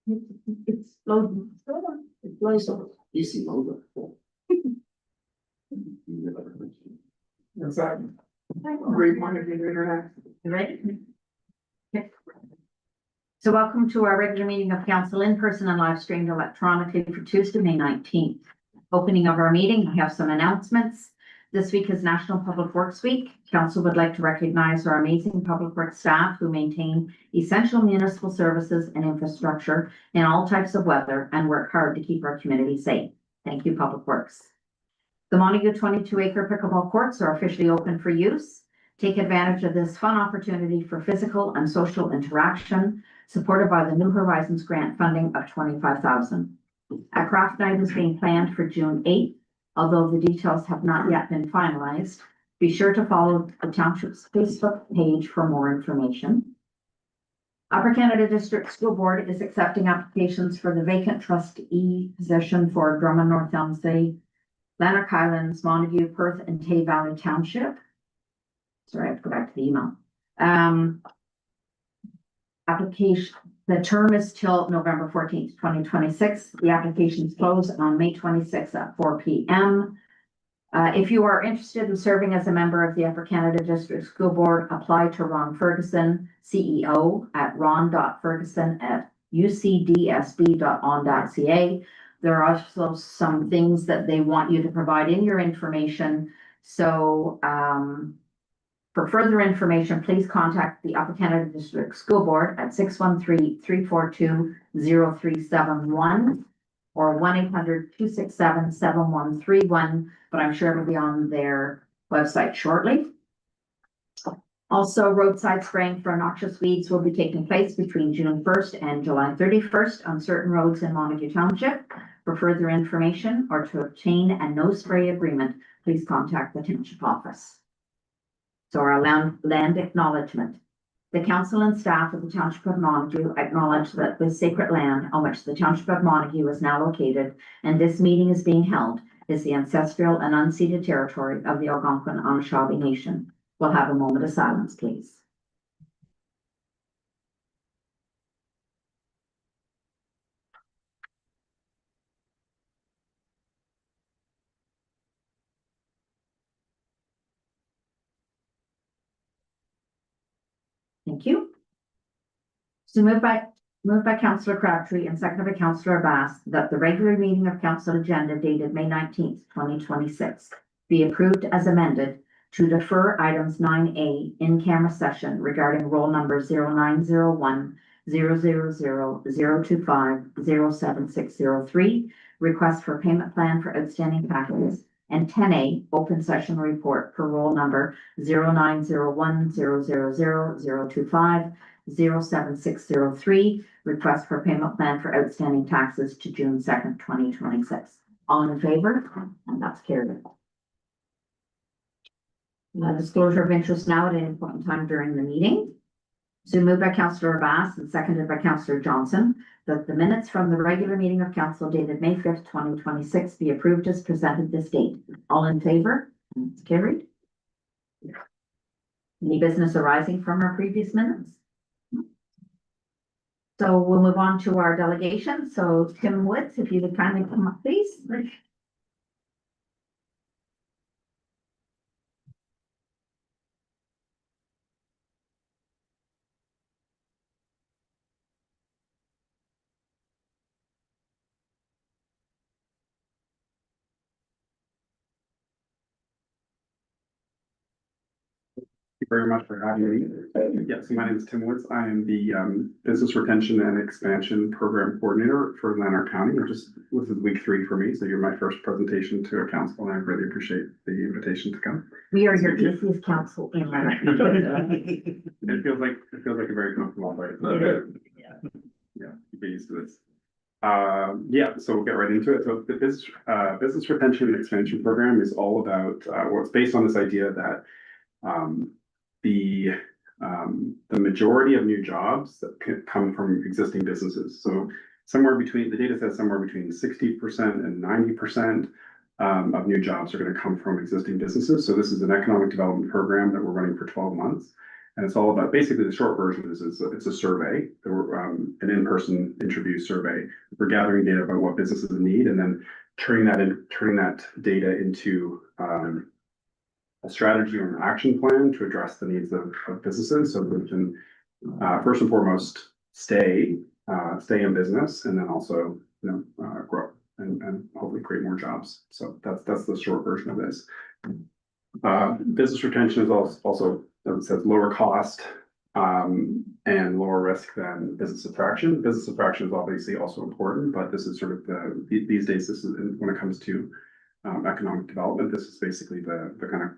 It's loading. It's loading. Easy logo. That's that. Great money in the internet. You ready? Okay. So welcome to our regular meeting of council in person and live streamed electronically for Tuesday, May 19th. Opening of our meeting, I have some announcements. This week is National Public Works Week. Council would like to recognize our amazing public works staff who maintain essential municipal services and infrastructure in all types of weather and work hard to keep our community safe. Thank you, Public Works. The Montague 22-acre pickleball courts are officially open for use. Take advantage of this fun opportunity for physical and social interaction, supported by the New Horizons grant funding of $25,000. A craft night is being planned for June 8th, although the details have not yet been finalized. Be sure to follow the Township's Facebook page for more information. Upper Canada District School Board is accepting applications for the vacant trustee position for Drummond, North Elmslie, Lanark Highlands, Montague, Perth, and Tay Valley Township. Sorry, I have to go back to the email. Application, the term is till November 14th, 2026. The applications close on May 26th at 4 p.m. If you are interested in serving as a member of the Upper Canada District School Board, apply to Ron Ferguson, CEO at ron.ferguson@ucdsb.on.ca. There are also some things that they want you to provide in your information. So, for further information, please contact the Upper Canada District School Board at 613-342-0371 or 1-800-267-7131, but I'm sure it'll be on their website shortly. Also, roadside spraying for noxious weeds will be taking place between June 1st and July 31st on certain roads in Montague Township. For further information or to obtain a no spray agreement, please contact the Township office. So our land acknowledgement. The council and staff of the Township of Montague acknowledge that the sacred land on which the Township of Montague is now located and this meeting is being held is the ancestral and unceded territory of the Algonquin Anishinaabe Nation. We'll have a moment of silence, please. Thank you. So moved by Councillor Crabtree and seconded by Councillor Bass that the regular meeting of council agenda dated May 19th, 2026 be approved as amended to defer items 9A in camera session regarding roll number 0901 000 025 07603, request for payment plan for outstanding taxes, and 10A open session report for roll number 0901 000 025 07603, request for payment plan for outstanding taxes to June 2nd, 2026. All in favor? And that's carried. Disclosure of interest now at any point in time during the meeting. So moved by Councillor Bass and seconded by Councillor Johnson that the minutes from the regular meeting of council dated May 5th, 2026 be approved as presented this date. All in favor? And it's carried. Any business arising from our previous minutes? So we'll move on to our delegation. So Tim Woods, if you would kindly come up, please. Thank you very much for having me. Yes, my name is Tim Woods. I am the Business Retention and Expansion Program Coordinator for Lanark County. This is week 3 for me, so you're my first presentation to a council, and I really appreciate the invitation to come. We are your busiest council in Lanark. It feels like a very comfortable place. Yeah, you get used to this. Yeah, so we'll get right into it. So the Business Retention and Expansion Program is all about what's based on this idea that the majority of new jobs that come from existing businesses. So somewhere between, the data says somewhere between 60% and 90% of new jobs are going to come from existing businesses. So this is an economic development program that we're running for 12 months. And it's all about, basically the short version is it's a survey, an in-person interview survey. We're gathering data about what businesses need and then turning that data into a strategy or an action plan to address the needs of businesses. So we can first and foremost stay in business and then also grow and hopefully create more jobs. So that's the short version of this. Business retention is also, as it says, lower cost and lower risk than business attraction. Business attraction is obviously also important, but this is sort of these days, this is when it comes to economic development, this is basically the kind of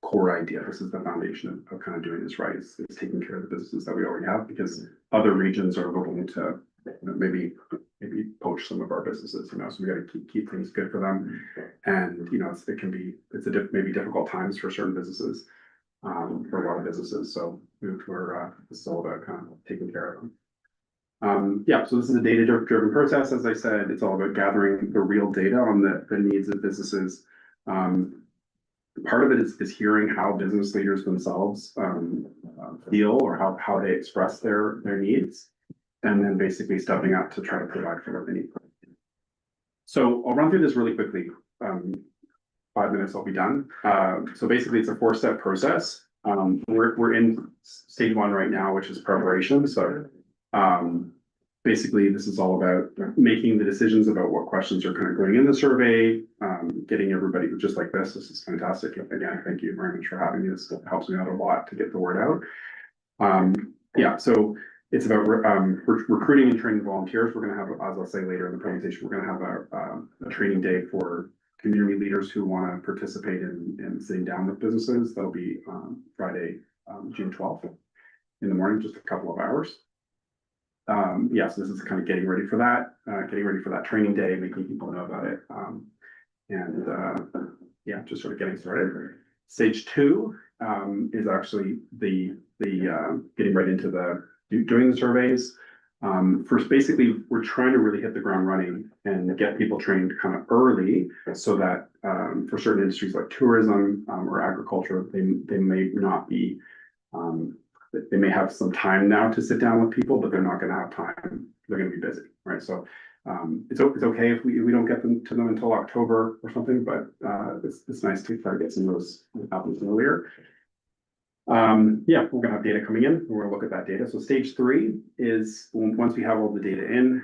core idea. This is the foundation of kind of doing this right. It's taking care of the businesses that we already have, because other regions are looking to maybe poach some of our businesses, so we got to keep things good for them. And it's maybe difficult times for certain businesses, for a lot of businesses. So this is all about kind of taking care of them. So this is a data-driven process. As I said, it's all about gathering the real data on the needs of businesses. Part of it is hearing how business leaders themselves feel or how they express their needs, and then basically stepping up to try to provide for what they need. So I'll run through this really quickly. 5 minutes, I'll be done. So basically, it's a 4-step process. We're in stage 1 right now, which is preparation. So basically, this is all about making the decisions about what questions are kind of going in the survey, getting everybody, just like this. This is fantastic. Again, thank you very much for having me. This helps me out a lot to get the word out. So it's about recruiting and training volunteers. We're going to have, as I'll say later in the presentation, we're going to have a training day for community leaders who want to participate in sitting down with businesses. That'll be Friday, June 12th in the morning, just a couple of hours. So this is kind of getting ready for that training day, making people know about it. Just sort of getting started. Stage 2 is actually the getting right into doing the surveys. First, basically, we're trying to really hit the ground running and get people trained kind of early, so that for certain industries like tourism or agriculture, they may not be they may have some time now to sit down with people, but they're not going to have time. They're going to be busy, right? So it's okay if we don't get them to them until October or something, but it's nice to try to get some of those happens earlier. We're going to have data coming in. We're going to look at that data. So stage 3 is once we have all the data in,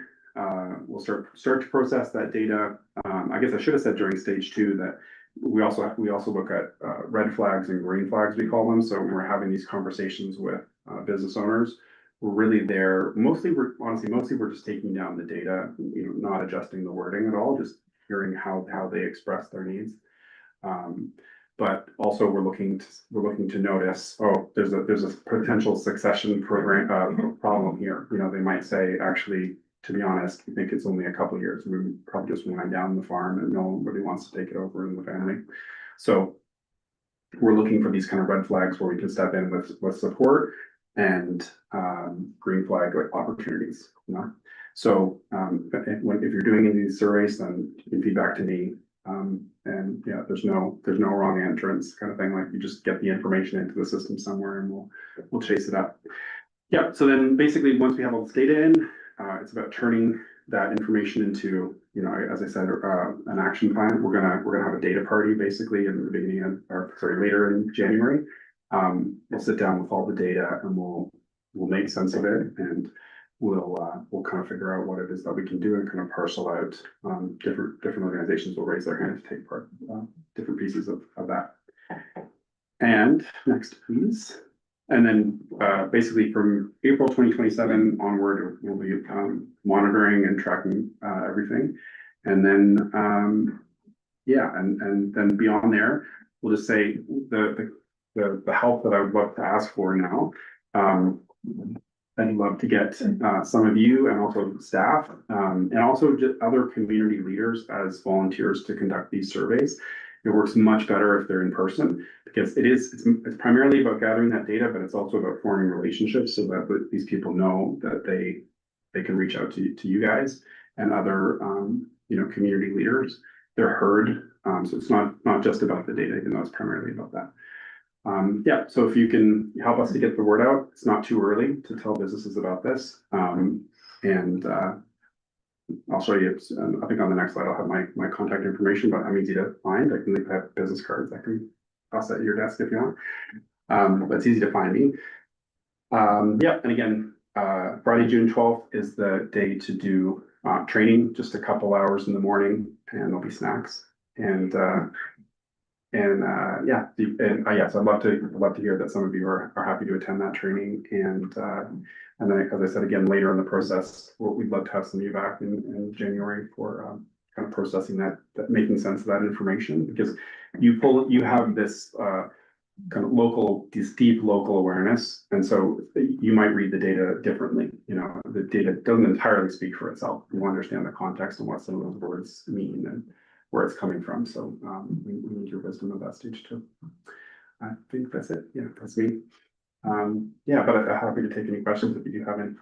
we'll start to process that data. I guess I should have said during stage 2 that we also look at red flags and green flags, we call them. So when we're having these conversations with business owners, we're really there. Mostly we're just taking down the data, not adjusting the wording at all, just hearing how they express their needs. But also we're looking to notice, there's a potential succession program problem here. They might say, actually, to be honest, we think it's only a couple of years. We probably just wind down the farm and no one really wants to take it over in the family. So we're looking for these kind of red flags where we can step in with support, and green flag like opportunities. So if you're doing any of these surveys, then you can feedback to me. There's no wrong entrance kind of thing. Like, you just get the information into the system somewhere and we'll chase it up. So then basically once we have all this data in, it's about turning that information into, as I said, an action plan. We're gonna have a data party basically in the beginning later in January. We'll sit down with all the data and we'll make sense of it, and we'll kind of figure out what it is that we can do and kind of parcel out different organizations will raise their hand to take part, different pieces of that. And next, please. And then basically from April 2027 onward, we'll be monitoring and tracking everything. And then and then beyond there, we'll just say the help that I would love to ask for now. I'd love to get some of you and also staff and also just other community leaders as volunteers to conduct these surveys. It works much better if they're in person, because it's primarily about gathering that data, but it's also about forming relationships so that these people know that they can reach out to you guys and other community leaders. They're heard. So it's not just about the data, even though it's primarily about that. Yeah, so if you can help us to get the word out, it's not too early to tell businesses about this. And I'll show you, I think on the next slide, I'll have my contact information, but I'm easy to find. I can leave have business cards. I can toss that at your desk if you want. But it's easy to find me. Yeah, and again, Friday, June 12th is the day to do training, just a couple hours in the morning, and there'll be snacks. And yeah, yes, I'd love to hear that some of you are happy to attend that training. And then, as I said, again, later in the process, we'd love to have some of you back in January for kind of processing that making sense of that information, because you have this kind of this deep local awareness. And so you might read the data differently. You know, the data doesn't entirely speak for itself. You understand the context and what some of those words mean and where it's coming from. So we need your wisdom at that stage too. I think that's it. Yeah, that's me. Yeah, but I'm happy to take any questions if you do have any.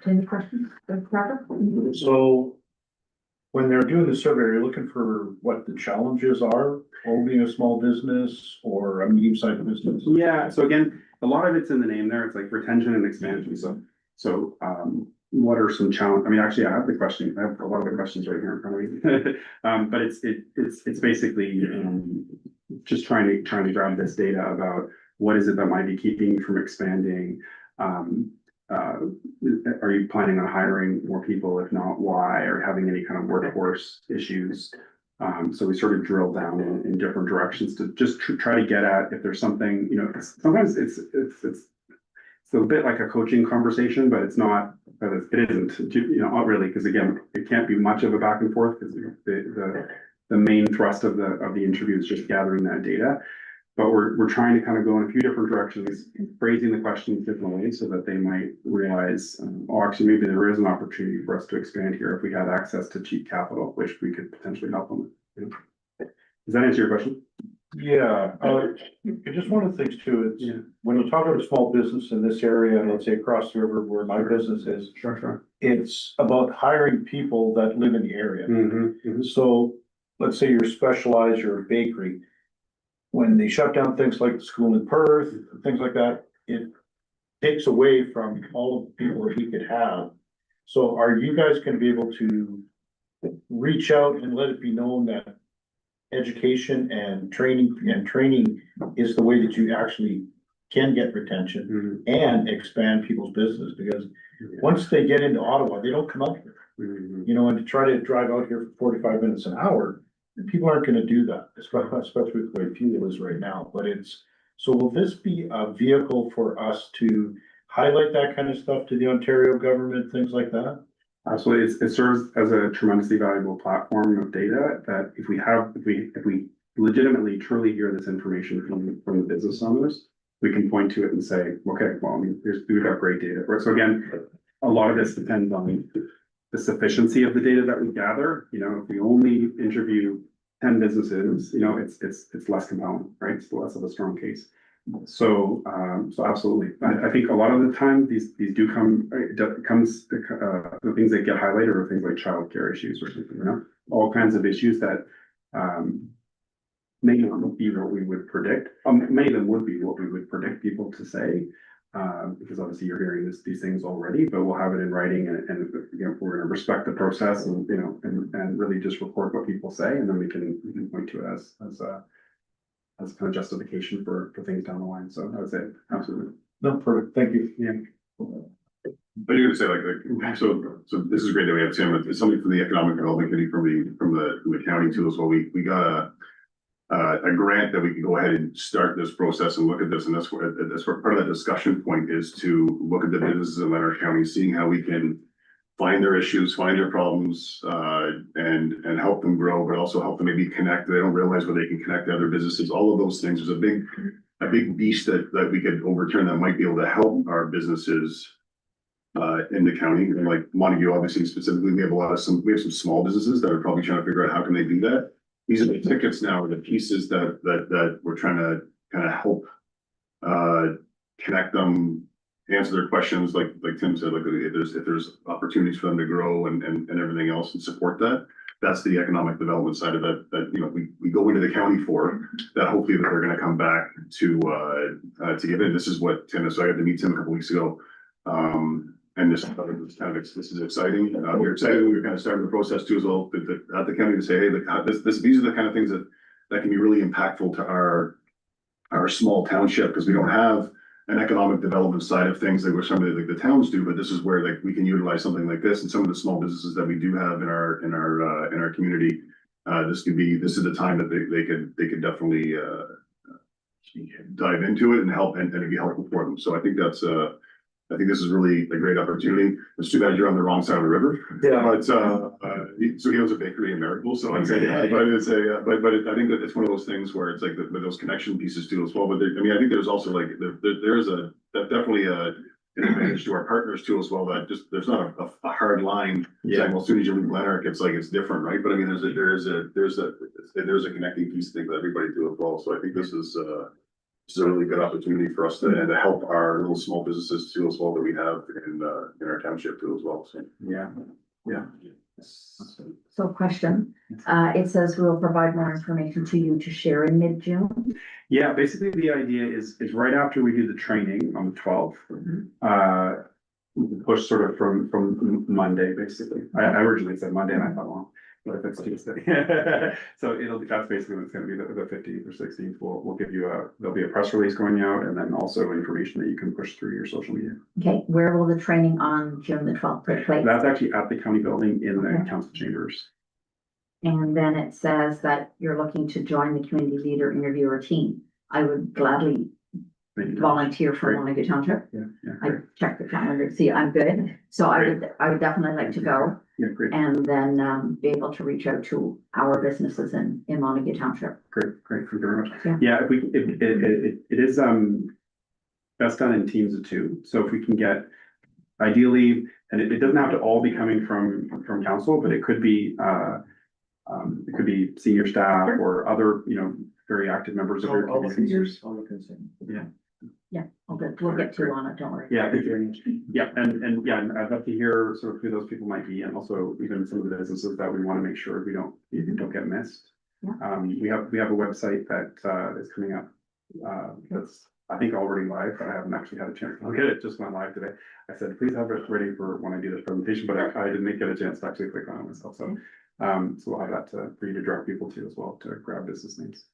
Any questions, Robert? So when they're doing the survey, are you looking for what the challenges are, owning a small business or a medium-sized business? Yeah, so again, a lot of it's in the name there. It's like retention and expansion. So what are some challenges? I mean, actually, I have the question. I have a lot of the questions right here in front of me. But it's basically just trying to grab this data about what is it that might be keeping you from expanding. Are you planning on hiring more people? If not, why? Or having any kind of workforce issues? So we sort of drill down in different directions to just try to get at if there's something, you know, sometimes it's a bit like a coaching conversation, but it's not, it isn't, you know, not really, because again, it can't be much of a back and forth because the main thrust of the interview is just gathering that data. But we're trying to kind of go in a few different directions, phrasing the questions different ways so that they might realize, oh, actually, maybe there is an opportunity for us to expand here if we had access to cheap capital, which we could potentially help them with. Does that answer your question? Yeah, just one of the things too, it's Yeah. when you talk about a small business in this area, let's say across the river where my business is, Sure. it's about hiring people that live in the area. Mm-hmm. So let's say you're specialized, you're a bakery. When they shut down things like the school in Perth, things like that, it takes away from all of the people that we could have. So are you guys gonna be able to reach out and let it be known that education and training is the way that you actually can get retention and expand people's business? Because once they get into Ottawa, they don't come out here, you know, and to try to drive out here for 45 minutes an hour, people aren't gonna do that, especially with the way fuel is right now. But so will this be a vehicle for us to highlight that kind of stuff to the Ontario government, things like that? Absolutely, it serves as a tremendously valuable platform of data that if we legitimately truly hear this information from the business owners, we can point to it and say, okay, well, I mean, we've got great data. So again, a lot of this depends on the sufficiency of the data that we gather. You know, if we only interview 10 businesses, you know, it's less compelling, right? It's less of a strong case. So absolutely. I think a lot of the time these do come, the things that get highlighted are things like childcare issues or something, you know, all kinds of issues that may not be what we would predict. Many of them would be what we would predict people to say. Because obviously you're hearing these things already, but we'll have it in writing and you know, we're gonna respect the process and, you know, and really just report what people say, and then we can point to it as kind of justification for things down the line. So I would say absolutely. No, perfect, thank you. Yeah. But you're gonna say like, so this is great that we have Tim, it's somebody from the Economic Development Committee from the county too as well. We got a grant that we can go ahead and start this process and look at this, and that's where part of that discussion point is to look at the businesses in Leonard County, seeing how we can find their issues, find their problems, and help them grow, but also help them maybe connect. They don't realize where they can connect to other businesses. All of those things. There's a big beast that we could overturn that might be able to help our businesses in the county. And like Montague, obviously specifically, we have some small businesses that are probably trying to figure out how can they do that. These are the tickets now, or the pieces that we're trying to kind of help connect them, answer their questions, like Tim said, like if there's opportunities for them to grow and everything else and support that. that's the economic development side of it, that, you know, we go into the county for, that hopefully that they're gonna come back to give in. This is what Tim, so I got to meet Tim a couple weeks ago. And this this is exciting. We're excited. We were kind of starting the process too as well, at the county to say, hey, look, these are the kind of things that can be really impactful to our small township, because we don't have an economic development side of things that somebody like the towns do, but this is where like we can utilize something like this and some of the small businesses that we do have in our community. This is the time that they could definitely dive into it and help and it'd be helpful for them. So I think I think this is really a great opportunity. It's too bad you're on the wrong side of the river. Yeah. But, so he owns a bakery in Marrickville, so I'd say, but it's I think that it's one of those things where it's like with those connection pieces too as well. But I mean, I think there's also like, there's definitely an advantage to our partners too as well, that just, there's not a hard line saying, well, as soon as you leave Lanark, it's like, it's different, right? But I mean, there's a connecting piece thing that everybody do as well. So I think this is a really good opportunity for us to help our little small businesses too as well that we have in our township too as well. So. Yeah. So question, it says we'll provide more information to you to share in mid-June. Yeah, basically the idea is right after we do the training on the 12th, we can push sort of from Monday, basically. I originally said Monday and I thought, well, what if it's Tuesday? So that's basically when it's gonna be the 15th or 16th. We'll give you there'll be a press release going out and then also information that you can push through your social media. Okay, where will the training on June the 12th take place? That's actually at the county building in the Okay. council chambers. And then it says that you're looking to join the community leader interviewer team. I would gladly Thank you. volunteer for Great. Montague Township. Yeah, I great. checked the calendar to see I'm good. So I would definitely like to go Yeah, great, and then be able to reach out to our businesses in Montague Township. great. Thank you very much. Yeah. Yeah, if it is, best done in teams of 2. So if we can get, ideally, and it doesn't have to all be coming from council, but it could be senior staff or other, very active members of your community. Yeah, we'll get to you on it, don't worry. Yeah, thank you very much. Yeah, and yeah, I'd love to hear sort of who those people might be, and also even some of the businesses that we want to make sure we don't get missed. Yeah. We have a website that is coming up, that's I think already live, but I haven't actually had a chance to look at it. It just went live today. I said, please have it ready for when I do this presentation, but I didn't get a chance to actually click on it myself. So, so we'll have that for you to direct people to as well, to grab business names.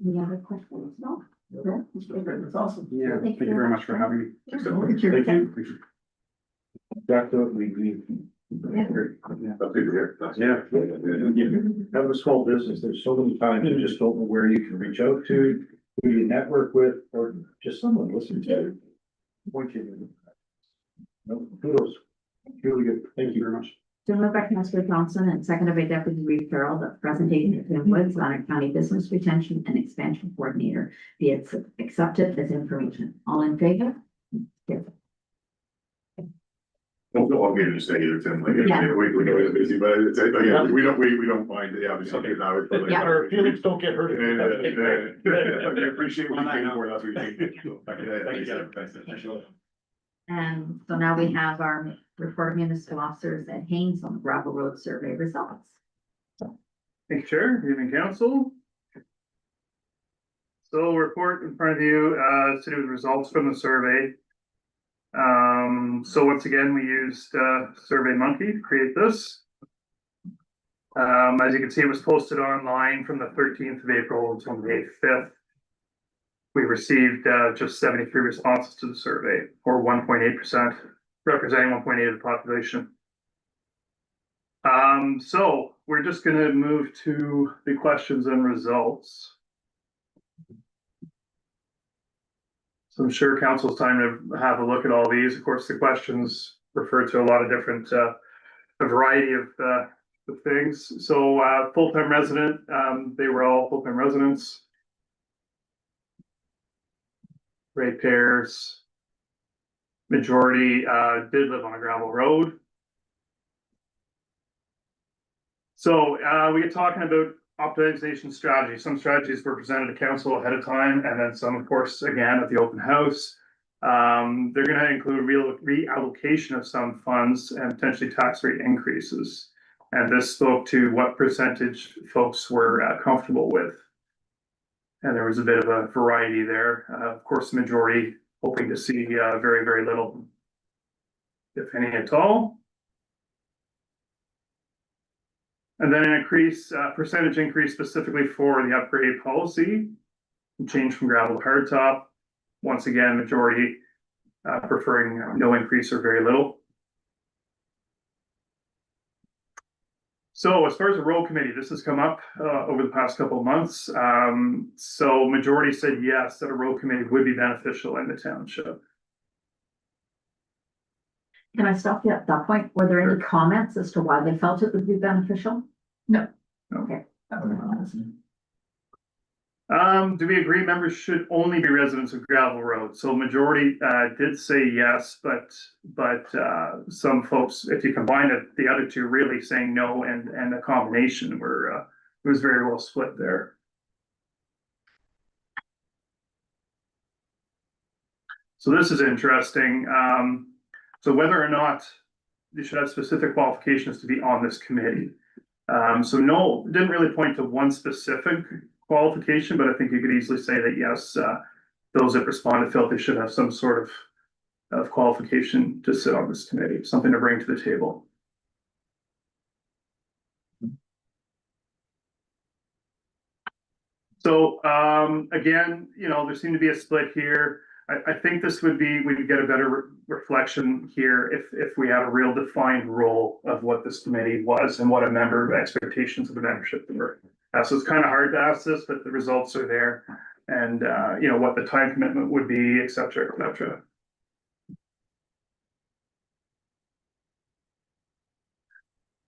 Any other questions? No? That's awesome. Yeah, thank you very much for having me. Thank Thank you. Definitely, Yeah. That's good to hear. having a small business, there's so many times you just don't know where you can reach out to, who you network with, or just someone to listen to. Point you in. No, kudos. Really good. Thank you very much. So moved by Councillor Johnson and seconded by Deputy Reed Farrell, the presentation of Tim Woods, Lanark County Business Retention and Expansion Coordinator, be it accepted as information. All in favor? Yes. Don't feel obligated to say either, Tim, like, Yeah. we know it's busy, but it's, yeah, we don't mind, yeah, we still get hours. but like, Yeah. Our feelings don't get hurt. I appreciate what you came for, that's what you came. Thank you. And so now we have our report of municipal officers at Haynes on the gravel road survey results. Thank you, Chair. Good evening, council. So report in front of you, to do with results from the survey. So once again, we used Survey Monkey to create this. As you can see, it was posted online from the 13th of April until May 5th. We received just 73 responses to the survey, or 1.8%, representing 1.8% of the population. So we're just going to move to the questions and results. So I'm sure council's time to have a look at all these. Of course, the questions refer to a lot of different, a variety of things. So full-time resident, they were all full-time residents. Ratepayers, majority did live on a gravel road. So we get talking about optimization strategy. Some strategies were presented to council ahead of time, and then some, of course, again at the open house. They're going to include reallocation of some funds and potentially tax rate increases. And this spoke to what percentage folks were comfortable with. And there was a bit of a variety there. Of course, the majority hoping to see very, very little, if any at all. And then an percentage increase specifically for the upgrade policy, change from gravel to hardtop. Once again, majority preferring no increase or very little. So as far as the road committee, this has come up over the past couple of months. So majority said yes, that a road committee would be beneficial in the township. Can I stop you at that point? Were there any comments as to why they felt it would be beneficial? No. Okay. Do we agree members should only be residents of gravel road? So majority did say yes, but some folks, if you combine it, the other two really saying no, and a combination were it was very well split there. So this is interesting. So whether or not you should have specific qualifications to be on this committee. So no, didn't really point to one specific qualification, but I think you could easily say that yes, those that responded felt they should have some sort of qualification to sit on this committee, something to bring to the table. So again, you know, there seemed to be a split here. I think this would be, we'd get a better reflection here if we had a real defined role of what this committee was and what a member expectations of the membership were. So it's kind of hard to ask this, but the results are there, and you know, what the time commitment would be, et cetera, et cetera.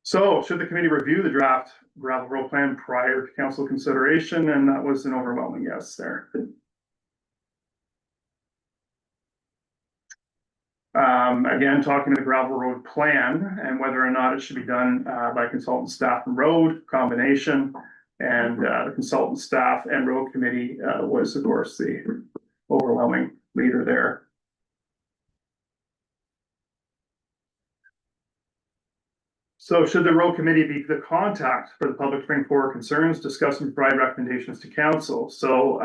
So should the committee review the draft gravel road plan prior to council consideration? And that was an overwhelming yes there. Again, talking to the gravel road plan and whether or not it should be done by consultant staff and road combination. And the consultant staff and road committee was, of course, the overwhelming leader there. So should the road committee be the contact for the public to bring forward concerns, discuss and provide recommendations to council? So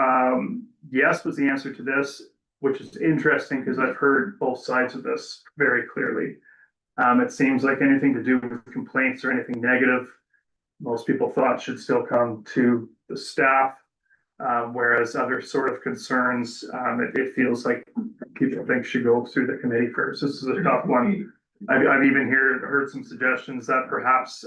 yes was the answer to this, which is interesting because I've heard both sides of this very clearly. It seems like anything to do with complaints or anything negative, most people thought should still come to the staff, whereas other sort of concerns, it feels like people think should go through the committee first. This is a tough one. I've even heard some suggestions that perhaps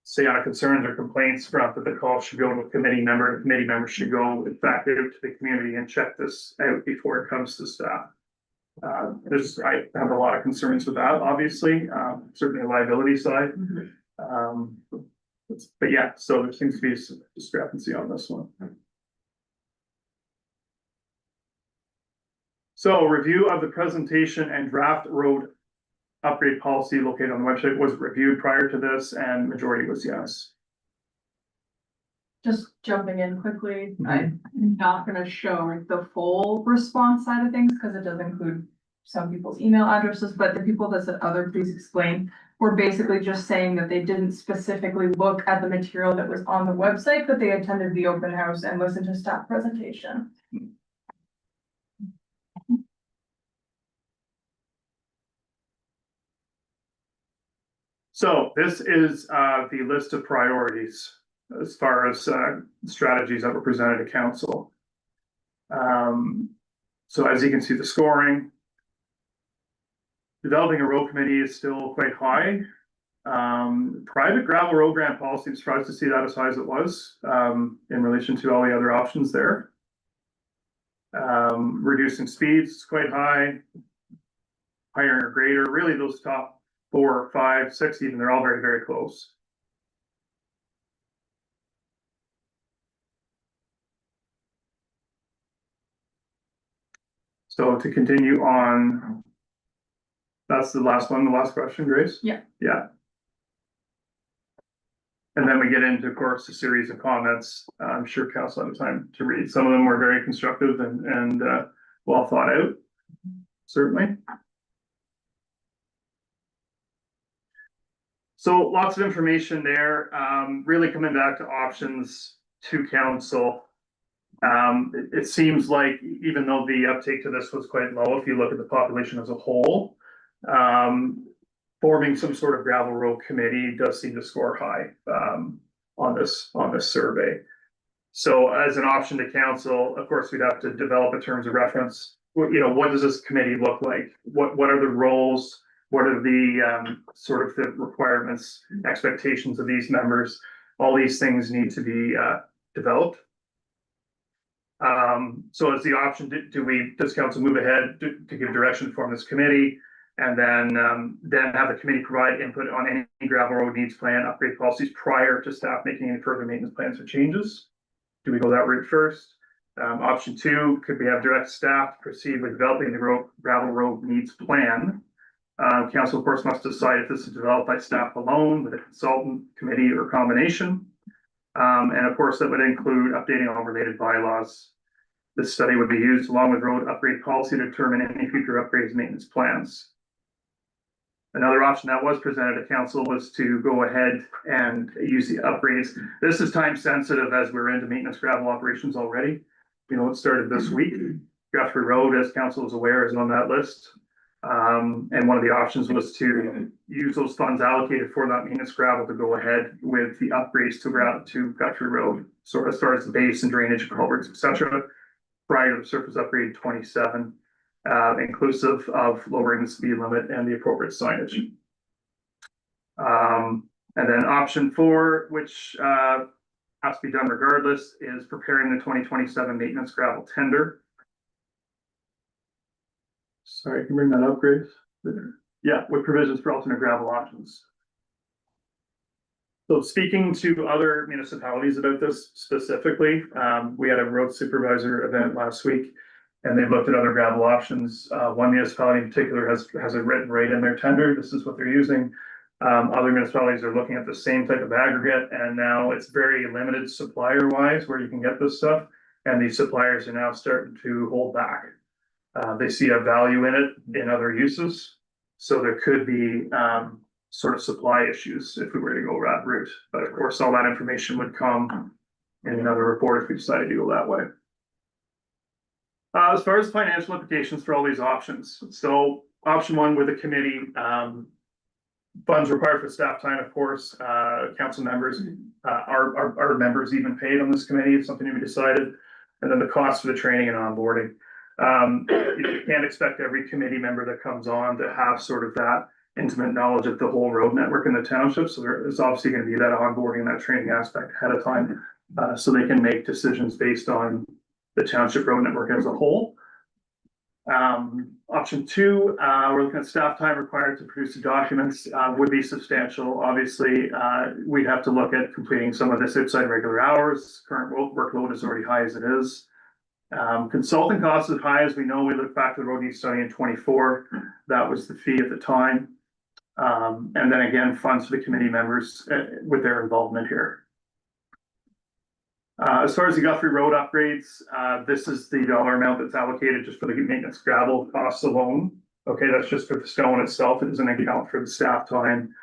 say on concerns or complaints front that the call should go to a committee member, and committee members should go in fact out to the community and check this out before it comes to staff. I have a lot of concerns with that, obviously, certainly a liability side. But yeah, so there seems to be some discrepancy on this one. So review of the presentation and draft road upgrade policy located on the website was reviewed prior to this, and majority was yes. Just jumping in quickly, I'm not gonna show like the full response side of things, because it does include some people's email addresses, but the people that said other, please explain, were basically just saying that they didn't specifically look at the material that was on the website, but they attended the open house and listened to staff presentation. So this is the list of priorities as far as strategies that were presented to council. So as you can see, the scoring. Developing a road committee is still quite high. Private gravel road grant policy, I'm surprised to see that as high as it was in relation to all the other options there. Reducing speeds is quite high. Hiring a grader, really those top 4, 5, 6 even, they're all very, very close. So to continue on, that's the last one, the last question, Grace? Yeah. Yeah. And then we get into, of course, a series of comments. I'm sure council had time to read. Some of them were very constructive and well thought out, certainly. So lots of information there, really coming back to options to council. It seems like even though the uptake to this was quite low, if you look at the population as a whole, forming some sort of gravel road committee does seem to score high, on this survey. So as an option to council, of course, we'd have to develop a terms of reference. What does this committee look like? What are the roles? What are the, sort of the requirements, expectations of these members? All these things need to be, developed. So as the option, does council move ahead to give direction for this committee? And then have the committee provide input on any gravel road needs plan, upgrade policies prior to staff making any further maintenance plans or changes? Do we go that route first? Option 2, could we have direct staff to proceed with developing the gravel road needs plan? Council, of course, must decide if this is developed by staff alone, with a consultant, committee, or combination. And of course, that would include updating all related bylaws. This study would be used along with road upgrade policy to determine any future upgrades and maintenance plans. Another option that was presented to council was to go ahead and use the upgrades. This is time sensitive as we're into maintenance gravel operations already. It started this week. Guthrie Road, as council is aware, is on that list. And one of the options was to use those funds allocated for that maintenance gravel to go ahead with the upgrades to Guthrie Road. So as far as the base and drainage, culverts, etc., prior to the surface upgrade 27, inclusive of lowering the speed limit and the appropriate signage. And then option 4, which has to be done regardless, is preparing the 2027 maintenance gravel tender. Sorry, can you bring that up, Grace? Yeah, with provisions for alternate gravel options. So speaking to other municipalities about this specifically, we had a road supervisor event last week, and they've looked at other gravel options. One municipality in particular has it written right in their tender. This is what they're using. Other municipalities are looking at the same type of aggregate, and now it's very limited supplier wise where you can get this stuff. And these suppliers are now starting to hold back. They see a value in it in other uses. So there could be sort of supply issues if we were to go that route. But of course, all that information would come in another report if we decide to go that way. As far as financial implications for all these options. So option 1 with the committee, funds required for staff time, of course, council members, our members even paid on this committee if something to be decided. And then the cost for the training and onboarding. You can't expect every committee member that comes on to have sort of that intimate knowledge of the whole road network in the township. So there is obviously going to be that onboarding and that training aspect ahead of time, so they can make decisions based on the township road network as a whole. Option 2, we're looking at staff time required to produce the documents, would be substantial. Obviously, we'd have to look at completing some of this outside regular hours. Current workload is already high as it is. Consulting costs as high as we know. We look back to the road needs study in 24. That was the fee at the time. And then again, funds for the committee members with their involvement here. As far as the Guthrie Road upgrades, this is the dollar amount that's allocated just for the maintenance gravel costs alone. Okay, that's just for the stone itself. It doesn't account for the staff time.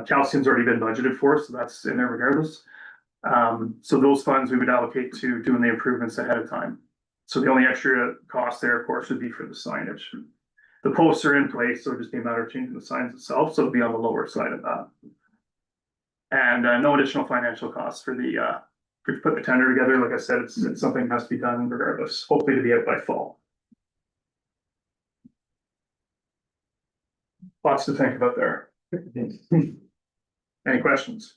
Calcium's already been budgeted for, so that's in there regardless. So those funds we would allocate to doing the improvements ahead of time. So the only extra cost there, of course, would be for the signage. The posts are in place, so it'll just be a matter of changing the signs itself, so it'll be on the lower side of that. And no additional financial costs for the to put the tender together. Like I said, it's something that has to be done regardless, hopefully to be out by fall. Lots to think about there. Any questions?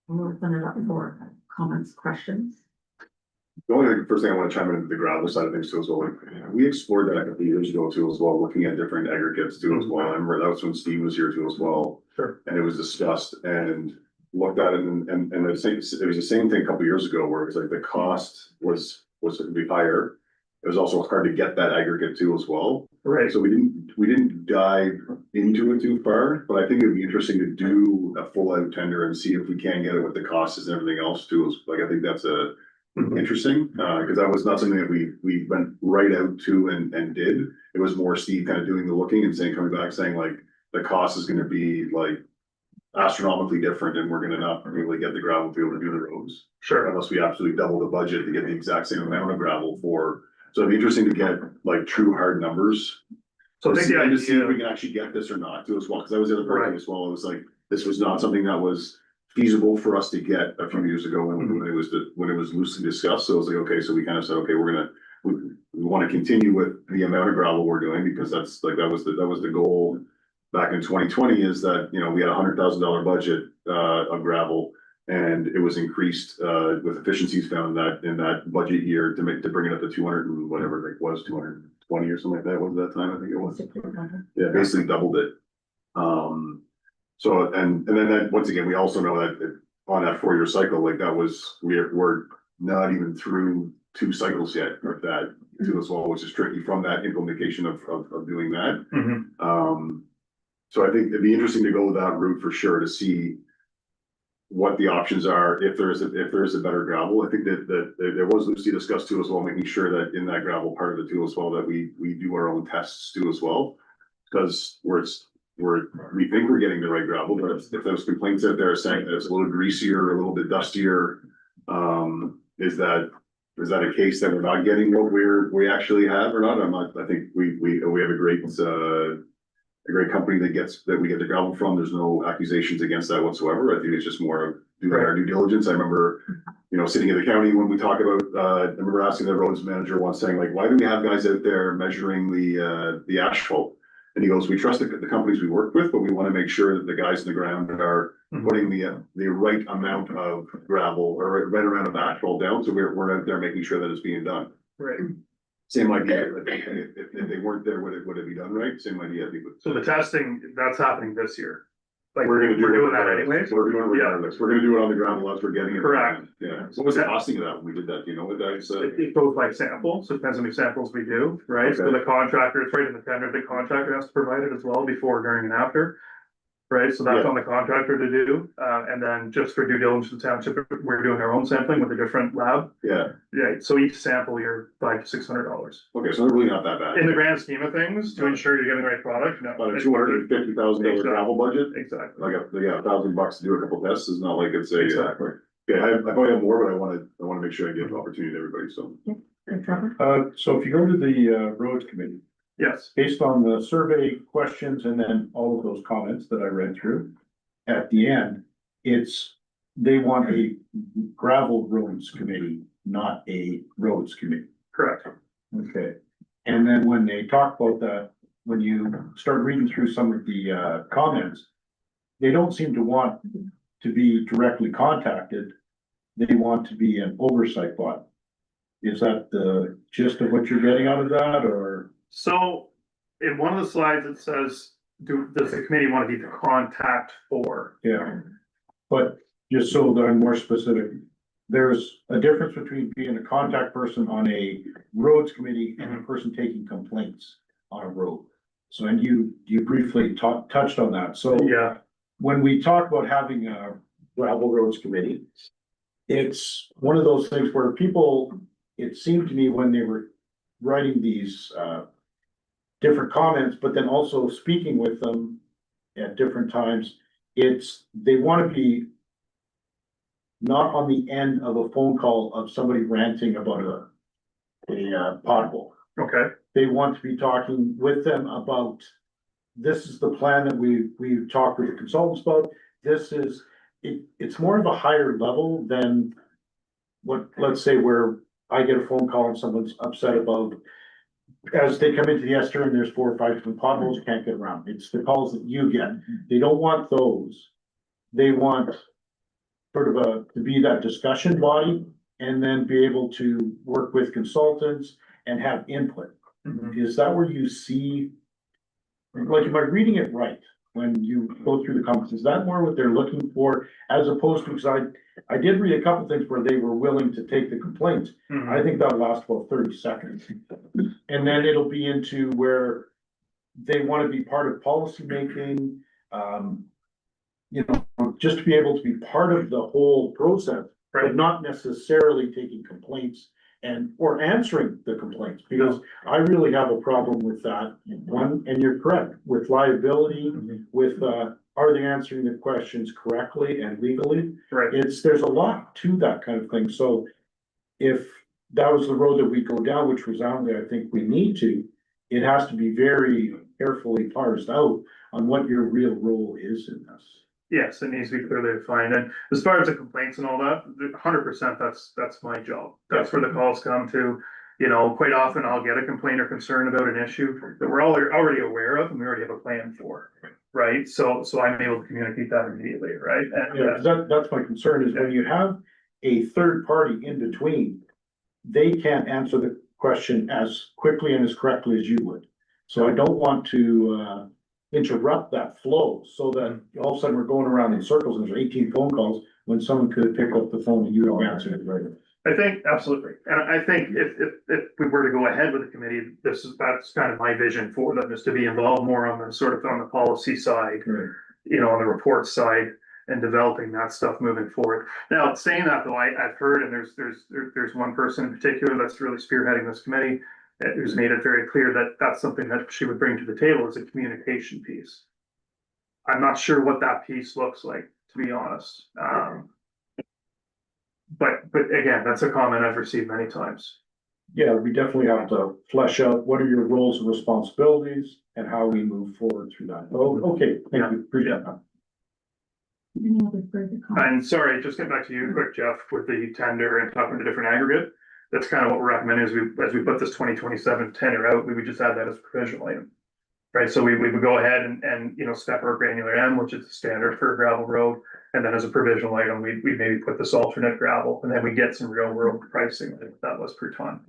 We'll open it up for comments, questions. The only first thing I want to chime in with the gravel side of things too as well. We explored that a couple of years ago too as well, looking at different aggregates too as well. I remember that was when Steve was here too as well. Sure. And it was discussed and looked at it and it was the same thing a couple of years ago where it was like the cost was to be higher. It was also hard to get that aggregate too as well. Right. So we didn't dive into it too far, but I think it would be interesting to do a full out tender and see if we can get it with the costs and everything else too. Like I think that's interesting, because that was not something that we went right out to and did. It was more Steve kind of doing the looking and saying, coming back saying like the cost is going to be like astronomically different and we're gonna not be able to get the gravel to be able to do the roads. Sure. Unless we absolutely double the budget to get the exact same amount of gravel for, so it'd be interesting to get like true hard numbers. So I think the To see if we idea, can actually get this or not to as well, because I was the other part of Right. it as well, it was like, this was not something that was feasible for us to get a few years ago when it was when it was loosely discussed, so it was like, okay, so we kind of said, okay, we wanna continue with the amount of gravel we're doing, because that's like, that was the goal back in 2020, is that, you know, we had $100,000 budget of gravel, and it was increased with efficiencies found in that budget year to bring it up to 200 and whatever it was, 220 or something like that, was that time, I think it was. Yeah, basically doubled it. So, and then that, once again, we also know that on that 4-year cycle, like that was, we're not even through 2 cycles yet of that too as well, which is tricky from that implementation of doing that. Mhm. So I think it'd be interesting to go that route for sure, to see what the options are, if there is a better gravel. I think that there was loosely discussed too as well, making sure that in that gravel part of it too as well, that we do our own tests too as well. Because we think we're getting the right gravel, but if those complaints out there are saying that it's a little greasier, a little bit dustier, is that a case that we're not getting what we actually have or not? I think we have a great company that we get the gravel from. There's no accusations against that whatsoever. I think it's just more of doing our due diligence. I remember, you know, sitting in the county when we talk about, I remember asking the roads manager once, saying like, why do we have guys out there measuring the asphalt? And he goes, we trust the companies we work with, but we want to make sure that the guys in the ground are putting the right amount of gravel or right amount of asphalt down. So we're out there making sure that it's being done. Right. Same idea. If they weren't there, would it be done right? Same idea. I think. So the testing, that's happening this year. Like, We're we're gonna do doing that anyways. We're doing it regardless. We're gonna do it on the ground unless we're getting it. Correct. Yeah. What was the costing of that when we did that? Do you know what that is? It goes by sample, so it depends how many samples we do, right? So Okay. the contractor, it's right in the tender, the contractor has to provide it as well before, during and after. Right, so that's Yeah. on the contractor to do, and then just for due diligence in the township, we're doing our own sampling with a different lab. Yeah. Yeah, so each sample, you're $500 to $600. Okay, so they're really not that bad. In the grand scheme of things, to ensure you're getting the right product, no. About a $250,000 gravel budget, Exactly, like $1,000 to do a couple tests is not like it's a. exactly. Okay, I probably have more, but I wanna make sure I give the opportunity to everybody, so. So if you go to the roads committee, Yes, based on the survey questions and then all of those comments that I read through, at the end, they want a gravel roads committee, not a roads committee. correct. Okay. And then when they talk about that, when you start reading through some of the comments, they don't seem to want to be directly contacted. They want to be an oversight body. Is that the gist of what you're getting out of that, or? So in one of the slides, it says, does the committee want to be the contact for? Yeah, but just so that I'm more specific, there's a difference between being a contact person on a roads committee and a person taking complaints on a road. So, and you briefly touched on that, so Yeah, when we talk about having a gravel roads committee, it's one of those things where people, it seemed to me when they were writing these, different comments, but then also speaking with them at different times, they want to be not on the end of a phone call of somebody ranting about a pothole. okay, They want to be talking with them about, this is the plan that we've talked with the consultants about. It's more of a higher level than what, let's say, where I get a phone call and someone's upset about, as they come into the Esther and there's 4 or 5 different potholes, can't get around. It's the calls that you get. They don't want those. They want sort of to be that discussion body and then be able to work with consultants and have input. Mhm. Is that where you see, like, am I reading it right? When you go through the comments, is that more what they're looking for as opposed to, because I did read a couple things where they were willing to take the complaints. Mhm. I think that'll last about 30 seconds. And then it'll be into where they want to be part of policymaking, just to be able to be part of the whole process, but Right. not necessarily taking complaints and, or answering the complaints, because I really have a problem with that. One, and you're correct, with liability, with, are they answering the questions correctly and legally? Right. There's a lot to that kind of thing, so if that was the road that we go down, which resoundingly I think we need to, it has to be very carefully parsed out on what your real role is in this. Yes, it needs to be clearly defined, and as far as the complaints and all that, 100%, that's my job. That's where the calls come to. You know, quite often I'll get a complaint or concern about an issue that we're already aware of and we already have a plan for, right? So I'm able to communicate that immediately, right? And, Yeah, 'cause that's my concern, is when you have a third party in between, they can't answer the question as quickly and as correctly as you would. So I don't want to, interrupt that flow, so that all of a sudden we're going around in circles and there's 18 phone calls when someone could pick up the phone and you don't answer it right. I think, absolutely, and I think if we were to go ahead with the committee, that's kind of my vision for them, is to be involved more on the sort of on the policy side, you know, on the report side, and developing that stuff moving forward. Now, saying that though, I've heard, and there's one person in particular that's really spearheading this committee, who's made it very clear that that's something that she would bring to the table, is a communication piece. I'm not sure what that piece looks like, to be honest. But again, that's a comment I've received many times. Yeah, we definitely have to flesh out what are your roles and responsibilities and how we move forward through that. Oh, okay, thank you, appreciate that. Any other further comments? And sorry, just get back to you quick, Jeff, with the tender and talking to different aggregate. That's kind of what we're recommending, as we put this 2027 tender out, we would just add that as a provisional item. Right, so we would go ahead and, you know, step our granular M, which is the standard for a gravel road. And then as a provisional item, we maybe put this alternate gravel, and then we get some real world pricing, like that was per ton.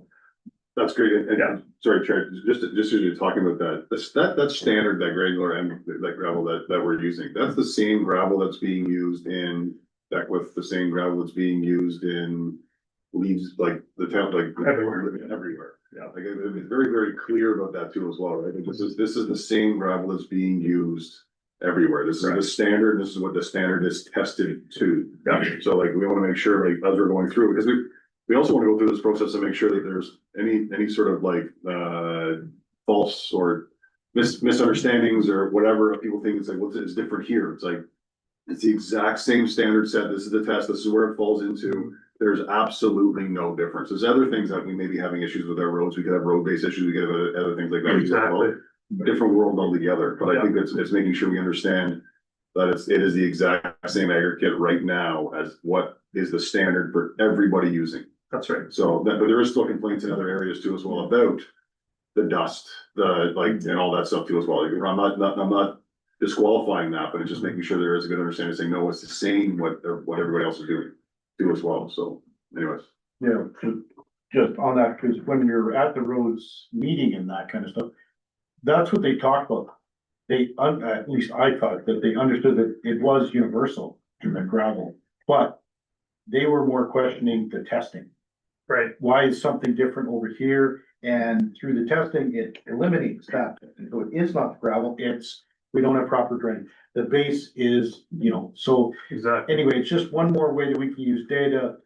That's great, and, Yeah. sorry, Chair, just as you're talking about that, that's standard, that granular and that gravel that we're using, that's the same gravel that's being used in Beckwith, the same gravel that's being used in Leeds, like the town, like everywhere. Yeah, like it's very, very clear about that too as well, right? This is the same gravel that's being used everywhere. This is the standard, this is what the standard is tested to. Yeah. So like, we wanna make sure, like, as we're going through, because we also wanna go through this process and make sure that there's any sort of like, false or misunderstandings or whatever, people think it's like, what's it's different here, it's like, it's the exact same standard set, this is the test, this is where it falls into. There's absolutely no difference. There's other things that we may be having issues with our roads. We could have road-based issues. We could have other things like that. Exactly. Different world altogether. But I think it's making sure we understand that it is the exact same aggregate right now as what is the standard for everybody using. That's right. So but there is still complaints in other areas too as well about the dust, and all that stuff too as well. I'm not disqualifying that, but it's just making sure there is a good understanding, saying, no, it's the same what everybody else is doing too as well. So anyways. Yeah, just on that, because when you're at the roads meeting and that kind of stuff, that's what they talk about. At least I thought that they understood that it was universal in the gravel, but they were more questioning the testing. Right. Why is something different over here? And through the testing, it eliminates that. So it is not gravel, we don't have proper drainage. The base is, so Exactly. anyway, it's just one more way that we can use data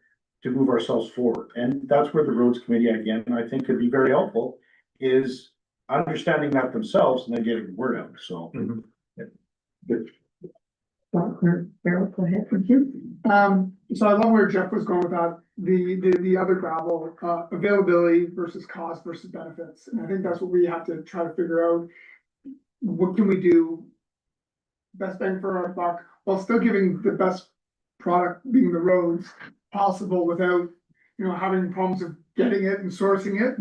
to move ourselves forward. And that's where the roads committee, again, I think could be very helpful, is understanding that themselves and then getting the word out, so. Mhm. Good. Carol, go ahead, would you? So I love where Jeff was going with that, the other gravel, availability versus cost versus benefits. And I think that's what we have to try to figure out. What can we do? Best bang for our buck, while still giving the best product, being the roads, possible without, having problems of getting it and sourcing it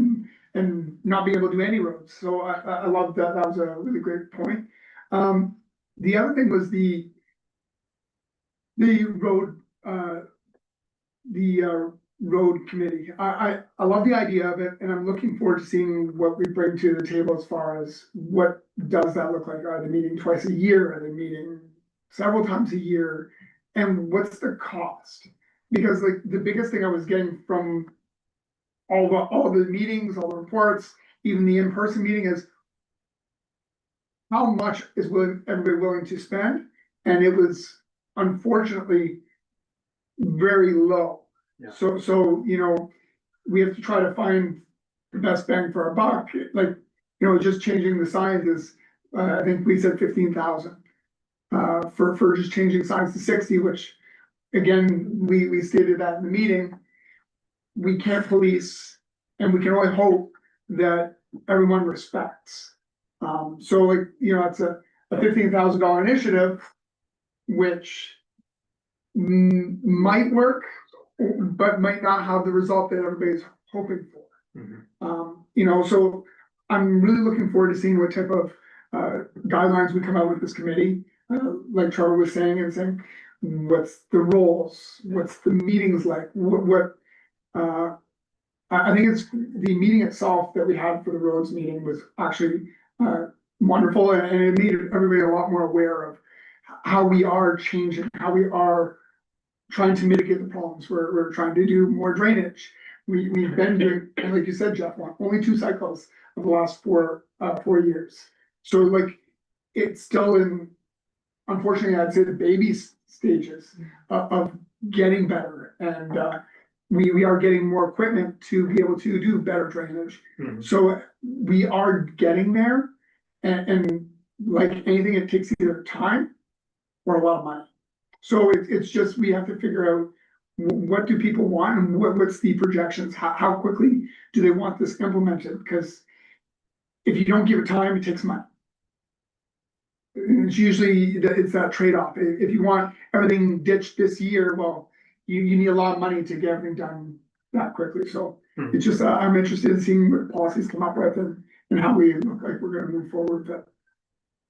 and not being able to do any roads. So I love that. That was a really great point. The other thing was the road, road committee. I love the idea of it, and I'm looking forward to seeing what we bring to the table as far as what does that look like. Are they meeting twice a year? Are they meeting several times a year? And what's the cost? Because like the biggest thing I was getting from all the meetings, all the reports, even the in-person meeting, is how much is everybody willing to spend? And it was unfortunately very low. Yeah. So we have to try to find the best bang for our buck, like, you know, just changing the signs is, I think we said 15,000. For just changing signs to 60, which, again, we stated that in the meeting. We can't police, and we can only hope that everyone respects. So like, you know, it's a $15,000 initiative, which might work, but might not have the result that everybody's hoping for. You know, so I'm really looking forward to seeing what type of guidelines we come out with this committee. Like Trevor was saying, and saying, what's the roles, what's the meetings like, I think it's the meeting itself that we had for the roads meeting was actually wonderful, and it made everybody a lot more aware of how we are changing, how we are trying to mitigate the problems. We're trying to do more drainage. We've been doing, and like you said, Jeff, only 2 cycles of the last 4 years. So like, it's still in, unfortunately, I'd say the baby stages of getting better. And we are getting more equipment to be able to do better drainage. So we are getting there. And like anything, it takes either time or a lot of money. So it's just, we have to figure out what do people want and what's the projections? How quickly do they want this implemented? Because if you don't give it time, it takes money. And it's usually, it's that trade-off. If you want everything ditched this year, well, you need a lot of money to get everything done that quickly. So it's just, I'm interested in seeing what policies come up with and how we look like we're gonna move forward with it.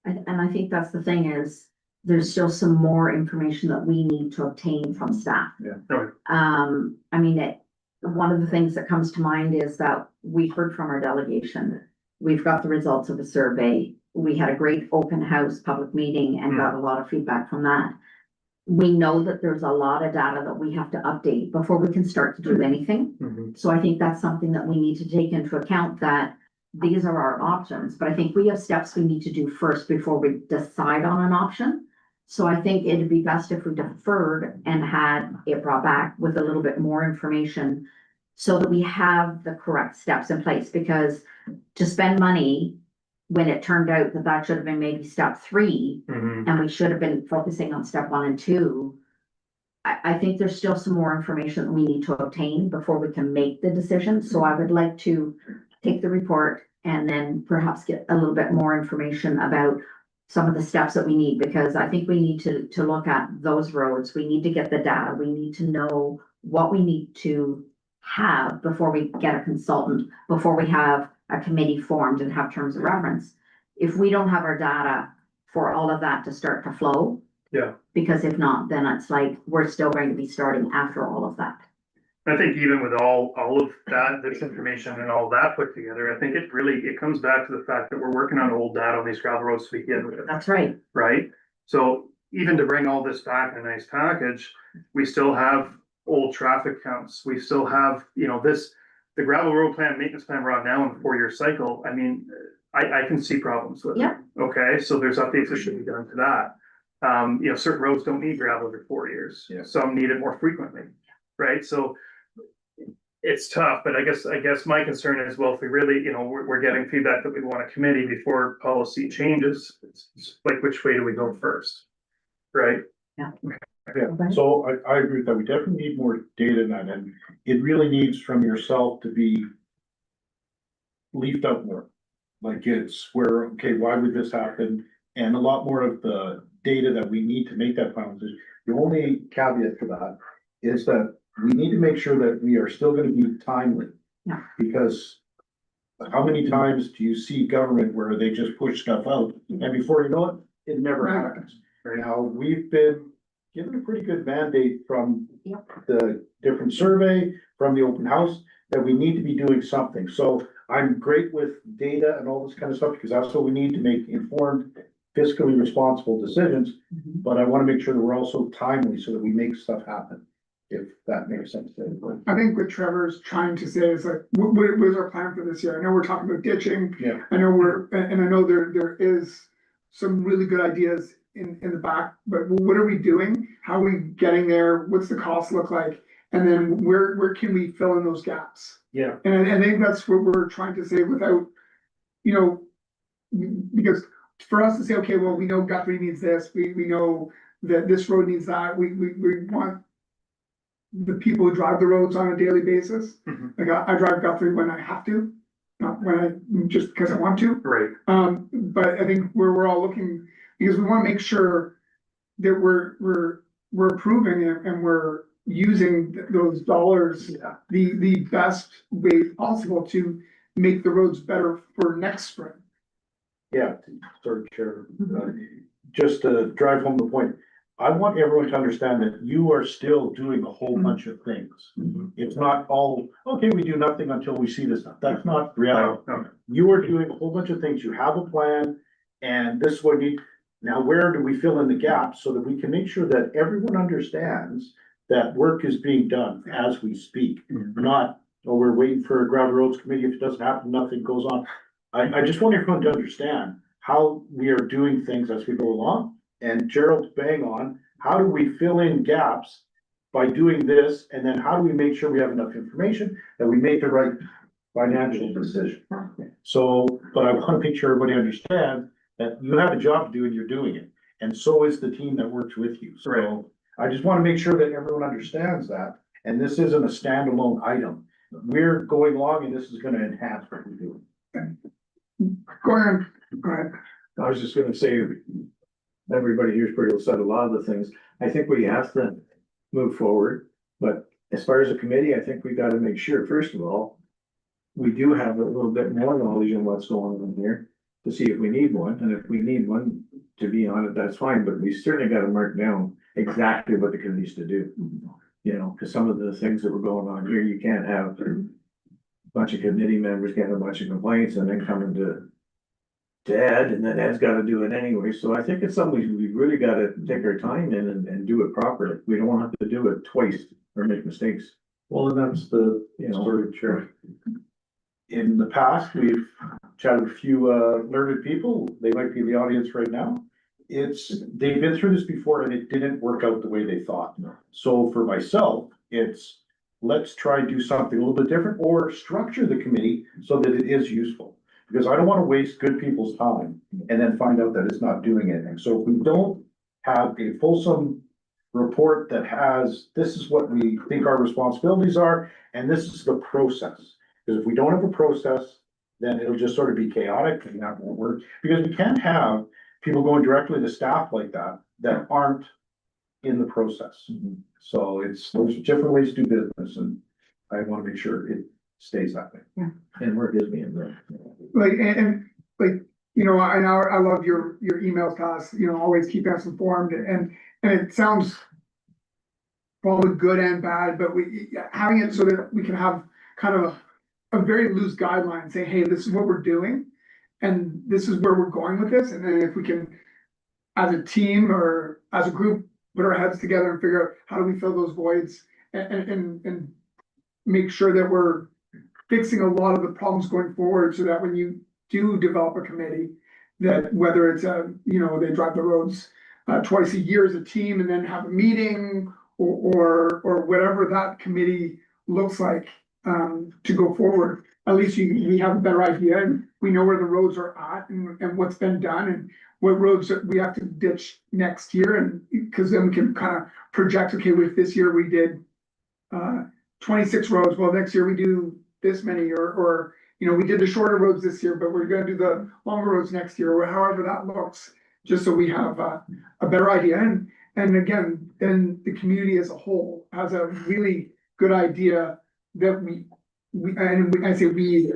And I think that's the thing is, there's still some more information that we need to obtain from staff. Right. I mean, one of the things that comes to mind is that we've heard from our delegation. We've got the results of the survey. We had a great open house public meeting and got a lot of feedback from that. We know that there's a lot of data that we have to update before we can start to do anything. So I think that's something that we need to take into account, that these are our options, but I think we have steps we need to do first before we decide on an option. So I think it'd be best if we deferred and had it brought back with a little bit more information so that we have the correct steps in place, because to spend money when it turned out that that should have been maybe step 3 and we should have been focusing on step 1 and 2. I think there's still some more information that we need to obtain before we can make the decision. So I would like to take the report and then perhaps get a little bit more information about some of the steps that we need, because I think we need to look at those roads. We need to get the data. We need to know what we need to have before we get a consultant, before we have a committee formed and have terms of reference. If we don't have our data for all of that to start to flow. Yeah. Because if not, then it's like, we're still going to be starting after all of that. I think even with all of that, this information and all that put together, I think it comes back to the fact that we're working on old data on these gravel roads to begin with. That's right. Right? So even to bring all this back in a nice package, we still have old traffic counts. We still have, you know, the gravel road plan, maintenance plan we're on now in a 4-year cycle. I mean, I can see problems with it. Yeah. Okay, so there's updates that should be done to that. You know, certain roads don't need gravel every 4 years. Yeah. Some need it more frequently, right? So it's tough, but I guess my concern is, well, if we really, you know, we're getting feedback that we want a committee before policy changes, it's like, which way do we go first? Right? Yeah, so I agree with that. We definitely need more data in that, and it really needs from yourself to be leafed out more. Like, it's where, okay, why would this happen? And a lot more of the data that we need to make that final decision. The only caveat to that is that we need to make sure that we are still gonna be timely. Yeah. Because how many times do you see government where they just push stuff out, and before you know it, it never happens. Right now, we've been given a pretty good mandate from the different survey, from the open house, that we need to be doing something. So I'm great with data and all this kind of stuff, because that's what we need to make informed, fiscally responsible decisions. But I wanna make sure that we're also timely so that we make stuff happen, if that makes sense to everyone. I think what Trevor's trying to say is like, what is our plan for this year? I know we're talking about ditching. Yeah. I know and I know there is some really good ideas in the back, but what are we doing? How are we getting there? What's the cost look like? And then where can we fill in those gaps? Yeah. And I think that's what we're trying to say without, you know, because for us to say, okay, well, we know Guthrie needs this, we know that this road needs that, we want the people who drive the roads on a daily basis. Mhm. Like I drive Guthrie when I have to, not when just because I want to. Right. But I think we're all looking, because we wanna make sure that we're approving it and we're using those dollars Yeah. the best way possible to make the roads better for next spring. Yeah, third chair, just to drive home the point, I want everyone to understand that you are still doing a whole bunch of things. It's not all, okay, we do nothing until we see this stuff, that's not reality. No. You are doing a whole bunch of things, you have a plan, and this is what we, now where do we fill in the gaps so that we can make sure that everyone understands that work is being done as we speak, not, oh, we're waiting for a gravel roads committee, if it doesn't happen, nothing goes on. I just want everyone to understand how we are doing things as we go along, and Gerald's bang on, how do we fill in gaps by doing this, and then how do we make sure we have enough information that we make the right financial decision? So, but I wanna make sure everybody understands that you have a job to do and you're doing it, and so is the team that works with you, Right. so I just wanna make sure that everyone understands that, and this isn't a standalone item. We're going along and this is gonna enhance what we do. Go ahead. I was just gonna say, everybody here's pretty well said a lot of the things. I think we have to move forward, but as far as a committee, I think we gotta make sure, first of all, we do have a little bit more knowledge on what's going on here to see if we need one, and if we need one to be on it, that's fine, but we certainly gotta mark down exactly what the committee's to do. You know, cause some of the things that were going on here, you can't have a bunch of committee members getting a bunch of complaints and then coming to Ed, and then Ed's gotta do it anyway, so I think it's something we really gotta take our time in and do it properly. We don't have to do it twice or make mistakes, Well, and that's the, you know. sort of chair. In the past, we've chatted with a few learned people, they might be in the audience right now. They've been through this before and it didn't work out the way they thought. So for myself, it's, let's try and do something a little bit different or structure the committee so that it is useful. Because I don't wanna waste good people's time and then find out that it's not doing anything. So if we don't have a fulsome report that has, this is what we think our responsibilities are, and this is the process. Because if we don't have a process, then it'll just sort of be chaotic and that won't work. Because we can't have people going directly to staff like that aren't in the process. So there's different ways to do business and I wanna make sure it stays that way. And work is being done. Like, and like, you know, I love your emails to us, you know, always keep us informed, and it sounds probably good and bad, but having it so that we can have kind of a very loose guideline, say, hey, this is what we're doing, and this is where we're going with this, and then if we can, as a team or as a group, put our heads together and figure out how do we fill those voids and make sure that we're fixing a lot of the problems going forward, so that when you do develop a committee, that whether it's you know, they drive the roads twice a year as a team and then have a meeting or whatever that committee looks like to go forward, at least we have a better idea and we know where the roads are at and what's been done and what roads that we have to ditch next year, and because then we can kind of project, okay, with this year we did 26 roads, well, next year we do this many, or you know, we did the shorter roads this year, but we're gonna do the longer roads next year, or however that looks, just so we have a better idea. And again, then the community as a whole has a really good idea that I say we,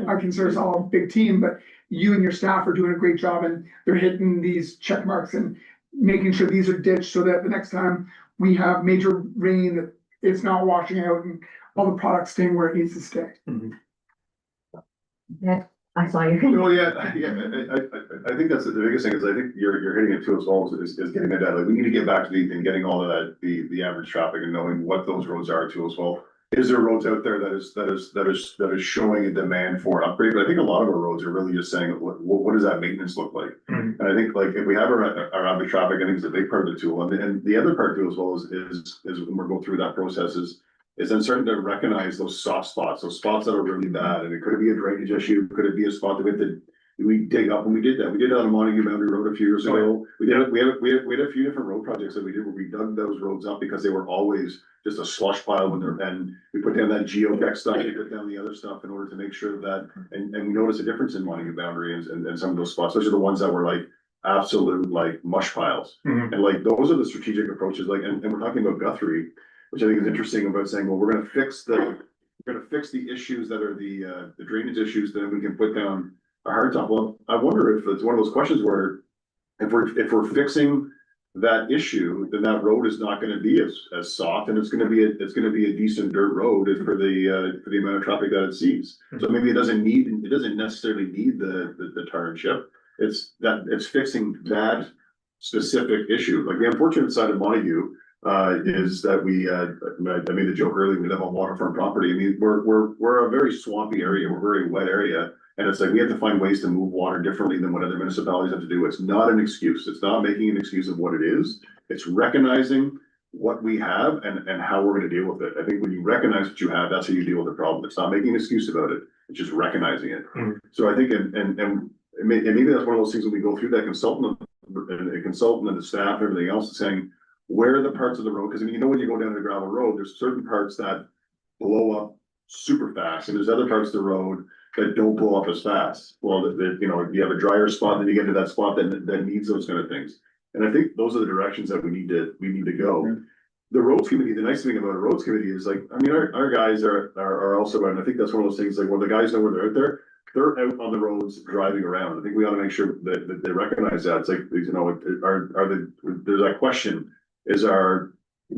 I consider us all a big team, but you and your staff are doing a great job and they're hitting these check marks and making sure these are ditched so that the next time we have major rain, that it's not washing out and all the products staying where it needs to stay. Yeah, I saw you. Well, I think that's the biggest thing is I think you're hitting it too as well is getting that data. Like, we need to get back to and getting all of that, the average traffic and knowing what those roads are too as well. Is there roads out there that is showing a demand for an upgrade? But I think a lot of our roads are really just saying, what does that maintenance look like? Mhm. And I think like if we have our average traffic, I think it's a big part of the tool. And the other part too as well is when we're going through that process is is then starting to recognize those soft spots, those spots that are really bad, and it could be a drainage issue, could it be a spot that we dig up, and we did that on Montague Boundary Road a few years ago. We had a few different road projects that we did where we dug those roads up because they were always just a slush pile when they're, and we put down that geotech stuff, we put down the other stuff in order to make sure that, and we noticed a difference in Montague Boundary and some of those spots, those are the ones that were like absolute like mush piles. Mhm. And like, those are the strategic approaches, like, and we're talking about Guthrie, which I think is interesting about saying, well, we're gonna fix the issues that are the drainage issues, then we can put down a hard top. Well, I wonder if it's one of those questions where if we're fixing that issue, then that road is not gonna be as soft, and it's gonna be a decent dirt road for the amount of traffic that it sees. So maybe it doesn't necessarily need the tar and chip. It's fixing that specific issue. Like, the unfortunate side of Montague is that I made the joke earlier, we live on waterfront property. I mean, we're a very swampy area, we're a very wet area. And it's like, we have to find ways to move water differently than what other municipalities have to do. It's not an excuse. It's not making an excuse of what it is. It's recognizing what we have and how we're gonna deal with it. I think when you recognize what you have, that's how you deal with the problem. It's not making an excuse about it. It's just recognizing it. Mhm. So I think, and maybe that's one of those things when we go through that consultant and the staff, and everything else, saying, where are the parts of the road? Because I mean, when you go down the gravel road, there's certain parts that blow up super fast, and there's other parts of the road that don't blow up as fast. Well, you have a drier spot, then you get to that spot that needs those kind of things. And I think those are the directions that we need to go. The roads committee, the nice thing about a roads committee is like, I mean, our guys are also, and I think that's one of those things, like, when the guys know where they're out there, they're out on the roads driving around. I think we ought to make sure that they recognize that. It's like, there's that question, is our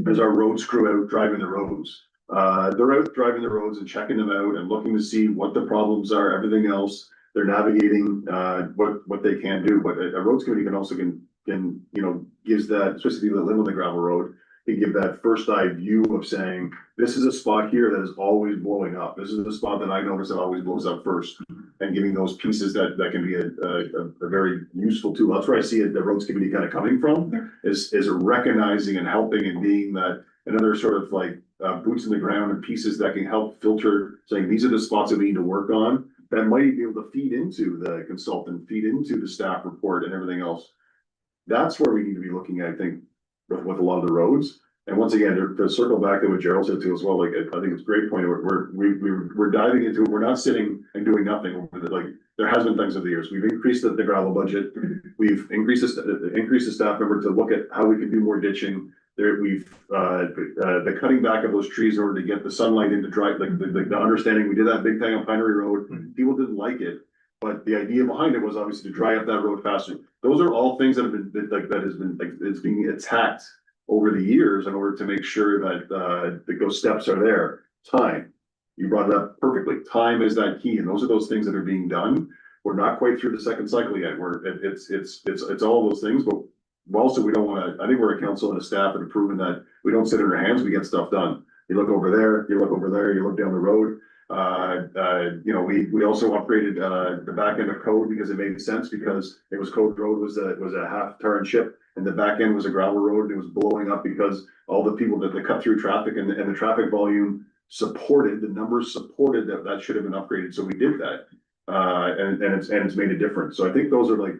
roads crew out driving the roads? They're out driving the roads and checking them out and looking to see what the problems are, everything else. They're navigating, what they can do, but a roads committee can gives that, especially people that live on the gravel road, can give that first eye view of saying, this is a spot here that is always blowing up. This is the spot that I notice that always blows up first. And giving those pieces that can be a very useful tool. That's where I see the roads committee kind of coming from, is recognizing and helping and being that another sort of like boots in the ground and pieces that can help filter, saying, these are the spots that we need to work on, that might be able to feed into the consultant, feed into the staff report and everything else. That's where we need to be looking at, I think, with a lot of the roads. And once again, to circle back to what Gerald said too as well, like, I think it's a great point. We're diving into it. We're not sitting and doing nothing. Like, there has been things over the years. We've increased the gravel budget. We've increased the staff member to look at how we can do more ditching. The cutting back of those trees in order to get the sunlight into dry, like the understanding, we did that big thing on Pinery Road. People didn't like it, but the idea behind it was obviously to dry up that road faster. Those are all things that have been, it's being attacked over the years in order to make sure that those steps are there. Time, you brought it up perfectly. Time is that key, and those are those things that are being done. We're not quite through the second cycle yet. It's all those things, but also, we don't want to, I think we're a council and a staff that have proven that we don't sit in our hands, we get stuff done. You look over there, you look over there, you look down the road. We also upgraded the back end of Code because it made sense, because it was Code Road was a half tar and chip, and the back end was a gravel road, and it was blowing up because all the people that cut through traffic and the traffic volume supported, the numbers supported that should have been upgraded, so we did that. And it's made a difference. So I think those are like,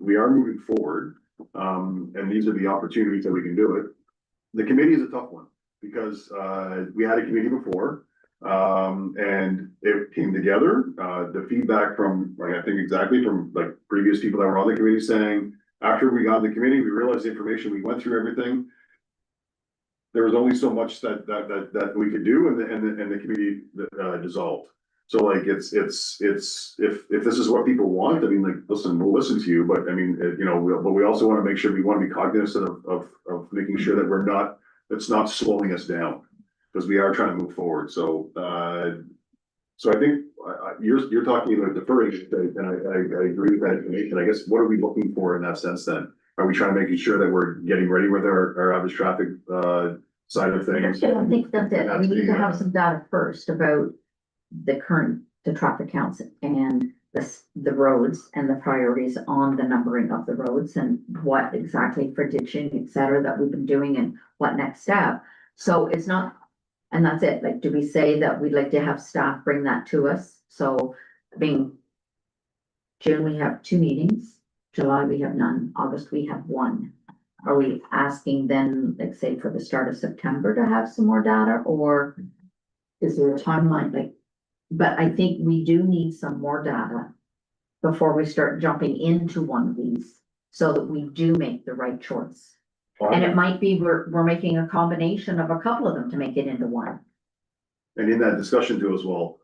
we are moving forward. And these are the opportunities that we can do it. The committee is a tough one because we had a committee before and it came together. The feedback from, like, I think exactly from like previous people that were on the committee saying, after we got the committee, we realized the information, we went through everything. There was only so much that we could do, and the committee dissolved. So like, if this is what people want, I mean, like, listen, we'll listen to you, but I mean, but we also want to make sure, we want to be cognizant of making sure that it's not slowing us down, because we are trying to move forward. So, so I think you're talking about deferring, and I agree with that information. I guess, what are we looking for in that sense then? Are we trying to make sure that we're getting ready with our average traffic, side of things? I think that's it. We need to have some data first about the traffic counts and the roads and the priorities on the numbering of the roads and what exactly for ditching, et cetera, that we've been doing and what next step. So it's not And that's it. Like, do we say that we'd like to have staff bring that to us? So, I mean, June, we have 2 meetings, July, we have none, August, we have 1. Are we asking then, like, say, for the start of September to have some more data, or is there a timeline, like? But I think we do need some more data before we start jumping into one of these, so that we do make the right choice. And it might be we're making a combination of a couple of them to make it into one. And in that discussion too as well,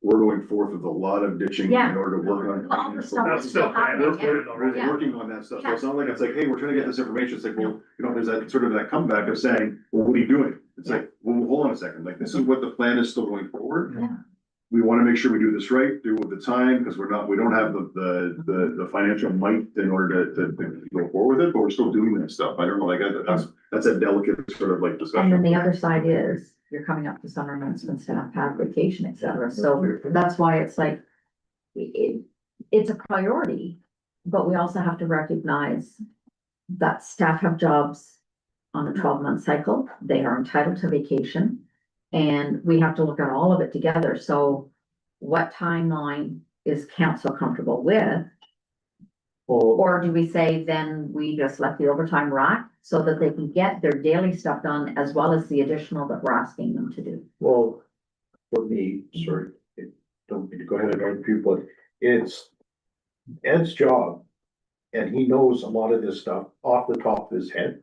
we're going forth with a lot of ditching Yeah. in order to work on. All the stuff That's still planned, that's We're planned already. Yeah. working on that stuff, so it's not like it's like, hey, we're trying to get this information, it's like, well, you know, there's that sort of that comeback of saying, well, what are you doing? It's like, well, hold on a second, like, this is what the plan is still going forward. Yeah. We wanna make sure we do this right, do it with the time, because we don't have the financial might in order to go forward with it, but we're still doing that stuff, I don't know, like, that's a delicate sort of like discussion. And then the other side is, you're coming up to summer months when staff have vacation, et cetera, so that's why it's like. It's a priority, but we also have to recognize that staff have jobs on a 12-month cycle, they are entitled to vacation. And we have to look at all of it together, so what timeline is council comfortable with? Well, Or do we say then we just let the overtime rock so that they can get their daily stuff done as well as the additional that we're asking them to do? Well, for me, sorry, don't mean to go ahead and argue, but it's Ed's job. And he knows a lot of this stuff off the top of his head.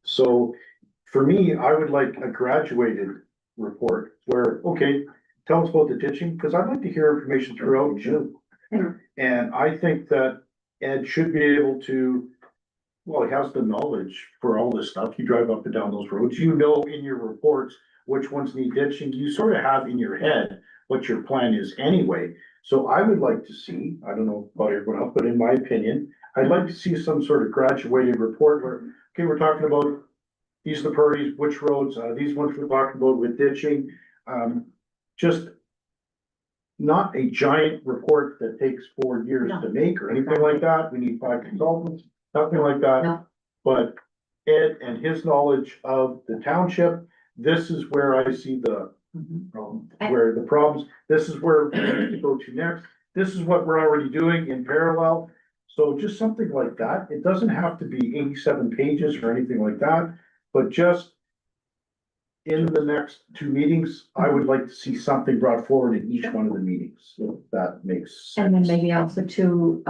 So for me, I would like a graduated report where, okay, tell us about the ditching, because I'd like to hear information throughout June. And I think that Ed should be able to, well, he has the knowledge for all this stuff. You drive up and down those roads, you know in your reports which ones need ditching. You sort of have in your head what your plan is anyway. So I would like to see, I don't know about everyone else, but in my opinion, I'd like to see some sort of graduated report where, okay, we're talking about these are the priorities, which roads, these ones we're talking about with ditching. Just not a giant report that takes 4 years No. to make or anything like that. We need 5 consultants, nothing like that. No. But Ed and his knowledge of the township, this is where I see the problem, where the problems, this is where we need to go to next. This is what we're already doing in parallel. So just something like that. It doesn't have to be 87 pages or anything like that, but just in the next 2 meetings, I would like to see something brought forward in each one of the meetings. So that makes And then sense. maybe also too,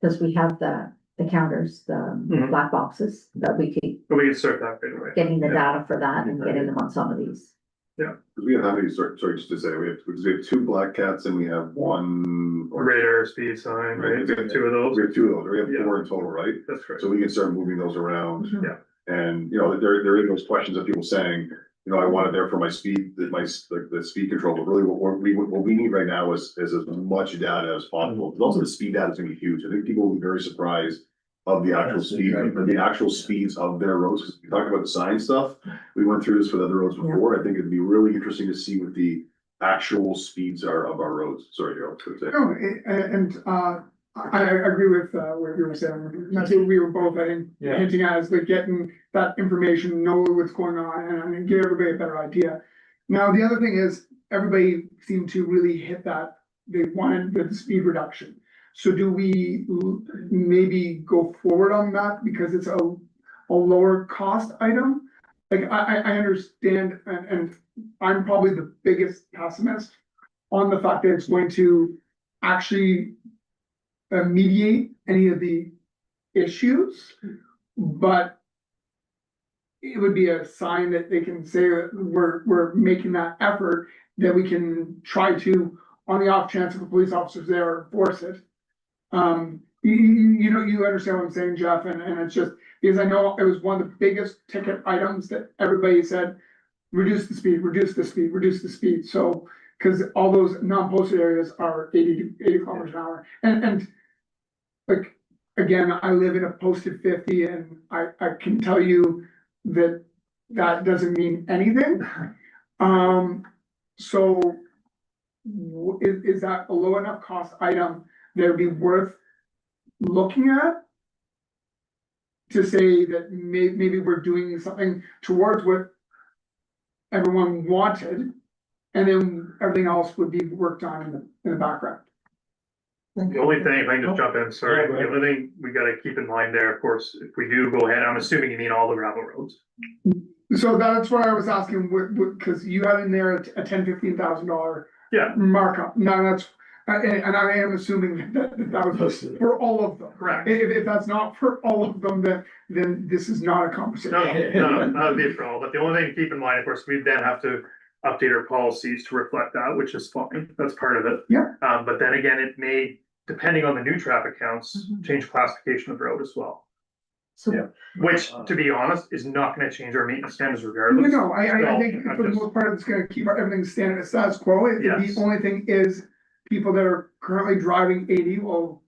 because we have the counters, the Mhm. black boxes, that we keep But we can start that right away. getting the Yeah. data for that and getting them on some of these. We have how many, sorry, just to say, we have 2 black cats and we have 1. Radar, speed sign, right? We have 2 of those. We have 2 of those, we have Yeah. 4 in total, right? That's correct. So we can start moving those around. Yeah. And, you know, there are those questions of people saying, you know, I want it there for my speed, the speed control, but really what we need right now is as much data as possible. But also the speed data is gonna be huge. I think people will be very surprised of the actual Yes, speed, exactly. the actual speeds of their roads. 'Cause we talked about the sign stuff. We went through this for the other roads before. I think it'd be really interesting to see what the actual speeds are of our roads. Sorry, Joe, I was gonna say. No, I agree with what you were saying, and that's what we were both, I think, Yeah. hinting at, is like getting that information, know what's going on, and give everybody a better idea. Now, the other thing is, everybody seemed to really hit that, they wanted the speed reduction. So do we maybe go forward on that, because it's a lower cost item? Like, I understand, and I'm probably the biggest pessimist on the fact that it's going to actually mediate any of the issues, but it would be a sign that they can say that we're making that effort, that we can try to, on the off chance if a police officer's there, force it. You know, you understand what I'm saying, Jeff, and it's just, because I know it was one of the biggest ticket items that everybody said, reduce the speed, reduce the speed, reduce the speed, so, cause all those non-posted areas are 80 kilometers an hour, and like, again, I live in a posted 50, and I can tell you that that doesn't mean anything. So is that a low enough cost item that would be worth looking at? To say that maybe we're doing something towards what everyone wanted. And then everything else would be worked on in the background. The only thing, if I can just jump in, sorry, Yeah, go ahead. the only thing we gotta keep in mind there, of course, if we do go ahead, I'm assuming you mean all the gravel roads. So that's why I was asking, cause you had in there a $10,000-15,000 Yeah, markup. Now that's, and I am assuming that was for all of them. correct. If that's not for all of them, then this is not a conversation. No, that would be for all, but the only thing to keep in mind, of course, we then have to update our policies to reflect that, which is fine, that's part of it. Yeah. But then again, it may, depending on the new traffic counts, change classification of road as well. So Yeah. Which, to be honest, is not gonna change our maintenance standards No, regardless. no, I think So, for the most part, it's gonna keep everything standard status quo. Yes. The only thing is, people that are currently driving 80 will,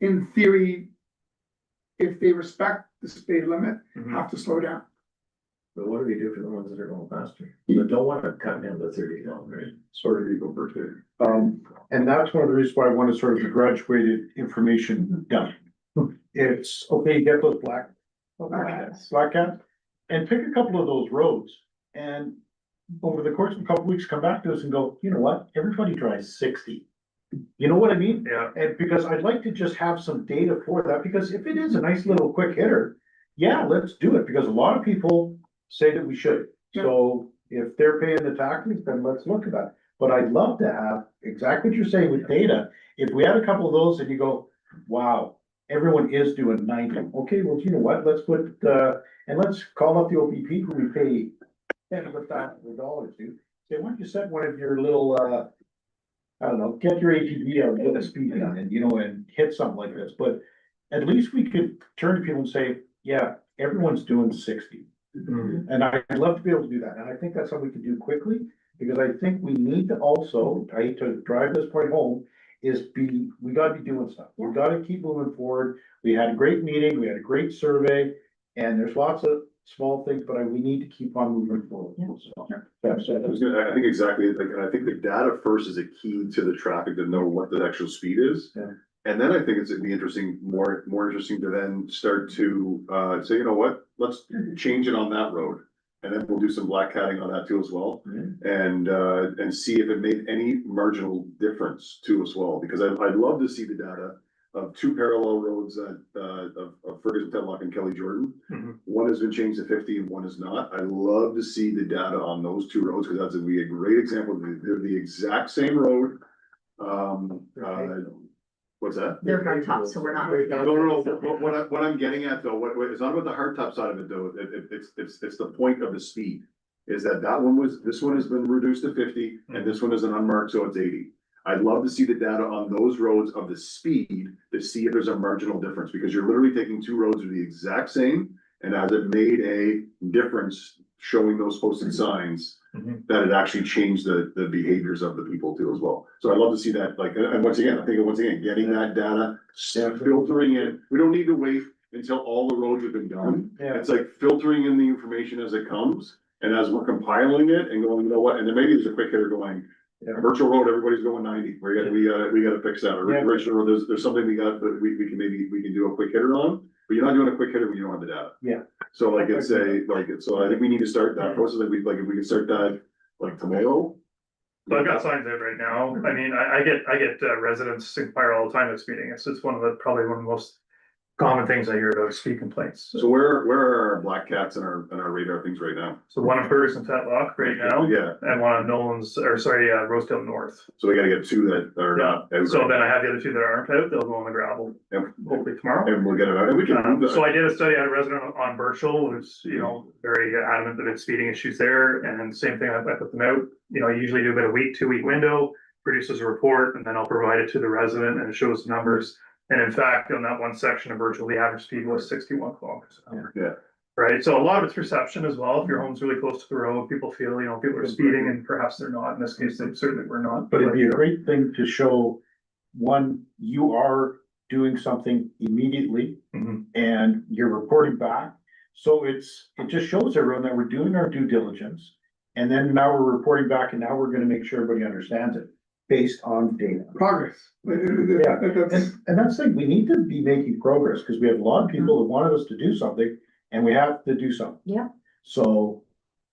in theory, if they respect the speed limit, Mhm. have to slow down. But what do we do for the ones that are going faster? That don't want to cut down to 30 kilometers. Sort of equal per day. And that's one of the reasons why I wanted sort of the graduated information done. It's, okay, get those black cat, and pick a couple of those roads, and over the course of a couple of weeks, come back to us and go, you know what, everybody drives 60. You know what I mean? Yeah, And because I'd like to just have some data for that, because if it is a nice little quick hitter, yeah, let's do it, because a lot of people say that we should. So if they're paying the taxes, then let's look at that. But I'd love to have exactly what you're saying with data. If we had a couple of those and you go, wow, everyone is doing 90. Okay, well, you know what? Let's put, and let's call up the OPP who we pay $10,000, dude. Say, why don't you set one of your little, I don't know, get your ATV out, get the speed down and, and hit something like this. But at least we could turn to people and say, yeah, everyone's doing 60. Mhm. And I'd love to be able to do that. And I think that's something we can do quickly, because I think we need to also, I hate to drive this point home, we gotta be doing stuff. We gotta keep moving forward. We had a great meeting, we had a great survey, and there's lots of small things, but we need to keep on moving forward. So, that's it. I think exactly, like, and I think the data first is a key to the traffic to know what the actual speed is. Yeah. And then I think it'd be interesting, more interesting to then start to, say, you know what, let's change it on that road. And then we'll do some black catting on that too as well, and see if it made any marginal difference too as well, because I'd love to see the data of two parallel roads of Ferguson, Tetlock and Kelly Jordan. Mhm. One has been changed to 50 and one is not. I love to see the data on those two roads, because that's a great example. They're the exact same road. What's that? they're hard tops, so we're not. No, what I'm getting at though, it's not about the hardtop side of it though, it's the point of the speed. Is that this one has been reduced to 50 and this one is an unmarked, so it's 80. I'd love to see the data on those roads of the speed to see if there's a marginal difference, because you're literally taking two roads that are the exact same. And has it made a difference showing those posted signs that it actually changed the behaviors of the people too as well? So I'd love to see that, like, and once again, getting that data, filtering in. We don't need to wait until all the roads have been done. Yeah. It's like filtering in the information as it comes, and as we're compiling it and going, you know what, and then maybe there's a quick hitter going, virtual road, everybody's going 90, we gotta fix that, or Yeah. original road, there's something we can do a quick hitter on, but you're not doing a quick hitter when you don't have the data. Yeah. So like so I think we need to start that process, if we can start that like tomorrow. So I've got signs out right now. I mean, I get residents inquire all the time at this meeting. It's probably one of the most common things I hear about speed complaints. So where are our black cats and our radar things right now? So one in Ferguson Tetlock right now, Yeah, and one on Rosedale North. so we gotta get two that are not. So then I have the other two that aren't out, they'll go on the gravel, Yep. hopefully tomorrow. And we'll get it out, and we can move So that. I did a study, I had a resident on Birchall, who's, very adamant that it's speeding issues there, and same thing, I put them out. I usually do about a 2-week window, produces a report, and then I'll provide it to the resident, and it shows numbers. And in fact, on that one section of Birchall, the average speed was 61 kilometers an hour. Yeah. Right, so a lot of it's perception as well. If your home's really close to the road, people feel, people are speeding, and perhaps they're not. In this case, they certainly were not. But it'd be a great thing to show, one, you are doing something immediately Mhm. and you're reporting back. So it just shows everyone that we're doing our due diligence. And then now we're reporting back, and now we're gonna make sure everybody understands it based on data. Progress. Yeah. That's, And that's the thing, we need to be making progress, because we have a lot of people that wanted us to do something, and we have to do something. Yeah. So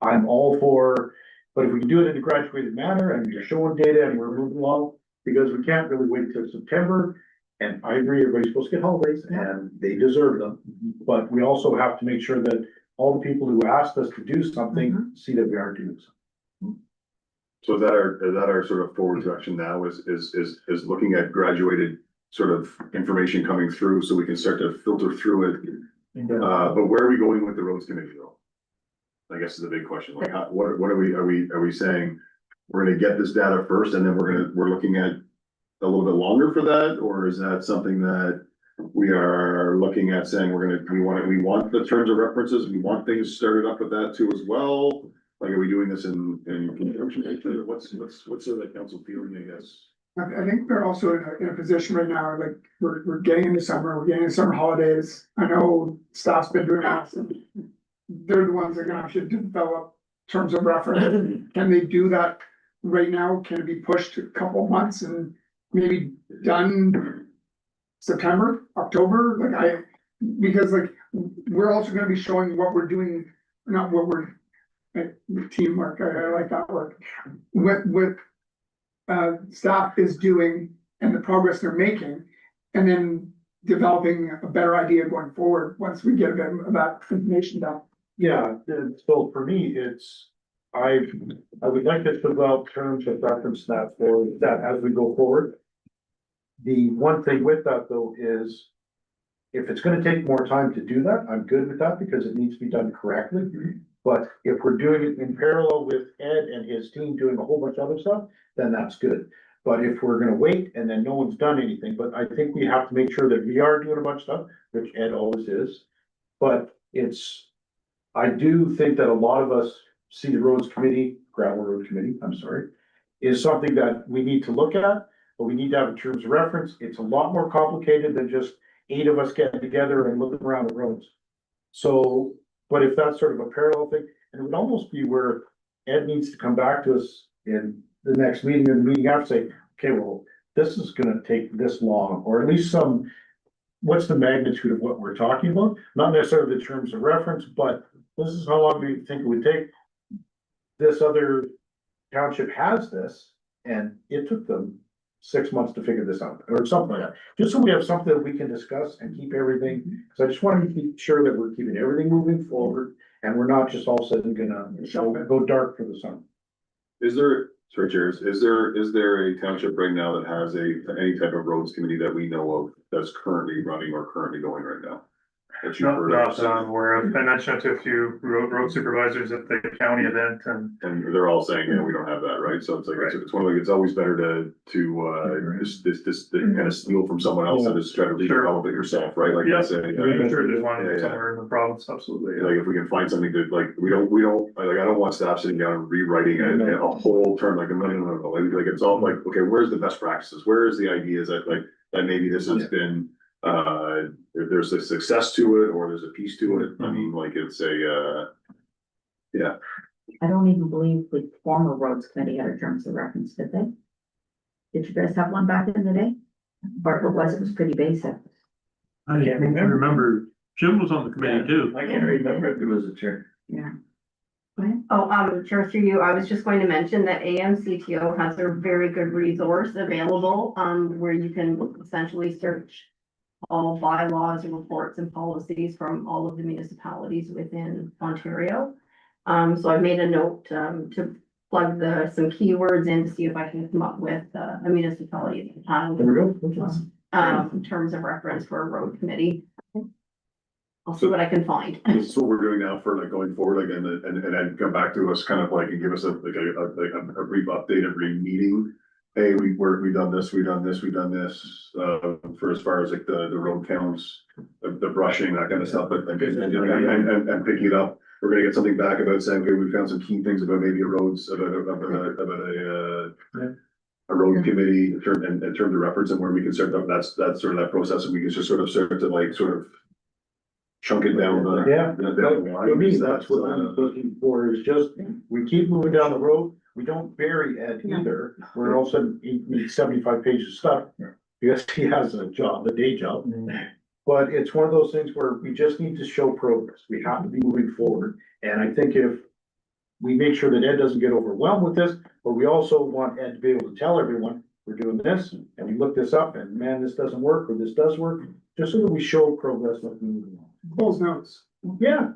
I'm all for, But if we can do it in a graduated manner and you're showing data and we're moving along, because we can't really wait till September. And I agree, everybody's supposed to get holidays and they deserve them, but we also have to make sure that all the people who asked us to do something, see that we are doing something. So is that our sort of forward direction now is looking at graduated sort of information coming through so we can start to filter through it. But where are we going with the roads committee though? I guess is the big question. Like, what are we saying? We're gonna get this data first and then we're looking at a little bit longer for that? Or is that something that we are looking at saying we want the terms of references, we want things started up with that too as well? Like, are we doing this in conjunction? What's the council feeling, I guess? I think they're also in a position right now, like, we're getting into summer, we're getting into summer holidays. I know staff's been doing that, and they're the ones that are gonna have to develop terms of reference. Can they do that right now? Can it be pushed a couple of months and maybe done September, October? Because like, we're also gonna be showing what we're doing, not what we're, teamwork, I like that word. With staff is doing and the progress they're making, and then developing a better idea going forward once we get a bit of that information down. Yeah, so for me, I would like to develop terms of reference that for that as we go forward. The one thing with that though is, if it's gonna take more time to do that, I'm good with that because it needs to be done correctly. But if we're doing it in parallel with Ed and his team doing a whole bunch of other stuff, then that's good. But if we're gonna wait and then no one's done anything, but I think we have to make sure that we are doing a bunch of stuff, which Ed always is. But I do think that a lot of us see the roads committee, gravel road committee, I'm sorry, is something that we need to look at, but we need to have in terms of reference. It's a lot more complicated than just 8 of us getting together and looking around the roads. So, but if that's sort of a parallel thing, and it would almost be where Ed needs to come back to us in the next meeting or the meeting after, say, okay, well, this is gonna take this long, or at least what's the magnitude of what we're talking about? Not necessarily the terms of reference, but this is how long we think it would take. This other township has this, and it took them 6 months to figure this out, or something like that. Just so we have something that we can discuss and keep everything, because I just want to be sure that we're keeping everything moving forward, and we're not just all of a sudden gonna go dark for the summer. Sorry, Chair, is there a township right now that has any type of roads committee that we know of that's currently running or currently going right now? That you've heard of? Not that I'm aware of. I mentioned it to a few road supervisors at the county event and. And they're all saying, yeah, we don't have that, right? So it's like, it's one of the, it's always better to this kind of steal from someone else and just try to redevelop it yourself, right? Like I say. I'm sure there's one Yeah. somewhere in the province, absolutely. Like if we can find something that like, we don't, like, I don't want staff sitting down and rewriting a whole term, like, no, like it's all like, okay, where's the best practices? Where is the ideas that like, that maybe this has been, there's a success to it, or there's a piece to it. I mean, like it's yeah. I don't even believe the former roads committee had a terms of reference, did they? Did you guys have one back in the day? Or if it was pretty basic. I can't remember. Jim was on the committee too. I can't remember if there was a chair. Yeah. Go ahead. Oh, Chair, through you, I was just going to mention that AMCTO has a very good resource available, where you can essentially search all bylaws and reports and policies from all of the municipalities within Ontario. So I made a note, to plug some keywords in to see if I can come up with a municipality at the time. There we go. In terms of reference for a road committee. I'll see what I can find. This is what we're doing now for like going forward, like, and then come back to us kind of like and give us a brief update every meeting. Hey, we've done this, we've done this, for as far as like the road counts, the brushing, that kind of stuff, but and picking it up. We're gonna get something back about saying, okay, we found some key things about maybe roads, about a road committee in terms of reference and where we can start up. That's sort of that process, and we can just sort of start to like sort of chunk it down. For me, that's what I'm looking for, is just, we keep moving down the road. We don't bury Ed either, where all of a sudden he needs 75 pages of stuff, because he has a day job. But it's one of those things where we just need to show progress. We have to be moving forward. And I think if we make sure that Ed doesn't get overwhelmed with this, but we also want Ed to be able to tell everyone, we're doing this, and we look this up, and man, this doesn't work, or this does work, just so that we show progress like we move along. Paul's notes, Yeah,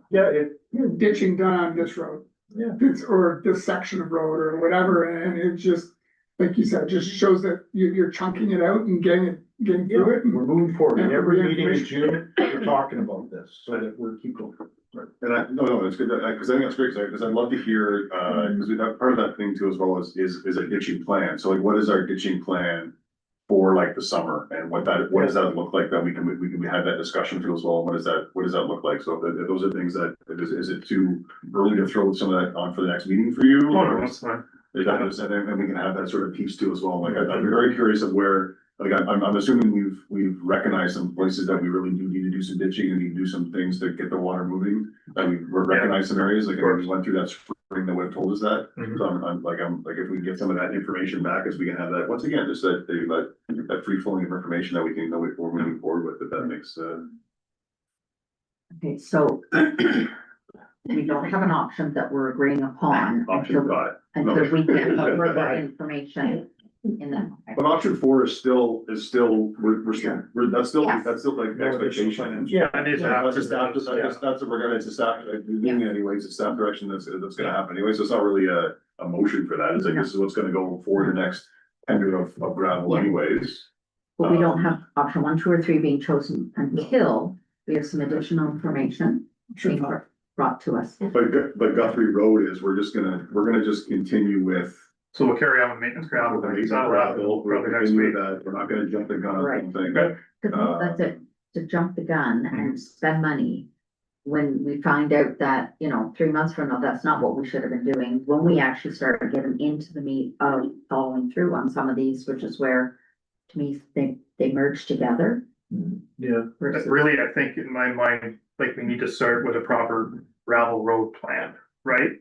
ditching done on this road. Yeah. It's, or this section of road or whatever, and it just, like you said, just shows that you're chunking it out and getting through it. we're moving forward, in Yeah, every yeah, meeting in information. June, we're talking about this, so that we're keep going. Right. And no, it's good, because I think that's great, because I'd love to hear, because we have part of that thing too as well is a ditching plan. So like, what is our ditching plan for like the summer, and what does that look like, that we can have that discussion too as well? What does that look like? So if those are things that, is it too early to throw some of that on for the next meeting for you? Oh, no, that's fine. Is that just, and then we can have that sort of piece too as well. Like, I'd be very curious of where, like, I'm assuming we've recognized some places that we really do need to do some ditching and need to do some things to get the water moving. That we've recognized some areas, like, we went through that spring that would have told us that. Mhm. So I'm like, if we can get some of that information back, as we can have that, once again, just that free flowing of information that we can, that we're moving forward with, if that makes, Okay, so we don't have an option that we're agreeing upon option five. until we get further information in that. But option four is still, that's still like No additional expectation. finance. Yeah, I need to have. That's a staff, that's what we're gonna, it's a staff, anyways, it's a staff direction that's gonna happen anyway, so it's not really a motion for that, it's like, this is what's gonna go forward the next tender of gravel Yeah. anyways. But we don't have option 1, 2, or 3 being chosen until we have some additional information being brought to us. But Guthrie Road is, we're gonna just continue with. So we'll carry on with maintenance gravel, with the things out loud, gravel, we're probably next continue week. with that, we're not gonna jump the gun on Right. something. Okay. Because that's it, to jump the gun and spend money. When we find out that, 3 months from now, that's not what we should have been doing, when we actually start getting into the meat of following through on some of these, which is where, to me, they merge together. Yeah. But versus- really, I think in my mind, like, we need to start with a proper gravel road plan, right?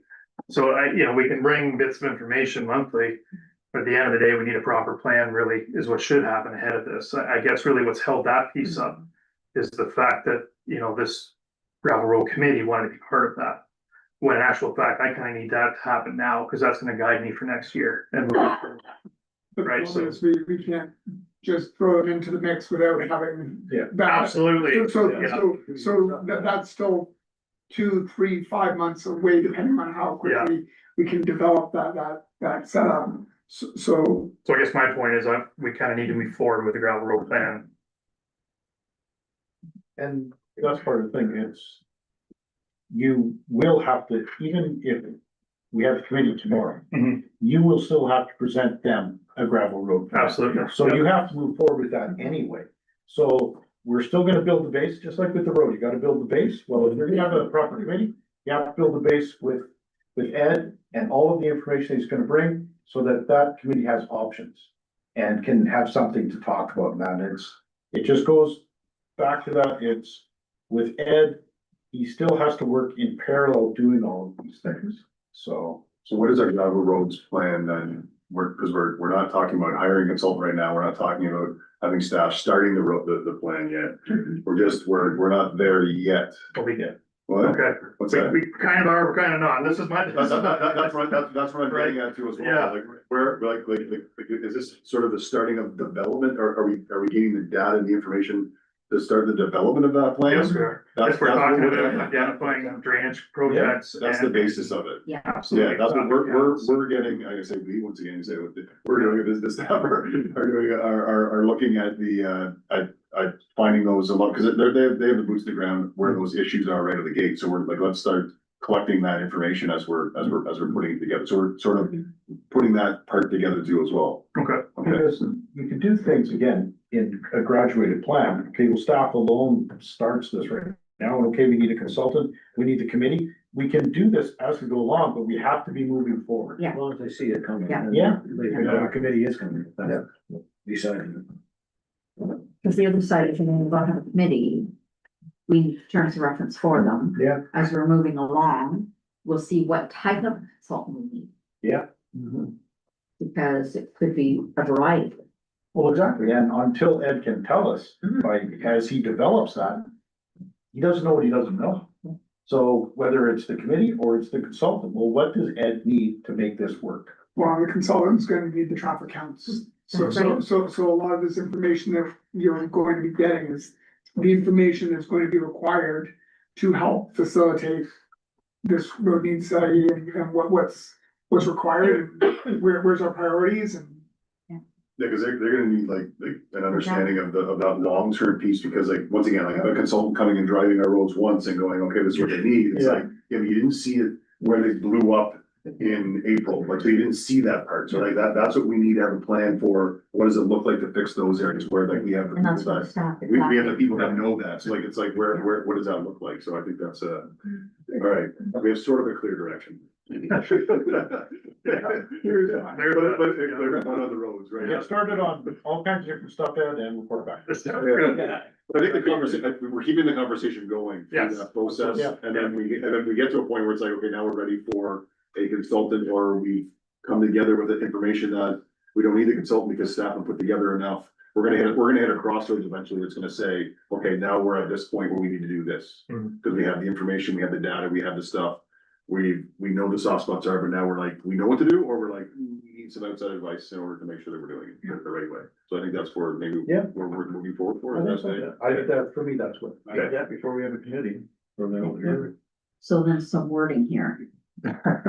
So we can bring bits of information monthly, but at the end of the day, we need a proper plan, really, is what should happen ahead of this. I guess really what's held that piece up is the fact that, this gravel road committee wanted to be part of that. When in actual fact, I kind of need that to happen now, because that's gonna guide me for next year and moving forward. The Right, problem is we can't just throw it into the mix without having. Yeah. that. Absolutely. So that's still 2, 3, 5 months away, depending on how quickly we can develop that setup. So, So I guess my point is that we kind of need to move forward with the gravel road plan. And that's part of the thing, you will have to, even if we have the committee tomorrow, Mhm. you will still have to present them a gravel road. plan. Absolutely. So you have to move forward with that anyway. So we're still gonna build the base, just like with the road, you gotta build the base. Well, if you're gonna have a proper committee, you have to build the base with Ed and all of the information he's gonna bring, so that that committee has options and can have something to talk about, man. It just goes back to that, it's with Ed, he still has to work in parallel doing all of these things, so. So what is our gravel roads plan then? We're not talking about hiring a consultant right now, we're not talking about having staff starting the plan yet. We're not there yet. What we get. What? Okay. What's We, that? we kind of are, we're kind of not. This is my. That's what I'm getting at too as Yeah. well, like, where, is this sort of the starting of development, or are we getting the data and the information to start the development of that plan? Yes, we are. That's- If we're that's talking what we're- about identifying drainage projects. That's the and- basis of it. Yeah, Absolutely. Yeah, that's what we're getting, like I say, we, once again, say, we're doing it, the staff are looking at at finding those, because they have the boots to the ground where those issues are right at the gate, so we're like, let's start collecting that information as we're putting it together, so we're sort of putting that part together too as well. Okay. Okay, Because you can do things again in a graduated plan, okay, well, staff alone starts this right now, and okay, we need a consultant, we need the committee. We can do this as we go along, but we have to be moving forward. Yeah. As long as they see it coming. Yeah. and Yeah. They know the committee is coming, that's deciding. because the other side, if you're going to have a committee, we need terms of reference for them. Yeah. As we're moving along, we'll see what type of consultant we need, Yeah. because it could be a variety. Well, exactly, and until Ed can tell us, Mhm. as he develops that, he doesn't know what he doesn't know. So whether it's the committee or it's the consultant, well, what does Ed need to make this work? Well, the consultant's gonna need the traffic counts. So a lot of this information that you're going to be getting is the information that's going to be required to help facilitate this road needs study and what's required and where's our priorities and. Yeah, cause they're gonna need like an understanding of that long-term piece, because like, once again, like a consultant coming and driving our roads once and going, okay, this is what they need. It's Yeah. like, yeah, but you didn't see it where they blew up in April, like, so you didn't see that part. So like that's what we need to have a plan for. What does it look like to fix those areas where like we have the And that's people what that, staff. we have the people that know that. So like, it's like, where, what does that look like? So I think that's all right. We have sort of a clear direction. Here's But they're on the roads, right? Get started on all kinds of different stuff and then report back. I think the conversation, we're keeping the conversation going through Yes. that process, Yeah. and then we get to a point where it's like, okay, now we're ready for a consultant, or we come together with the information that we don't need the consultant because staff have put together enough. We're gonna hit a crossroads eventually that's gonna say, okay, now we're at this point where we need to do this. Mhm. Cause we have the information, we have the data, we have the stuff. We know the soft spots are, but now we're like, we know what to do, or we're like, we need some outside advice in order to make sure that we're doing it the right way. So I think that's where maybe Yeah. we're moving forward for. I is think that so. say? I think that, for me, that's what, I Okay. did that before we have a committee. From then on. So then some wording here.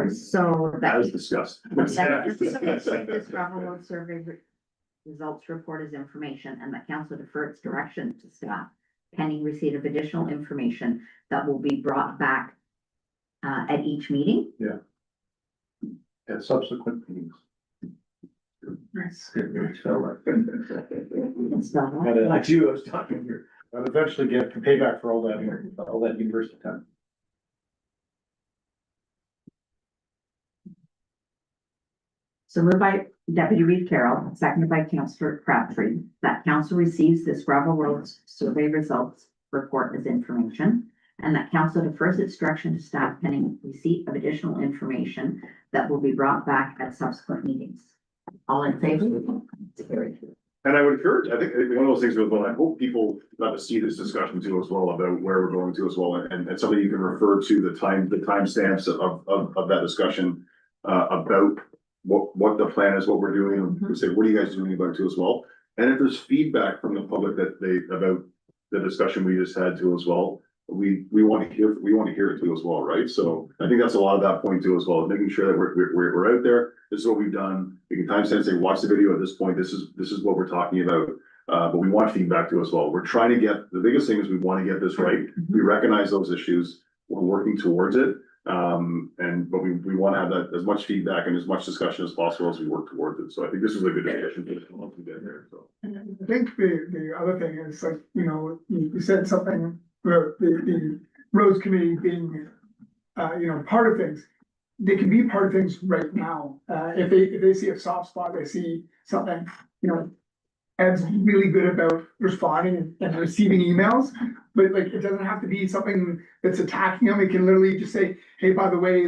So that. As discussed. This gravel road survey results report as information and that council defer its direction to staff pending receipt of additional information that will be brought back at each meeting. At subsequent meetings. Nice. It felt like- It's not like- And Like you, I was talking here. and eventually get payback for all that university time. So moved by Deputy Reed Carroll, seconded by Councillor Crabtree, that council receives this gravel roads survey results report as information. And that council defers its direction to staff pending receipt of additional information that will be brought back at subsequent meetings. All in favor? It's carried. And I would encourage, I think one of those things was, well, I hope people got to see this discussion too as well about where we're going to as well. And something you can refer to the timestamps of that discussion about what the plan is, what we're doing. We say, what are you guys doing about it too as well? And if there's feedback from the public about the discussion we just had too as well, we want to hear it too as well, right? So I think that's a lot of that point too as well, making sure that we're out there. This is what we've done. We can timestamp, say, watch the video at this point. This is what we're talking about. But we want feedback too as well. We're trying to get, the biggest thing is we want to get this right. We recognize those issues. We're working towards it. But we want to have that as much feedback and as much discussion as possible as we work towards it. So I think this is a good discussion to get there, so. I think the other thing is like, you said something about the roads committee being, part of things. They can be part of things right now. If they see a soft spot, they see something, Ed's really good about responding and receiving emails. But like, it doesn't have to be something that's attacking them. It can literally just say, hey, by the way,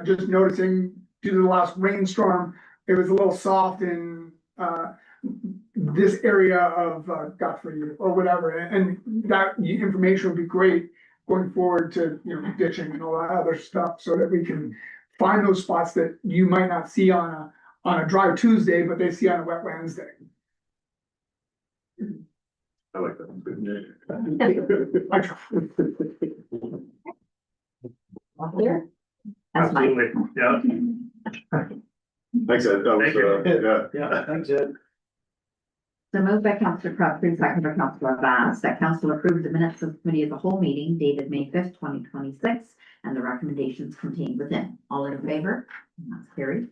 just noticing due to the last rainstorm, it was a little soft in, this area of Guthrie or whatever, and that information would be great going forward to, ditching and all that other stuff, so that we can find those spots that you might not see on a dry Tuesday, but they see on a wet Wednesday. I like that. I try. Clear? That's my. Absolutely, yeah. Thanks, Ed. That was, Thank you. yeah. Yeah, thanks, Ed. So moved by Councillor Crabtree, seconded by Councillor Bass, that council approve the minutes of the committee of the whole meeting dated May 5th, 2026, and the recommendations contained within. All in favor? That's carried.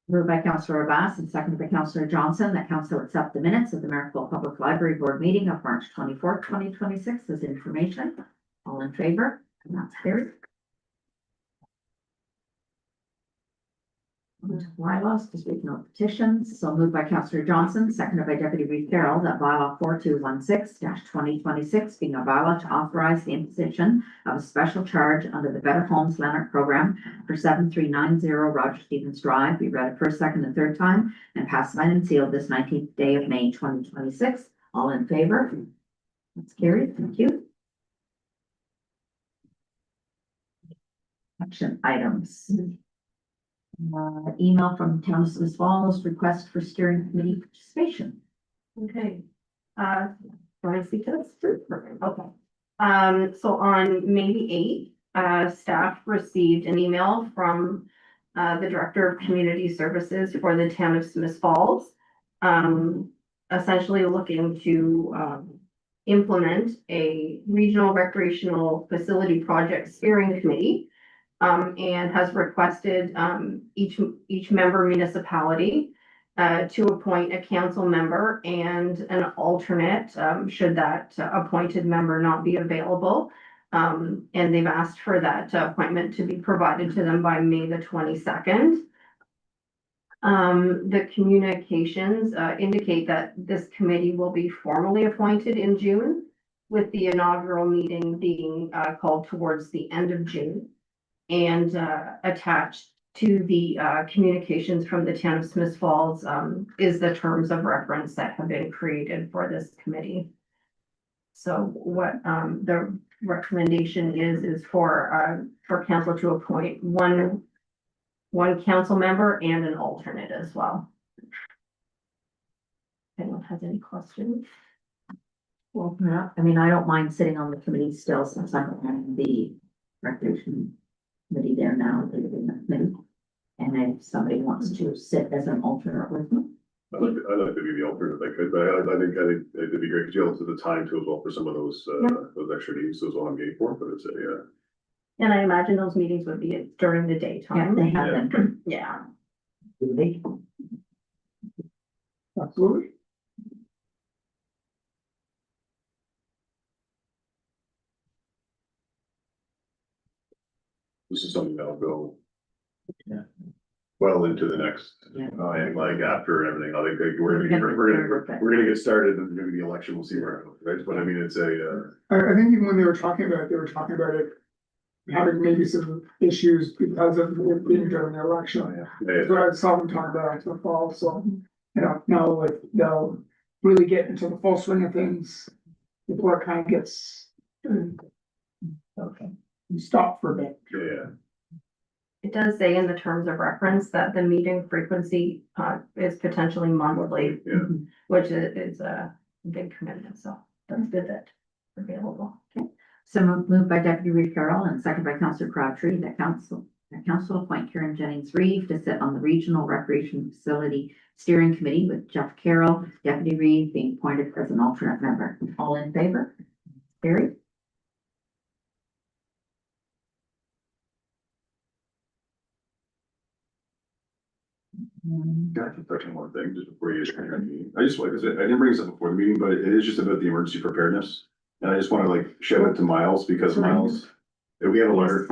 Moved by Councillor Bass and seconded by Councillor Johnson, that council accept the minutes of the Marrickville Public Library Board meeting of March 24th, 2026 as information. All in favor? And that's carried. Bylaws, to speak no petitions, so moved by Councillor Johnson, seconded by Deputy Reed Carroll, that bylaw 4216-2026 being a bylaw to authorize the imposition of a special charge under the Better Homes Leonard program for 7390 Roger Stevens Drive be read a first, second, and third time and passed signed and sealed this 19th day of May 2026. All in favor? That's carried, thank you. Action items. Email from Town of Smith Falls, request for steering committee participation. Okay. Want to speak to this? Perfect. Okay. So on May the 8th, staff received an email from the Director of Community Services for the Town of Smith Falls. Essentially looking to implement a regional recreational facility project steering committee. And has requested each member municipality to appoint a council member and an alternate, should that appointed member not be available. And they've asked for that appointment to be provided to them by May the 22nd. The communications indicate that this committee will be formally appointed in June, with the inaugural meeting being called towards the end of June. And attached to the communications from the Town of Smith Falls is the terms of reference that have been created for this committee. So what the recommendation is for council to appoint one council member and an alternate as well. If anyone has any questions? Well, yeah, I mean, I don't mind sitting on the committee still, since I'm on the recreation committee there now, in the committee. And if somebody wants to sit as an alternate with me. I'd like to be the alternate if I could, but I think it'd be great because you also have the time to as well for some of those extra needs, so it's all I'm getting for, but it's a, And I imagine those meetings would be during the Yeah, daytime. they have them. Yeah. Absolutely. this is something that'll go Yeah. well into the next, Yeah. and like after everything, I think like, we're gonna get started and maybe the election, we'll see where, it goes, right? But I mean, it's a, I think even when they were talking about it, they were talking about it having maybe some issues because of it being during the election. yeah. That's what I saw them talk about in the fall, so, you know, now like they'll really get into the full swing of things before it kind of gets Okay. stopped for a bit. Yeah, It does say in the terms of reference that the meeting frequency is potentially monthly, yeah. which is a big commitment, so that's good that it's available. So moved by Deputy Reeve Farrell and second by Councillor Crabtree, that council appoint Karen Jennings Reeve to sit on the Regional Recreation Facility Steering Committee, with Jeff Carroll, Deputy Reeve, being appointed as an alternate member. All in favor? Carried. Got to touch on one thing just before you. I just like I said, I didn't bring this up before the meeting, but it is just about the emergency preparedness. And I just want to like shout out to Miles, because Miles, we have a letter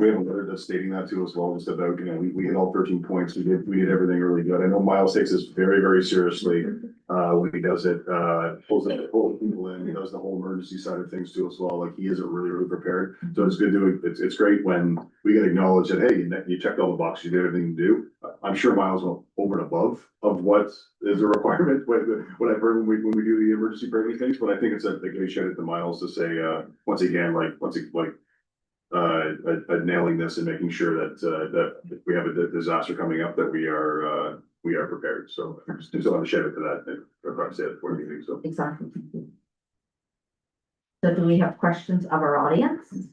that's stating that to us well, just about, you know, we hit all 13 points. We did everything really good. I know Miles takes this very, very seriously. When he does it, pulls people in, he does the whole emergency side of things too as well. Like he is really, really prepared. So it's good to, it's great when we get acknowledged that, hey, you checked all the boxes, you did everything to do. I'm sure Miles went over and above of what is a requirement, when I heard when we do the emergency preparedness things, but I think it's a great shout out to Miles to say, once again, nailing this and making sure that if we have a disaster coming up, that we are prepared. So just want to shout out to that, or probably say it before the meeting, so. Exactly. Thank you. So do we have questions of our audience?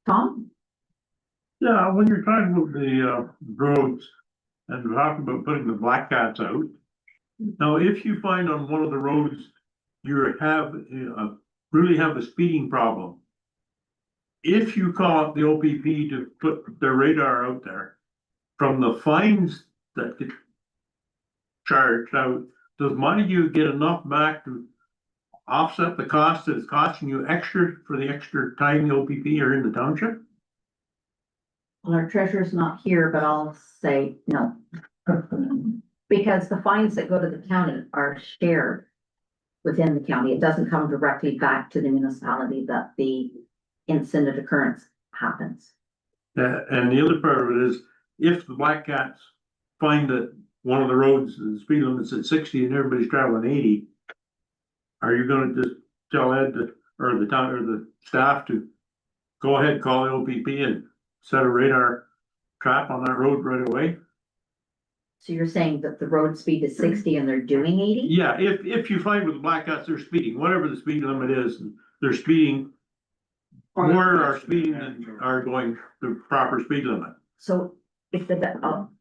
Tom? Yeah, when you're talking about the roads and you're talking about putting the black cats out. Now, if you find on one of the roads you really have a speeding problem. If you call up the OPP to put their radar out there, from the fines that get charged out, does Montague get enough back to offset the cost that it's costing you extra for the extra time the OPP are in the township? Well, our treasurer's not here, but I'll say no. Because the fines that go to the county are shared within the county. It doesn't come directly back to the municipality that the incident occurrence happens. And the other part of it is, if the black cats find that one of the roads, the speed limit's at 60 and everybody's traveling 80, are you gonna just tell Ed to, or the town, or the staff to go ahead, call the OPP and set a radar trap on that road right away? So you're saying that the road speed is 60 and they're doing 80? Yeah, if you find with the black cats, they're speeding, whatever the speed limit is, they're speeding. More are speeding than are going the proper speed limit. So if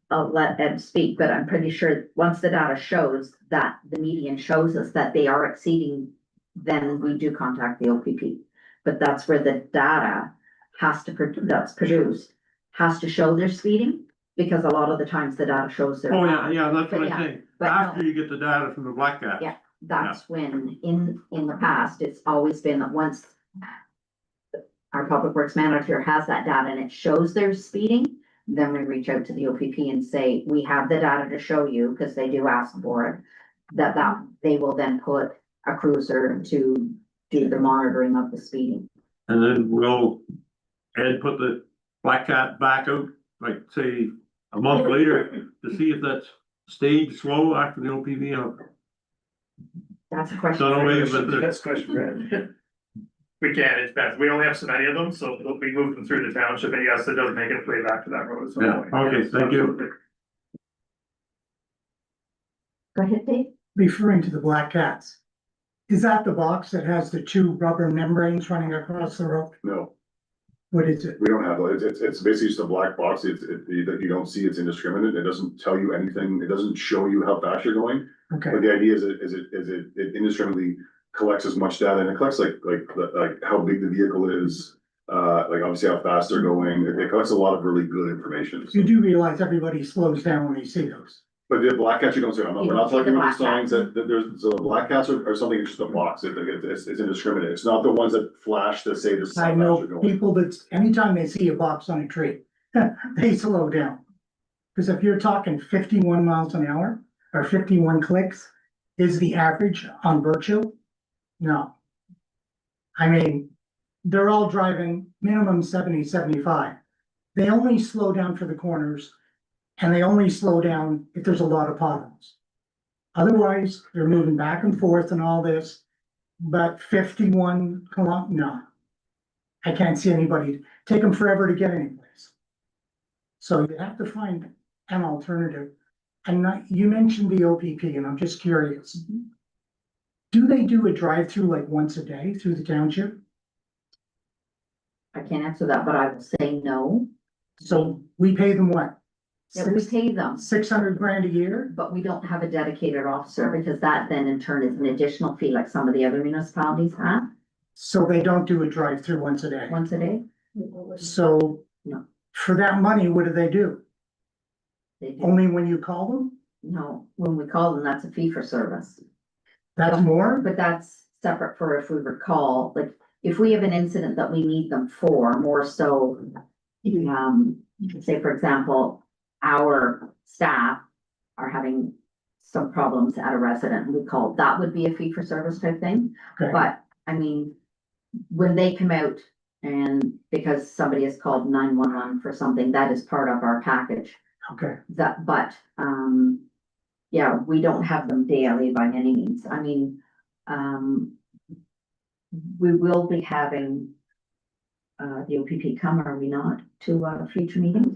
I'll let Ed speak, but I'm pretty sure once the data shows that the median shows us that they are exceeding, then we do contact the OPP. But that's where the data has to, that's produced, has to show they're speeding, because a lot of the times the data shows they're Oh, not. yeah, that's what But I'm yeah, saying, but no. after you get the data from the black cats. Yeah. That's when, in the past, it's always been that once our public works manager has that data and it shows they're speeding, then we reach out to the OPP and say, we have the data to show you, because they do ask for it, that they will then put a cruiser to do the monitoring of the speeding. And then will Ed put the black cat back out, like say, a month later, to see if that's stayed slow after the OPV? That's a question. Don't know, for- maybe, but the- That's question, Brad. We can, it depends. We only have so many of them, so we move them through the township, and yes, it does make its way back to that road. So Yeah, okay, thank you. Go ahead, Dave. Referring to the black cats. Is that the box that has the two rubber membranes running across the road? No, What is it? we don't have those. It's basically just a black box. That you don't see, it's indiscriminate. It doesn't tell you anything. It doesn't show you how fast you're going. Okay, But the idea is it indiscriminately collects as much data, and it collects like how big the vehicle is, like obviously how fast they're going. It collects a lot of really good information. you do realize everybody slows down when they see those. But the black cats, you don't see, You we're don't not see the talking about black the signs that there's, so the black cats are something, it's just a box. It's indiscriminate. It's not the ones that flash to say this. I know people that, anytime they see a box on a tree, they slow down. Because if you're talking 51 miles an hour or 51 clicks is the average on Birchill, no. I mean, they're all driving minimum 70, 75. They only slow down for the corners, and they only slow down if there's a lot of potholes. Otherwise, they're moving back and forth and all this, but 51 no. I can't see anybody, take them forever to get anyplace. So you have to find an alternative. And you mentioned the OPP, and I'm just curious. Do they do a drive-through like once a day through the township? I can't answer that, but I will say no. So we pay them what? Yeah, we pay them, 600 grand a year? but we don't have a dedicated officer, because that then in turn is an additional fee like some of the other municipalities have So they don't do a drive-through once a day? once a day. So No. for that money, what do? They do. Only when you call them? No, when we call them, that's a fee for service. That's more? But that's separate for if we recall, like, if we have an incident that we need them for, more so. Say, for example, our staff are having some problems at a resident, and we call, that would be a fee for service type thing. Okay. But, I mean, when they come out and because somebody has called 911 for something, that is part of our package. Okay, Yeah, we don't have them daily by any means. I mean, we will be having the OPP come, are we not, to a future meeting?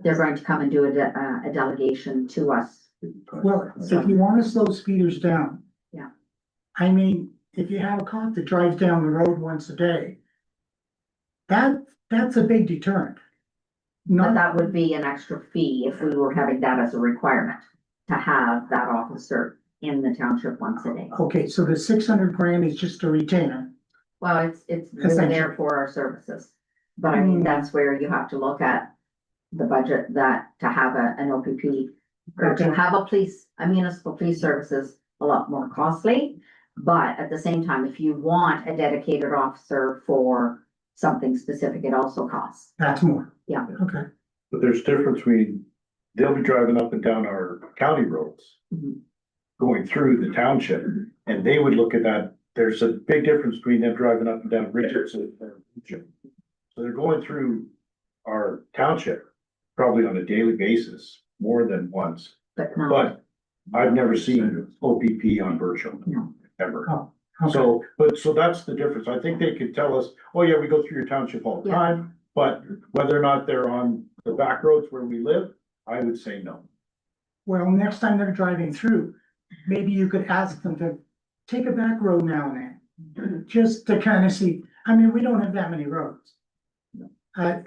They're going to come and do a delegation to us. well, if you want to slow speeders down. Yeah. I mean, if you have a cop that drives down the road once a day. That's a big deterrent. But Not, that would be an extra fee if we were having that as a requirement, to have that officer in the township once a day. okay, so the 600 grand is just a retainer. Well, it's really there Essentially. for our services. But I mean, that's where you have to look at the budget that to have an OPP. Or to Okay. have a municipal police services a lot more costly. But at the same time, if you want a dedicated officer for something specific, it also costs. That's more. Yeah. Okay, But there's difference between, they'll be driving up and down our county roads. Mhm. Going through the township, and they would look at that, there's a big difference between them driving up and down Richardson. So they're going through our township probably on a daily basis, more than once. But no, But I've never seen OPP on Birchall, no. ever. Oh. So, so that's the difference. I think they could tell us, oh yeah, we go through your township all the Yeah. time, but whether or not they're on the back roads where we live, I would say no. Well, next time they're driving through, maybe you could ask them to take a back road now and then. Just to kind of see, I mean, we don't have that many roads.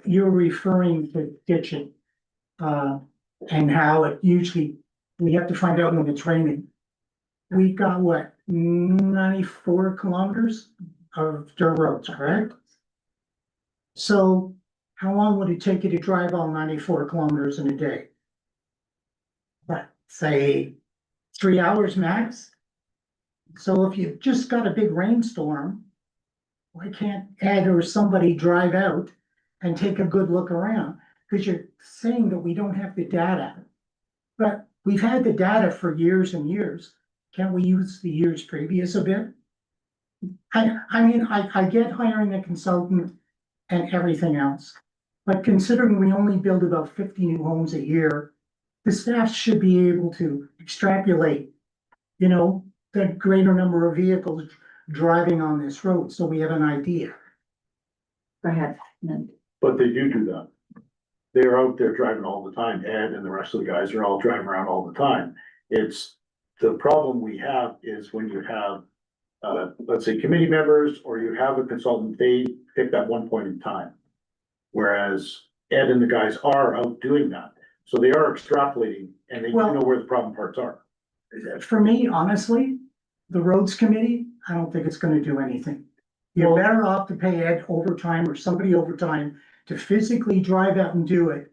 You're referring to ditching. And how it usually, we have to find out when it's raining. We got what, 94 kilometers of dirt roads, correct? So how long would it take you to drive all 94 kilometers in a day? What, say 3 hours max? So if you've just got a big rainstorm, why can't Ed or somebody drive out and take a good look around? Because you're saying that we don't have the data. But we've had the data for years and years. Can't we use the years previous a bit? I mean, I get hiring a consultant and everything else. But considering we only build about 50 new homes a year, the staff should be able to extrapolate, you know, the greater number of vehicles driving on this road, so we have an idea. Go ahead. But they do that. They're out there driving all the time. Ed and the rest of the guys are all driving around all the time. It's, the problem we have is when you have, let's say committee members, or you have a consultant, they pick that one point in time. Whereas Ed and the guys are out doing that. So they are extrapolating and they do Well- know where the problem parts are. For me, honestly, the roads committee, I don't think it's gonna do anything. You're Well- better off to pay Ed overtime or somebody overtime to physically drive out and do it.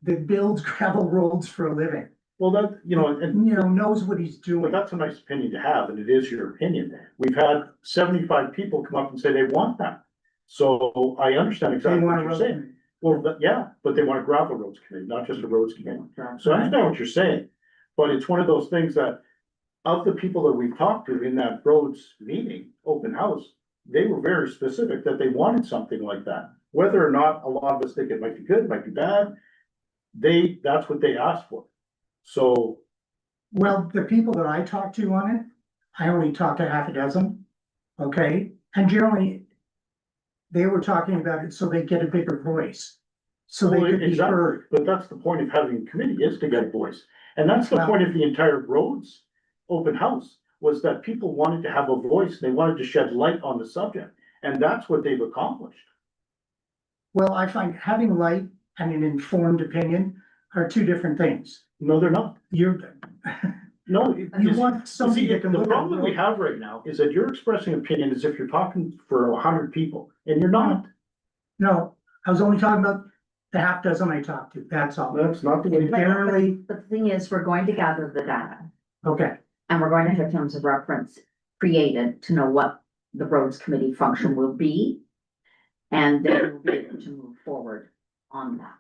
That builds gravel roads for a living, Well, that, you know, and you know, knows what he's but doing. that's a nice opinion to have, and it is your opinion. We've had 75 people come up and say they want that. So I understand They exactly want what a you're road saying. committee. Well, yeah, but they want a gravel roads committee, not just a roads committee. So I understand what you're saying, but it's one of those things that of the people that we've talked to in that roads meeting, open house, they were very specific that they wanted something like that. Whether or not a lot of us think it might be good, might be bad, that's what they asked for. So, Well, the people that I talked to on it, I only talked to half a dozen, okay? And generally, they were talking about it so they get a bigger voice. So they well, could be exactly, heard. but that's the point of having a committee, is to get a voice. And that's the Well- point of the entire roads open house, was that people wanted to have a voice, they wanted to shed light on the subject, and that's what they've accomplished. Well, I find having light and an informed opinion are two different things. No, they're not. You're, No. you want somebody See, that can the look at. problem that we have right now is that you're expressing opinion as if you're talking for 100 people, and you're not. No, I was only talking about the half dozen I talked to, that's all. That's not the way. And generally, But the thing is, we're going to gather the data okay, and we're going to have terms of reference created to know what the roads committee function will be. And then we'll be able to move forward on that.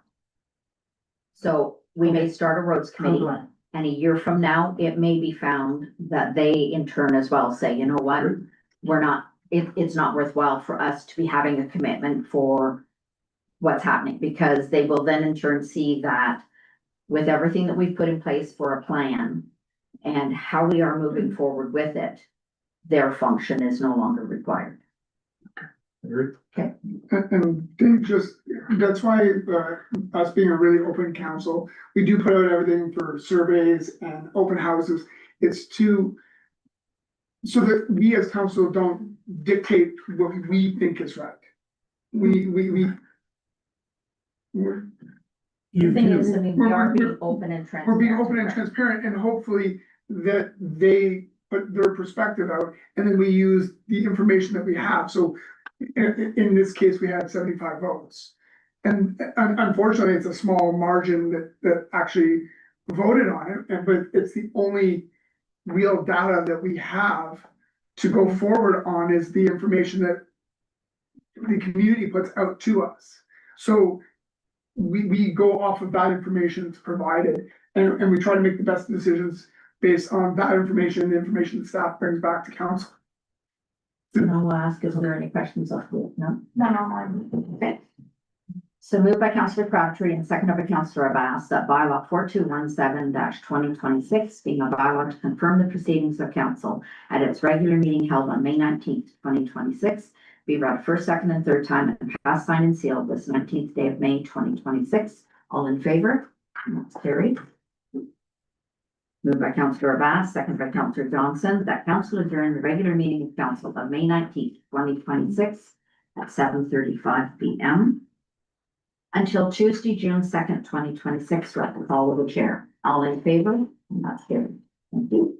So we may start a roads committee. Correct. And a year from now, it may be found that they in turn as well say, you know what? We're not, it's not worthwhile for us to be having a commitment for what's happening, because they will then in turn see that with everything that we've put in place for a plan and how we are moving forward with it, their function is no longer required. And Dave, just, that's why, us being a really open council, we do put out everything for surveys and open houses. It's to, so that we as council don't dictate what we think is right. We're The you thing is, do, I mean, we are being open and transparent. being open and transparent, and hopefully that they put their perspective out, and then we use the information that we have. So in this case, we had 75 votes. And unfortunately, it's a small margin that actually voted on it, but it's the only real data that we have to go forward on, is the information that the community puts out to us. So we go off of that information that's provided, and we try to make the best decisions based on that information, the information the staff brings back to council. And I'll ask, is there any questions off the, no? One online. Okay. So moved by Councillor Crabtree and seconded by Councillor Abbas that bylaw 4217-2026 being a bylaw to confirm the proceedings of council at its regular meeting held on May 19th, 2026, be read first, second, and third time and passed, signed, and sealed this 19th day of May, 2026. All in favor? And that's carried. Moved by Councillor Abbas, seconded by Councillor Johnson, that council adjourn the regular meeting of council on May 19th, 2026 at 7:35 p.m. until Tuesday, June 2nd, 2026, with the call of the chair. All in favor? And that's carried. Thank you.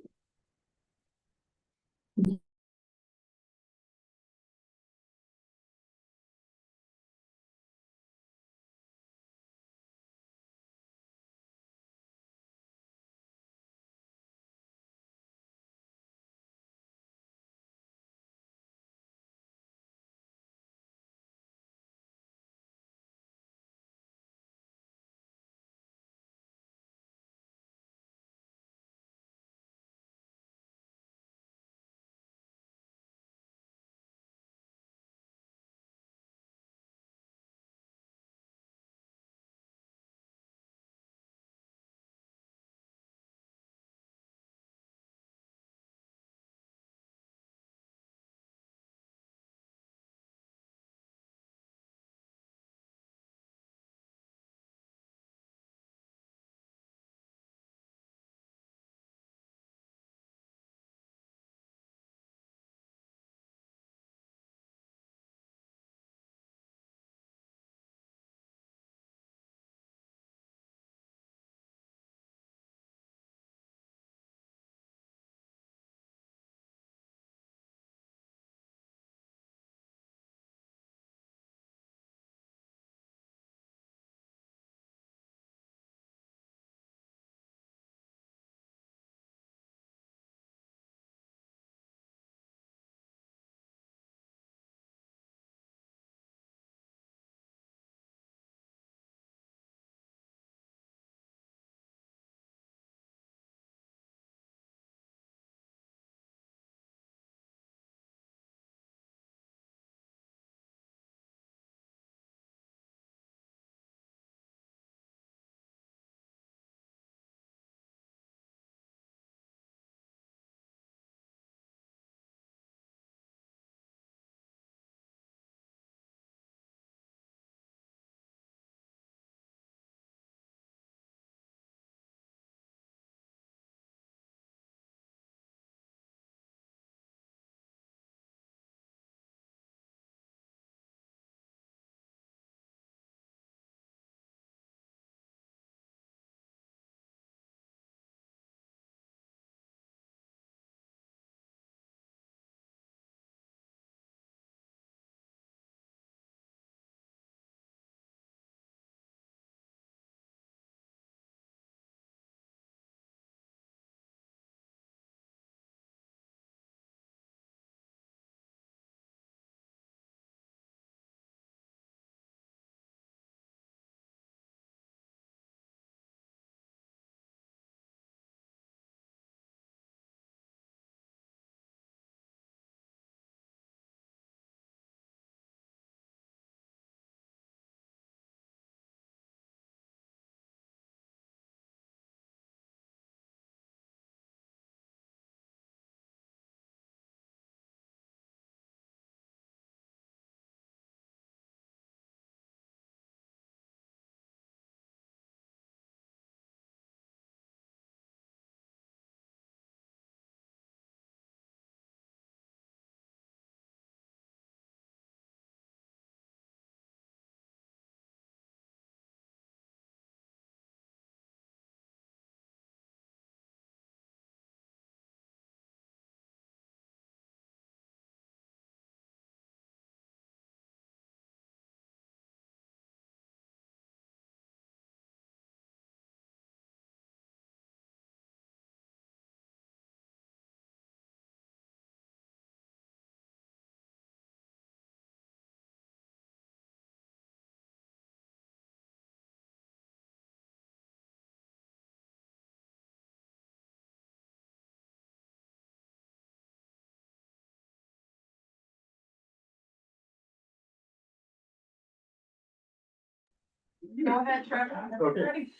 Go ahead, Trevor. Okay. Ready?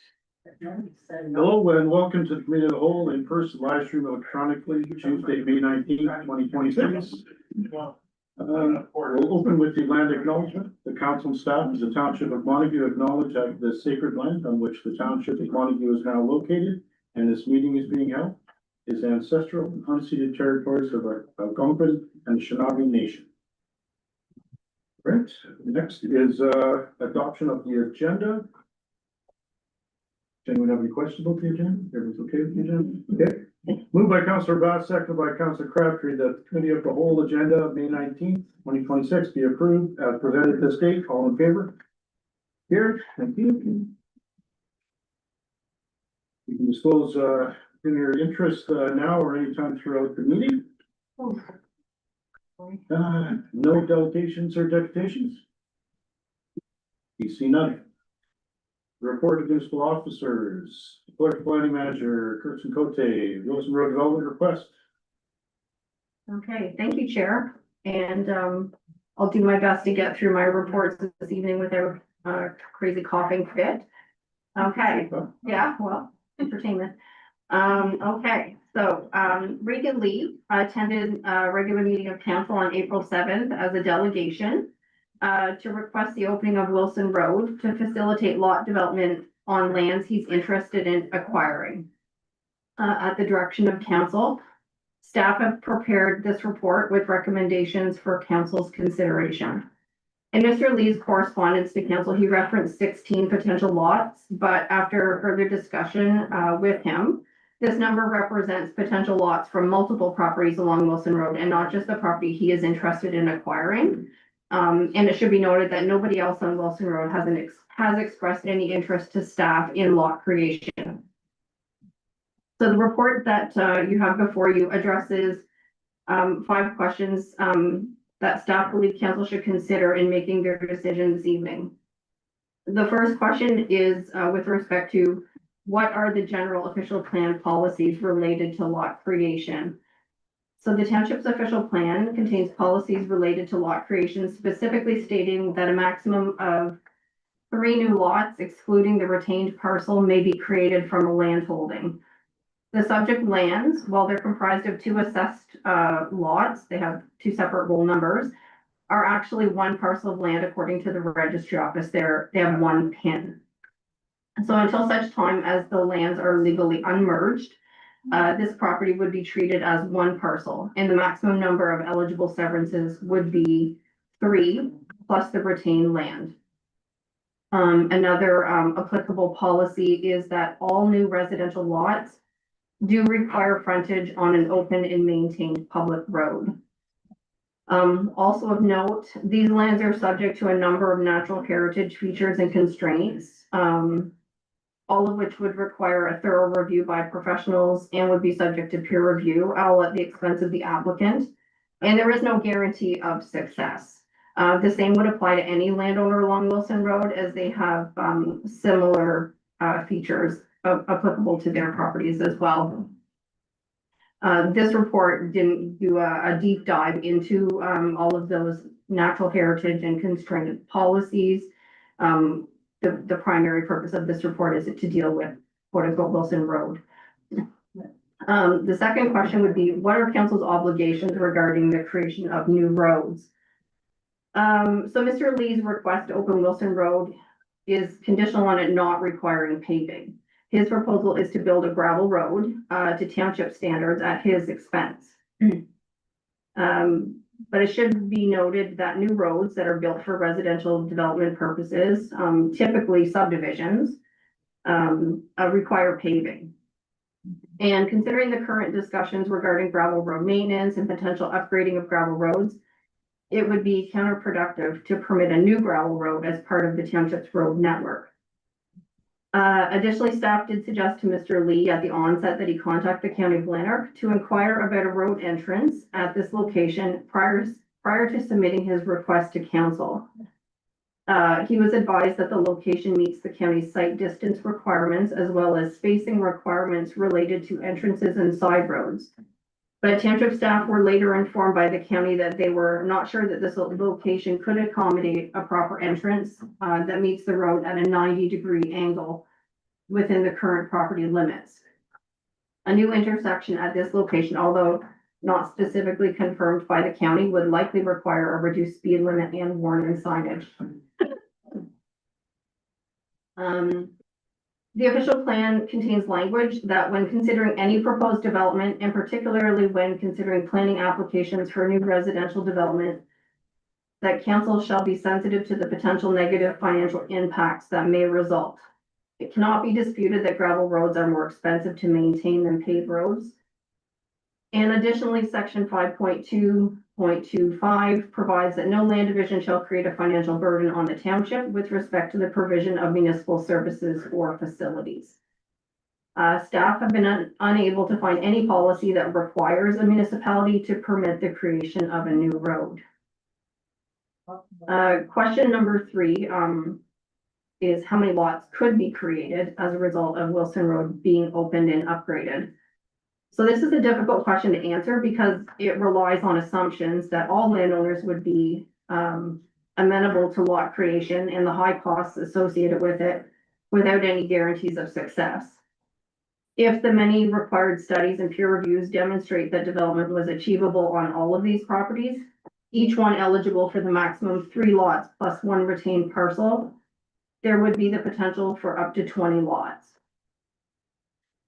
Hello and welcome to the committee of the whole in person live stream electronically Tuesday, May 19th, 2026. We'll open with the land acknowledgement. The council and staff of the township of Montague acknowledge that the sacred land on which the township of Montague is now located and this meeting is being held is ancestral and unceded territories of our Algonquin and Shawnigan Nation. Right, next is adoption of the agenda. Does anyone have any questions about the agenda? Everyone's okay with the agenda? Okay. Moved by Councillor Bass, seconded by Councillor Crabtree, that the committee of the whole agenda of May 19th, 2026 be approved as presented this date. All in favor? Here, thank you. You can disclose in your interest now or anytime throughout the meeting. No delegations or deputations? You see none. Report of municipal officers, clerk planning manager, Kirsten Cote, Wilson Road Development request. Okay, thank you, Chair. And I'll do my best to get through my reports this evening without crazy coughing fit. Okay, yeah, well, entertainment. Okay, so Regan Lee attended a regular meeting of council on April 7th as a delegation to request the opening of Wilson Road to facilitate lot development on lands he's interested in acquiring. At the direction of council, staff have prepared this report with recommendations for council's consideration. In Mr. Lee's correspondence to council, he referenced 16 potential lots, but after further discussion with him, this number represents potential lots from multiple properties along Wilson Road and not just the property he is interested in acquiring. And it should be noted that nobody else on Wilson Road has expressed any interest to staff in lot creation. So the report that you have before you addresses 5 questions that staff believe council should consider in making their decision this evening. The first question is with respect to what are the general official plan policies related to lot creation? So the township's official plan contains policies related to lot creation, specifically stating that a maximum of 3 new lots, excluding the retained parcel, may be created from a land holding. The subject lands, while they're comprised of 2 assessed lots, they have 2 separate roll numbers, are actually 1 parcel of land according to the registry office. They have 1 pin. So until such time as the lands are legally unmerged, this property would be treated as 1 parcel, and the maximum number of eligible severances would be 3 plus the retained land. Another applicable policy is that all new residential lots do require frontage on an open and maintained public road. Also of note, these lands are subject to a number of natural heritage features and constraints, all of which would require a thorough review by professionals and would be subject to peer review, all at the expense of the applicant. And there is no guarantee of success. The same would apply to any landowner along Wilson Road, as they have similar features applicable to their properties as well. This report didn't do a deep dive into all of those natural heritage and constrained policies. The primary purpose of this report is to deal with quote unquote Wilson Road. The second question would be, what are council's obligations regarding the creation of new roads? So Mr. Lee's request to open Wilson Road is conditional on it not requiring paving. His proposal is to build a gravel road to township standards at his expense. But it should be noted that new roads that are built for residential development purposes, typically subdivisions, require paving. And considering the current discussions regarding gravel road maintenance and potential upgrading of gravel roads, it would be counterproductive to permit a new gravel road as part of the township's road network. Additionally, staff did suggest to Mr. Lee at the onset that he contact the County of Lanark to inquire about a road entrance at this location prior to submitting his request to council. He was advised that the location meets the county's site distance requirements as well as spacing requirements related to entrances and side roads. But township staff were later informed by the county that they were not sure that this location could accommodate a proper entrance that meets the road at a 90-degree angle within the current property limits. A new intersection at this location, although not specifically confirmed by the county, would likely require a reduced speed limit and warning signage. The official plan contains language that when considering any proposed development, and particularly when considering planning applications for new residential development, that council shall be sensitive to the potential negative financial impacts that may result. It cannot be disputed that gravel roads are more expensive to maintain than paved roads. And additionally, section 5.2.25 provides that no land division shall create a financial burden on the township with respect to the provision of municipal services or facilities. Staff have been unable to find any policy that requires a municipality to permit the creation of a new road. Question number 3 is how many lots could be created as a result of Wilson Road being opened and upgraded? So this is a difficult question to answer because it relies on assumptions that all landowners would be amenable to lot creation and the high costs associated with it without any guarantees of success. If the many required studies and peer reviews demonstrate that development was achievable on all of these properties, each one eligible for the maximum 3 lots plus 1 retained parcel, there would be the potential for up to 20 lots.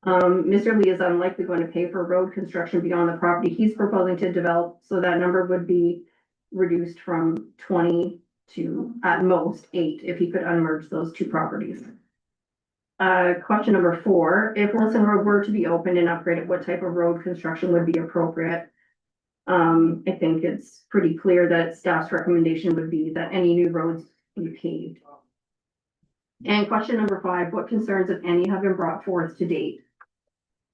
Mr. Lee is unlikely going to pay for road construction beyond the property he's proposing to develop, so that number would be reduced from 20 to at most 8 if he could unmerge those 2 properties. Question number 4, if Wilson Road were to be opened and upgraded, what type of road construction would be appropriate? I think it's pretty clear that staff's recommendation would be that any new roads be paved. And question number 5, what concerns, if any, have been brought forth to date?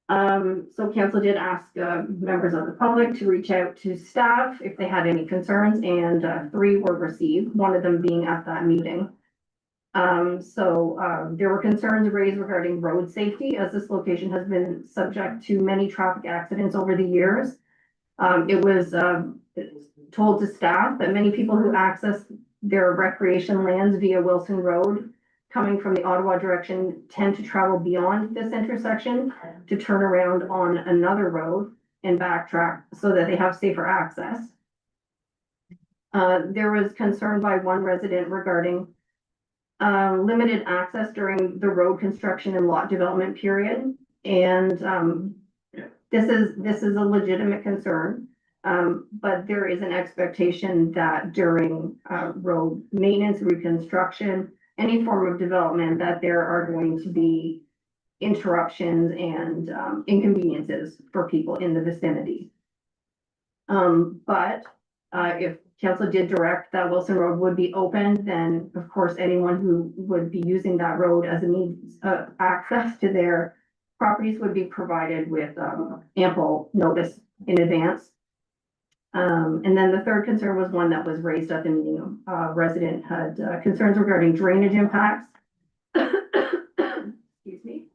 So council did ask members of the public to reach out to staff if they had any concerns, and 3 were received, one of them being at that meeting. There were concerns raised regarding road safety, as this location has been subject to many traffic accidents over the years. It was told to staff that many people who access their recreation lands via Wilson Road coming from the Ottawa direction tend to travel beyond this intersection to turn around on another road and backtrack so that they have safer access. There was concern by one resident regarding limited access during the road construction and lot development period. And this is a legitimate concern. But there is an expectation that during road maintenance, reconstruction, any form of development, that there are going to be interruptions and inconveniences for people in the vicinity. But if council did direct that Wilson Road would be opened, then of course anyone who would be using that road as a means of access to their properties would be provided with ample notice in advance. And then the third concern was one that was raised at the meeting. Resident had concerns regarding drainage impacts. Excuse me.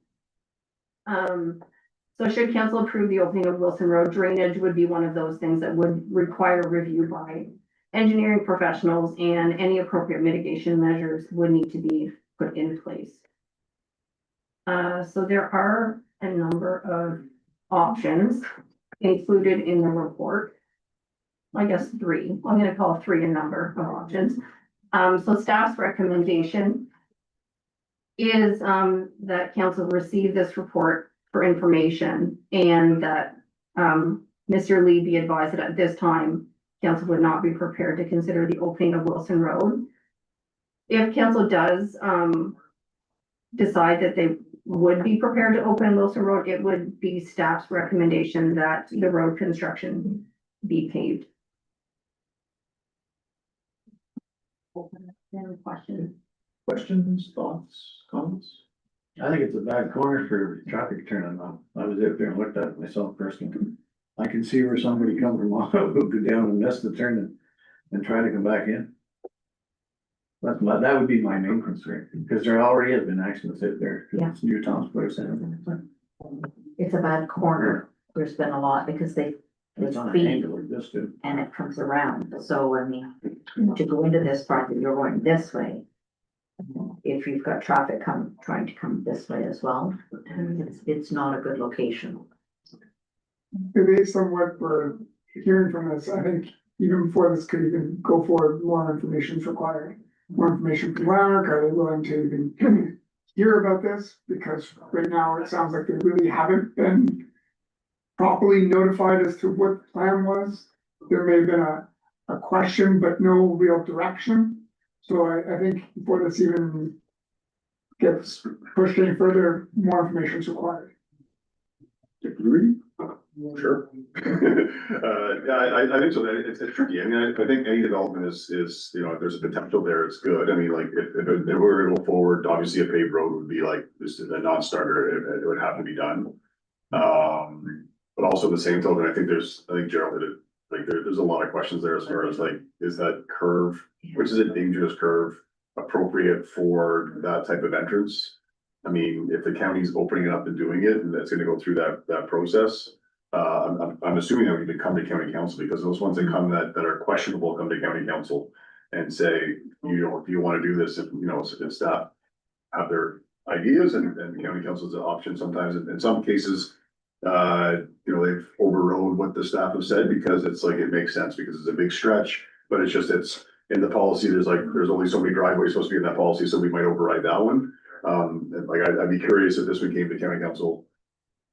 So should council approve the opening of Wilson Road, drainage would be one of those things that would require review by engineering professionals, and any appropriate mitigation measures would need to be put in place. So there are a number of options included in the report. I guess 3. I'm going to call 3 a number of options. So staff's recommendation is that council receive this report for information, and that Mr. Lee be advised that at this time, council would not be prepared to consider the opening of Wilson Road. If council does decide that they would be prepared to open Wilson Road, it would be staff's recommendation that the road construction be paved. Any questions? Questions, thoughts, comments? I think it's a bad corner for traffic turning off. I was out there and looked at it myself personally. I can see where somebody come from Ottawa who go down and miss the turn and try to come back in. That would be my main concern, because there already has been accidents out there. Yeah. It's New Town's Place and everything. It's a bad corner. There's been a lot because they It's on an speed angle like this too. and it comes around. So, I mean, to go into this property, you're going this way. If you've got traffic trying to come this way as well, it's not a good location. Based on what we're hearing from this, I think even before this could even go forward, more information is required. More information from Lanark, are they willing to even hear about this? Because right now it sounds like they really haven't been properly notified as to what the plan was. There may have been a question, but no real direction. So I think before this even gets pushed any further, more information is required. Sure. Yeah, I think so. It's tricky. I mean, I think any development is, you know, if there's a potential there, it's good. I mean, like, if we were to go forward, obviously a paved road would be like, just a non-starter. It would have to be done. But also at the same token, I think Gerald hit it, like, there's a lot of questions there as far as like, is that curve, which is a dangerous curve, appropriate for that type of entrance? I mean, if the county's opening it up and doing it, and that's gonna go through that process, I'm assuming that we could come to county council, because those ones that come that are questionable come to county council and say, you know, if you wanna do this, and, you know, if staff have their ideas, and the county council is an option sometimes, in some cases, you know, they've overrode what the staff have said, because it's like, it makes sense, because it's a big stretch, but it's in the policy, there's only so many driveways supposed to be in that policy, so we might override that one. And like, I'd be curious if this one came to county council,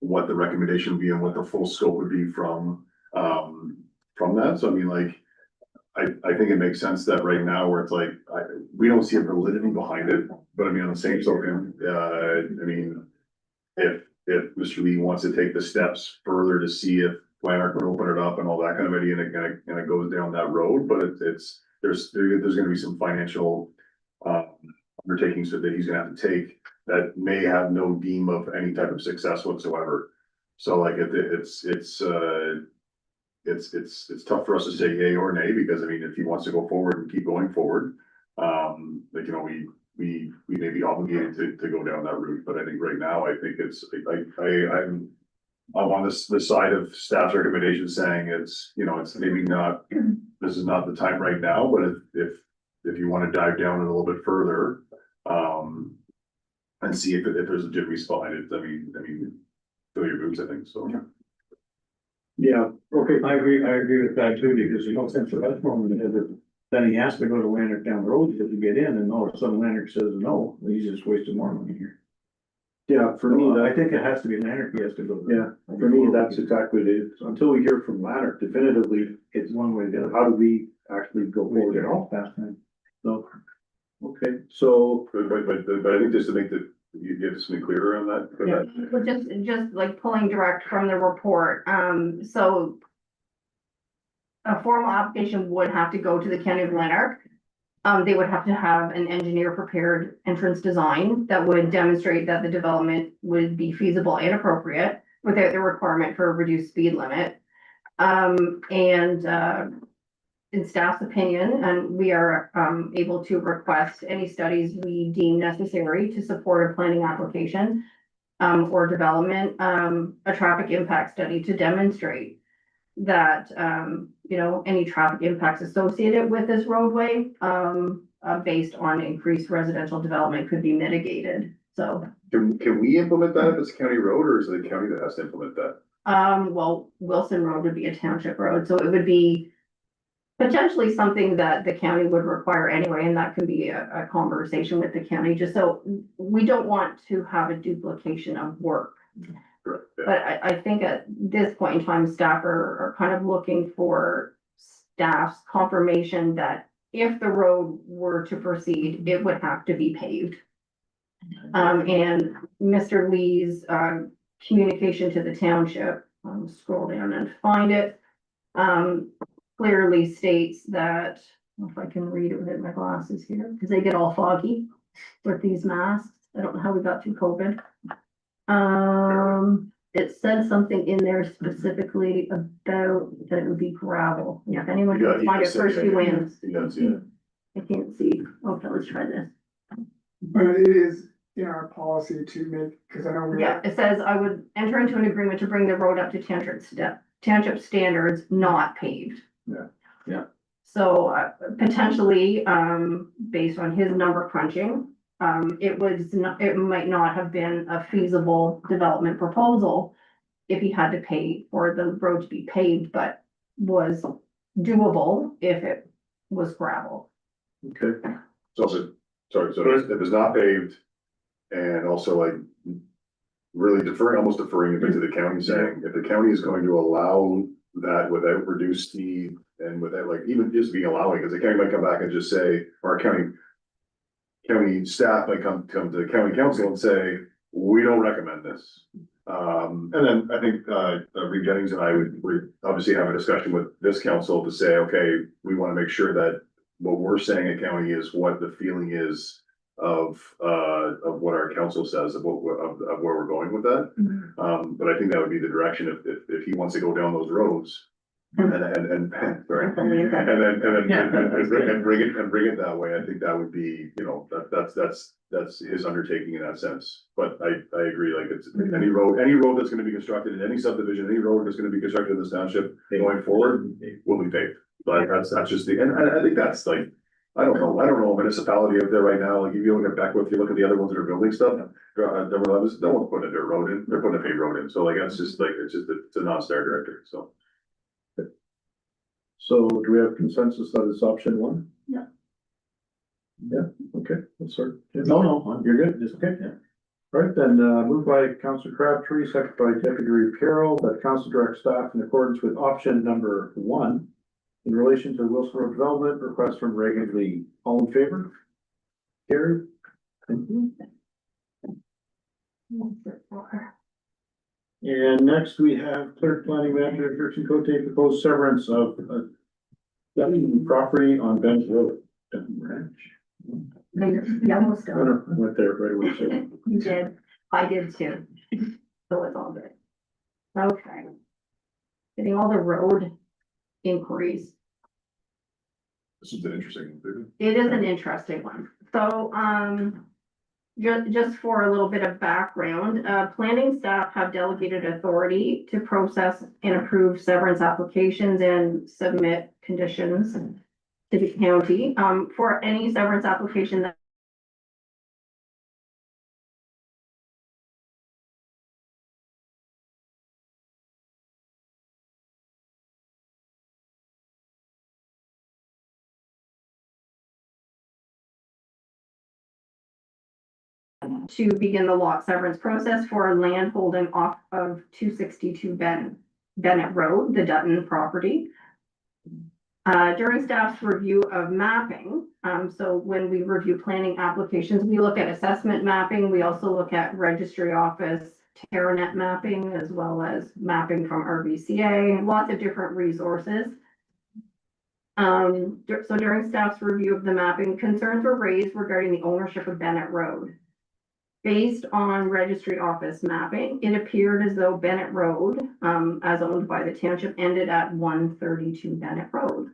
what the recommendation would be and what the full scope would be from that. So I mean, like, I think it makes sense that right now where it's like, we don't see a validity behind it, but I mean, on the same token, I mean, if Mr. Lee wants to take the steps further to see if Lanark would open it up and all that kind of idea, and it kind of goes down that road, but there's gonna be some financial undertakings that he's gonna have to take that may have no deem of any type of success whatsoever. So like, it's tough for us to say yay or nay, because I mean, if he wants to go forward and keep going forward, like, you know, we may be obligated to go down that route, but I think right now, I think I'm on this side of staff's recommendation saying it's, you know, it's maybe not, this is not the time right now, but if you wanna dive down a little bit further, and see if there's a good reason behind it, I mean, fill your boots, I think, so. Yeah, okay, I agree with that too, because there's no sense for us moment, then he has to go to Lanark down the road to get in, and all of a sudden Lanark says no, he's just wasting more money here. Yeah, for me, I think it has to be Lanark, he has to go. yeah, for me, that's exactly what it is. Until we hear from Lanark definitively, It's one way to go. how do we actually go forward at all? Fast time. So, okay, so, But I think just to make you get something clearer on that. Yeah, well, just like pulling direct from the report, so. A formal application would have to go to the county of Lanark. They would have to have an engineer prepared entrance design that would demonstrate that the development would be feasible and appropriate without the requirement for a reduced speed limit. In staff's opinion, and we are able to request any studies we deem necessary to support a planning application or development, a traffic impact study to demonstrate that, you know, any traffic impacts associated with this roadway, based on increased residential development could be mitigated, so. Can we implement that if it's a county road, or is it the county that has to implement that? Well, Wilson Road would be a township road, so it would be potentially something that the county would require anyway, and that could be a conversation with the county, just so we don't want to have a duplication of work. Correct, yeah. But I think at this point in time, staff are kind of looking for staff's confirmation that if the road were to proceed, it would have to be paved. And Mr. Lee's, communication to the township, scroll down and find it, clearly states that, I don't know if I can read it with my glasses here, because they get all foggy with these masks. I don't know how we got through COVID. It said something in there specifically about that it would be gravel. Yeah, if anyone can find it first, he wins. I can't see. Okay, let's try this. But it is in our policy to make, because I know we. Yeah, it says I would enter into an agreement to bring the road up to township township standards, not paved. Yeah, yeah. So potentially, based on his number crunching, it might not have been a feasible development proposal if he had to pay for the road to be paved, but was doable if it was gravel. Okay. So if it's not paved and also like really almost deferring a bit to the county saying, if the county is going to allow that without reduced speed and without like even just being allowing, because the county might come back and just say, or county staff might come to the county council and say, we don't recommend this. And then I think, Reed Jennings and I would obviously have a discussion with this council to say, okay, we want to make sure that what we're saying at county is what the feeling is of what our council says of where we're going with that. But I think that would be the direction if he wants to go down those roads. And sorry, and bring it that way. I think that would be, you know, that's his undertaking in that sense. But I agree, like it's any road that's gonna be constructed in any subdivision, any road that's gonna be constructed in this township going forward will be paved. Like that's just and I think that's like, I don't know a municipality out there right now, like if you look at Beckwith, you look at the other ones that are building stuff. No one's putting a dirt road in, they're putting a paved road in. So like, that's just like, it's a non-starter director, so. So do we have consensus that it's option one? Yeah. Yeah, okay, that's sort of. No, You're good, just okay, yeah. All right, then, moved by Councilor Crabtree, second by Deputy Reeve Carroll, that council direct staff in accordance with option number one in relation to Wilson Road Development request from Reagan Lee. All in favor? Carried. Thank you. And next we have clerk planning manager Kirsten Cote proposed severance of property on Bench Road. Dunn Ranch. Yellowstone. I went there right away. So. You did, I did too. So it's all good. Okay. Getting all the road inquiries. This is an interesting one. It is an interesting one. So, just for a little bit of background, planning staff have delegated authority to process and approve severance applications and submit conditions to the county, for any severance application that to begin the lot severance process for land holding off of 262 Bennett Road, the Dutton property. During staff's review of mapping, so when we review planning applications, we look at assessment mapping. We also look at registry office, Terranet mapping, as well as mapping from RVCA, lots of different resources. So during staff's review of the mapping, concerns were raised regarding the ownership of Bennett Road. Based on registry office mapping, it appeared as though Bennett Road, as owned by the township, ended at 132 Bennett Road.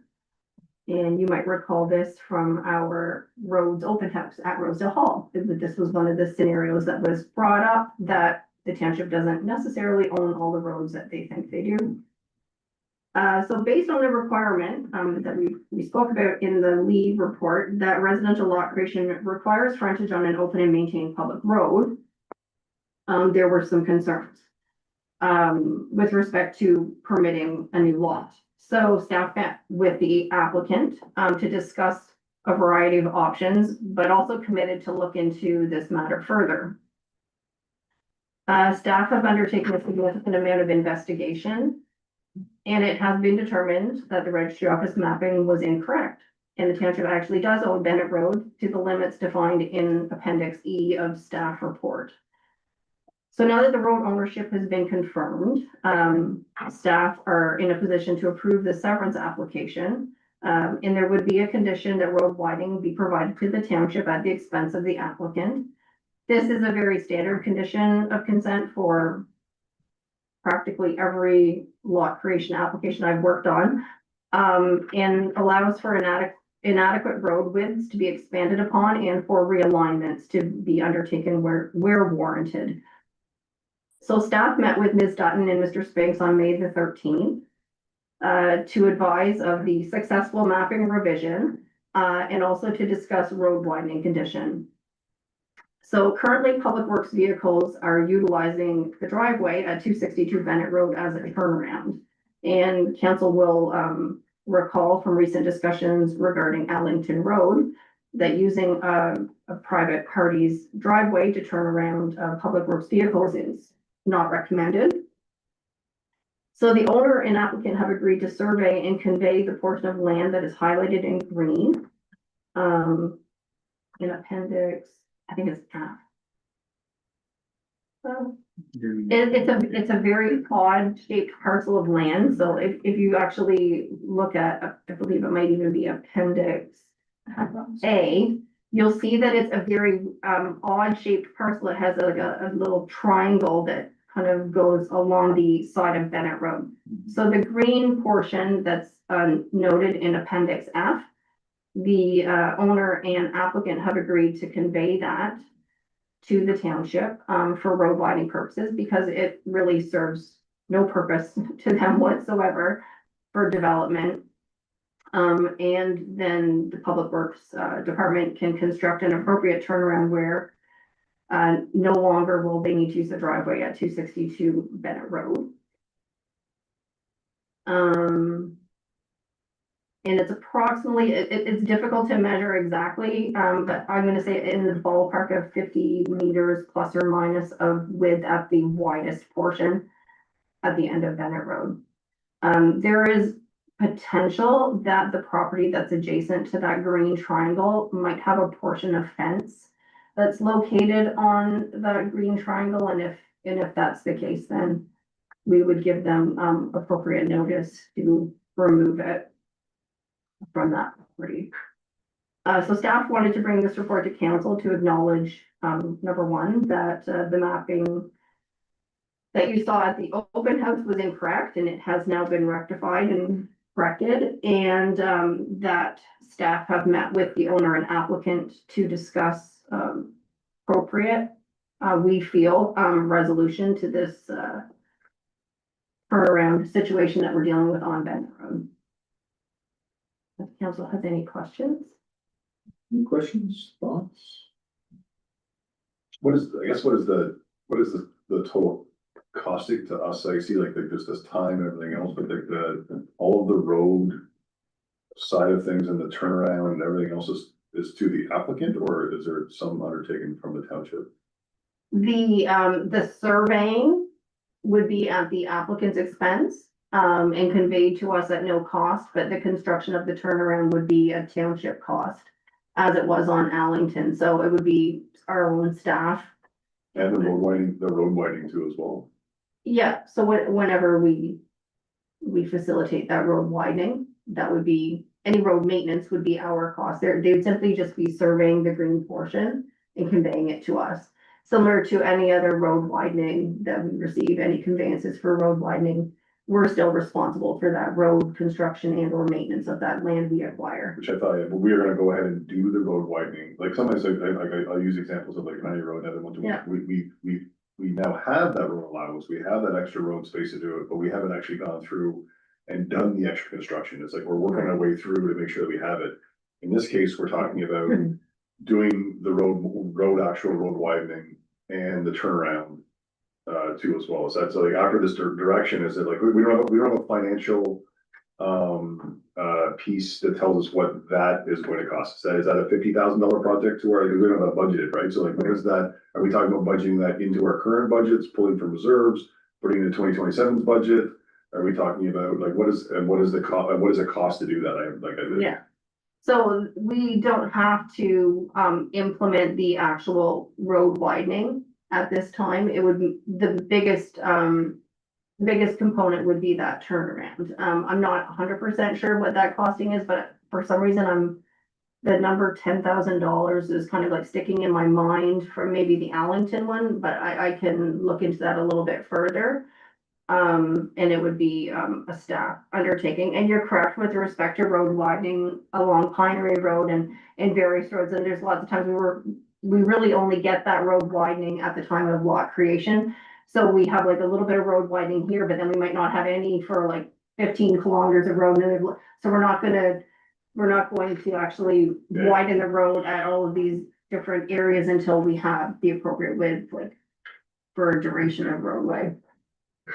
And you might recall this from our roads open house at Rosedale Hall. This was one of the scenarios that was brought up, that the township doesn't necessarily own all the roads that they think they do. So based on the requirement that we spoke about in the Lee report, that residential lot creation requires frontage on an open and maintained public road, there were some concerns with respect to permitting a new lot. So staff met with the applicant to discuss a variety of options, but also committed to look into this matter further. Staff have undertaken a significant amount of investigation, and it has been determined that the registry office mapping was incorrect. And the township actually does own Bennett Road to the limits defined in Appendix E of staff report. So now that the road ownership has been confirmed, staff are in a position to approve the severance application. And there would be a condition that road widening be provided to the township at the expense of the applicant. This is a very standard condition of consent for practically every lot creation application I've worked on, and allows for inadequate road widths to be expanded upon and for realignments to be undertaken where warranted. So staff met with Ms. Dutton and Mr. Spinks on May the 13th to advise of the successful mapping revision and also to discuss road widening condition. So currently, Public Works vehicles are utilizing the driveway at 262 Bennett Road as a turnaround. And council will recall from recent discussions regarding Allington Road that using a private party's driveway to turn around Public Works vehicles is not recommended. So the owner and applicant have agreed to survey and convey the portion of land that is highlighted in green. In appendix, I think it's F. It's a very odd shaped parcel of land, so if you actually look at, I believe it might even be appendix A, you'll see that it's a very odd shaped parcel. It has like a little triangle that kind of goes along the side of Bennett Road. So the green portion that's noted in appendix F, the owner and applicant have agreed to convey that to the township for road widening purposes because it really serves no purpose to them whatsoever for development. And then the Public Works Department can construct an appropriate turnaround where no longer will they need to use the driveway at 262 Bennett Road. And it's approximately, it's difficult to measure exactly, but I'm gonna say in the ballpark of 50 meters plus or minus of width at the widest portion at the end of Bennett Road. There is potential that the property that's adjacent to that green triangle might have a portion of fence that's located on that green triangle, and if that's the case, then we would give them appropriate notice to remove it from that property. So staff wanted to bring this report to council to acknowledge, number one, that the mapping that you saw at the open house was incorrect and it has now been rectified and corrected, and that staff have met with the owner and applicant to discuss appropriate, we feel, resolution to this turnaround situation that we're dealing with on Bennett Road. If council has any questions? Any questions, thoughts? What is the total costing to us? I see like there's this time and everything else, but all of the road side of things and the turnaround and everything else is to the applicant, or is there some undertaken from the township? The surveying would be at the applicant's expense and conveyed to us at no cost, but the construction of the turnaround would be a township cost as it was on Allington. So it would be our own staff. And the road widening too as well. Yeah, so whenever we facilitate that road widening, that would be, any road maintenance would be our cost. They would simply just be surveying the green portion and conveying it to us. Similar to any other road widening that we receive, any conveyances for road widening, we're still responsible for that road construction and or maintenance of that land we acquire. Which I thought, yeah, but we are gonna go ahead and do the road widening, like sometimes I'll use examples of like County Road, other ones. Yeah. We now have that road allowance, we have that extra road space to do it, but we haven't actually gone through and done the extra construction. It's like we're working our way through to make sure that we have it. In this case, we're talking about doing the actual road widening and the turnaround too as well. So that's like after this direction, is it like we don't have a financial piece that tells us what that is going to cost. Is that a $50,000 project to where we don't have that budgeted, right? So like what is that? Are we talking about budgeting that into our current budgets, pulling from reserves, putting in the 2027's budget? Are we talking about like what is the cost? What does it cost to do that? Yeah. So we don't have to implement the actual road widening at this time. It would be the biggest component would be that turnaround. I'm not 100% sure what that costing is, but for some reason the number $10,000 is kind of like sticking in my mind from maybe the Allington one, but I can look into that a little bit further. And it would be a staff undertaking. And you're correct with respect to road widening along Pinery Road and various roads. And there's lots of times we really only get that road widening at the time of lot creation. So we have like a little bit of road widening here, but then we might not have any for like 15 kilometers of road. So we're not going to actually Yeah. widen the road at all of these different areas until we have the appropriate width, like for a duration of roadway.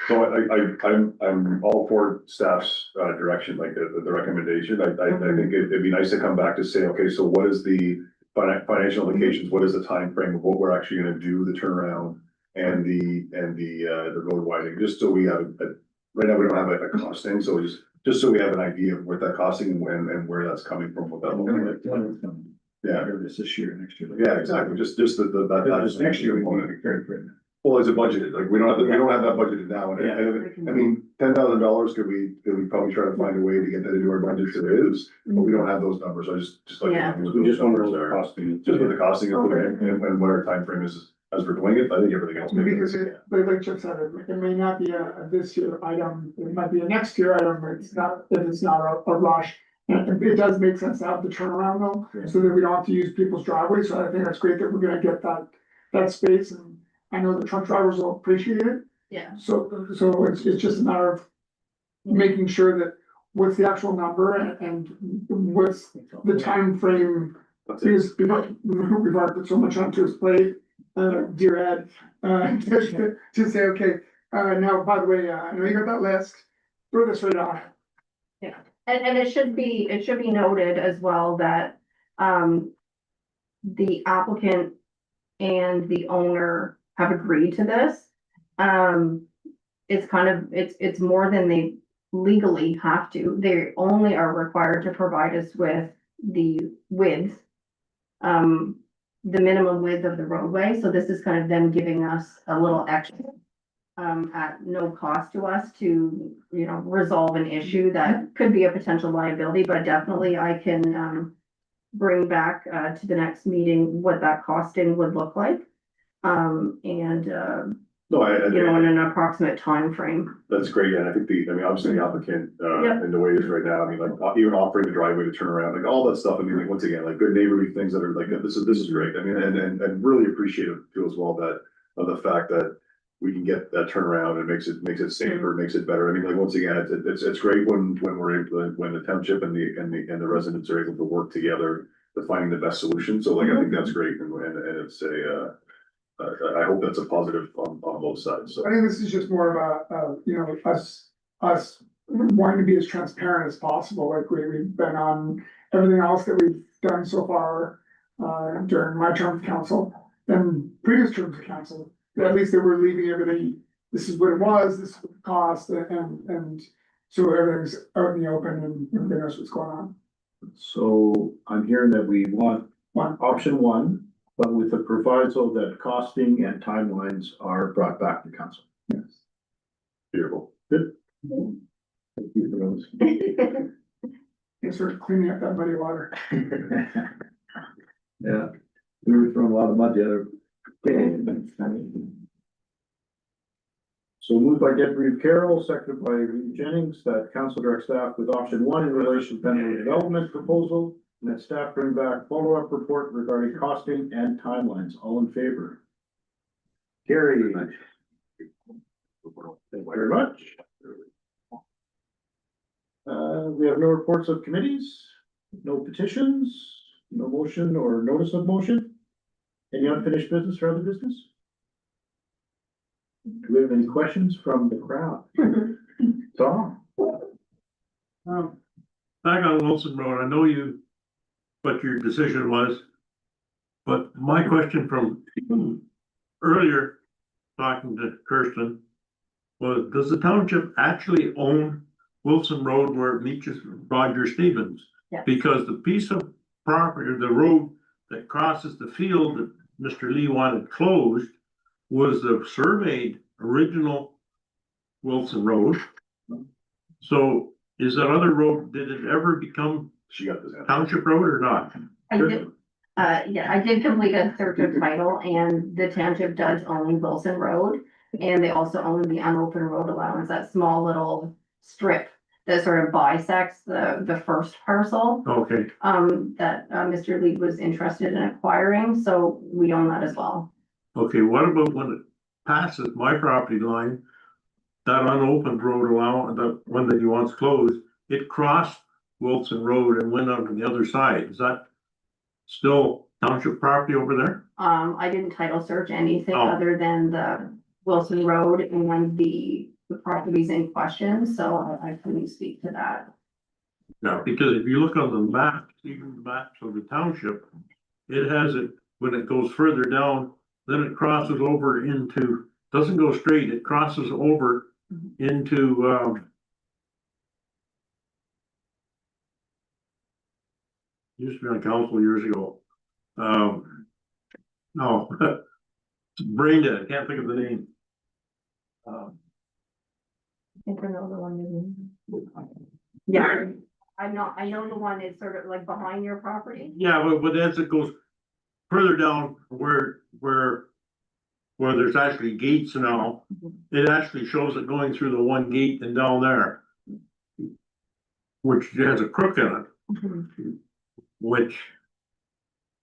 So I'm all for staff's direction, like the recommendation. I think it'd be nice to come back to say, okay, so what is the financial implications? What is the time frame of what we're actually gonna do, the turnaround and the road widening, just so we have right now, we don't have a costing, so just so we have an idea of what that costing and where that's coming from, what that looking like. Yeah, This year, next year. yeah, exactly. Just that Next year, we component. won't be very good. Well, is it budgeted? Like, we don't have that budgeted now. And I mean, $10,000, could we probably try to find a way to get that into our budget if it is, but we don't have those numbers. I just like. Yeah. We just want to know the costing, just what the costing is and what our timeframe is as we're doing it. I think everything else. makes Because sense. like Chip said, it may not be a this year item, it might be a next year item, but it's not, if it's not a rush. And it does make sense to have the turnaround though, so that we don't have to use people's driveways, so I think that's great that we're gonna get that space, and I know the truck drivers will appreciate it. Yeah. So it's just a matter of making sure that what's the actual number and what's the time frame. That's it. Because we've already put so much onto his plate, dear Ed, to say, okay, now, by the way, I know you got that list, throw this right on. And it should be noted as well that, the applicant and the owner have agreed to this. It's more than they legally have to. They only are required to provide us with the width. The minimum width of the roadway, so this is kind of them giving us a little extra. At no cost to us to, resolve an issue that could be a potential liability, but definitely I can, bring back, to the next meeting what that costing would look like. No, In an approximate time frame. that's great. And I think obviously the applicant, Yep. in the way it is right now, I mean, like, even offering the driveway to turn around, like all that stuff. I mean, like, once again, like good neighborly things that are like, this is great. I mean, and really appreciative too as well of the fact that we can get that turnaround and makes it safer, makes it better. I mean, like, once again, it's great when we're able, when the township and the residents are able to work together to finding the best solution. So like, I think that's great. And it's I hope that's a positive on both sides. So. I think this is just more of us wanting to be as transparent as possible, like we've been on everything else that we've done so far, during my term of council and previous terms of council. At least they were leaving everything, this is what it was, this is what it cost, and so everything's out in the open and everything knows what's going on. So I'm hearing that we want option one, but with the proviso that costing and timelines are brought back to council. Yes. Beautiful. Good. Thank you for those. Thanks for cleaning up that muddy water. Yeah, we were throwing a lot of mud the other day. So moved by Deputy Carroll, seconded by Reed Jennings, that council direct staff with option one in relation to Bentley development proposal, and that staff bring back follow-up report regarding costing and timelines. All in favor? Carried. Thank you very much. We have no reports of committees, no petitions, no motion or notice of motion. Any unfinished business or other business? Do we have any questions from the crowd? Tom? Back on Wilson Road, I know what your decision was. But my question from earlier, talking to Kirsten, was, does the township actually own Wilson Road where it meets Roger Stevens? Yes. Because the piece of property, or the road that crosses the field that Mr. Lee wanted closed was the surveyed original Wilson Road. So is that other road, did it ever become She got this. township road or not? I did, I did complete a search of title, and the township does own Wilson Road. And they also own the unopened road allowance, that small little strip that sort of bisects the first parcel. Okay, That Mr. Lee was interested in acquiring, so we own that as well. okay, what about when passes my property line, that unopened road along, the one that he wants closed, it crossed Wilson Road and went on the other side. Is that still township property over there? I didn't title search anything Oh. other than the Wilson Road and the properties in question, so I couldn't speak to that. No, because if you look on the map, even the maps of the township, it has it, when it goes further down, then it crosses over into, doesn't go straight, it crosses over into, used to be on council years ago. No, brain dead, can't think of the name. I think I know the one you mean. Yeah, I know the one is sort of like behind your property. Yeah, but as it goes further down where there's actually gates now, it actually shows it going through the one gate and down there. Which has a crook in it, which.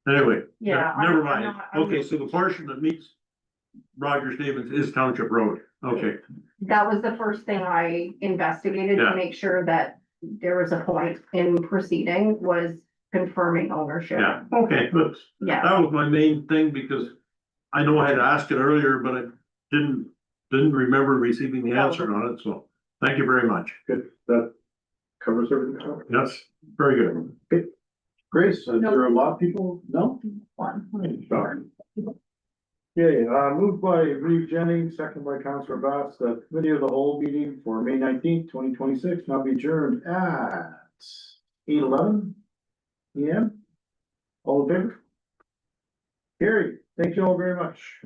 Anyway, Yeah, never I'm mind. not- Okay, so the portion that meets Roger Stevens is Township Road. Okay, That was the first thing I investigated Yeah. to make sure that there was a point in proceeding was confirming ownership. yeah, okay, but Yeah, that was my main thing because I know I had asked it earlier, but I didn't remember receiving the answer on it, so thank you very much. Good, that covers everything. Yes, very good. Okay. Grace, is there a lot of people? No? One. Sorry. Okay, moved by Reeve Jennings, second by Councilor Bass, the committee of the whole meeting for May 19th, 2026, now be adjourned at 8:11 PM. All in favor? Carrie, thank you all very much.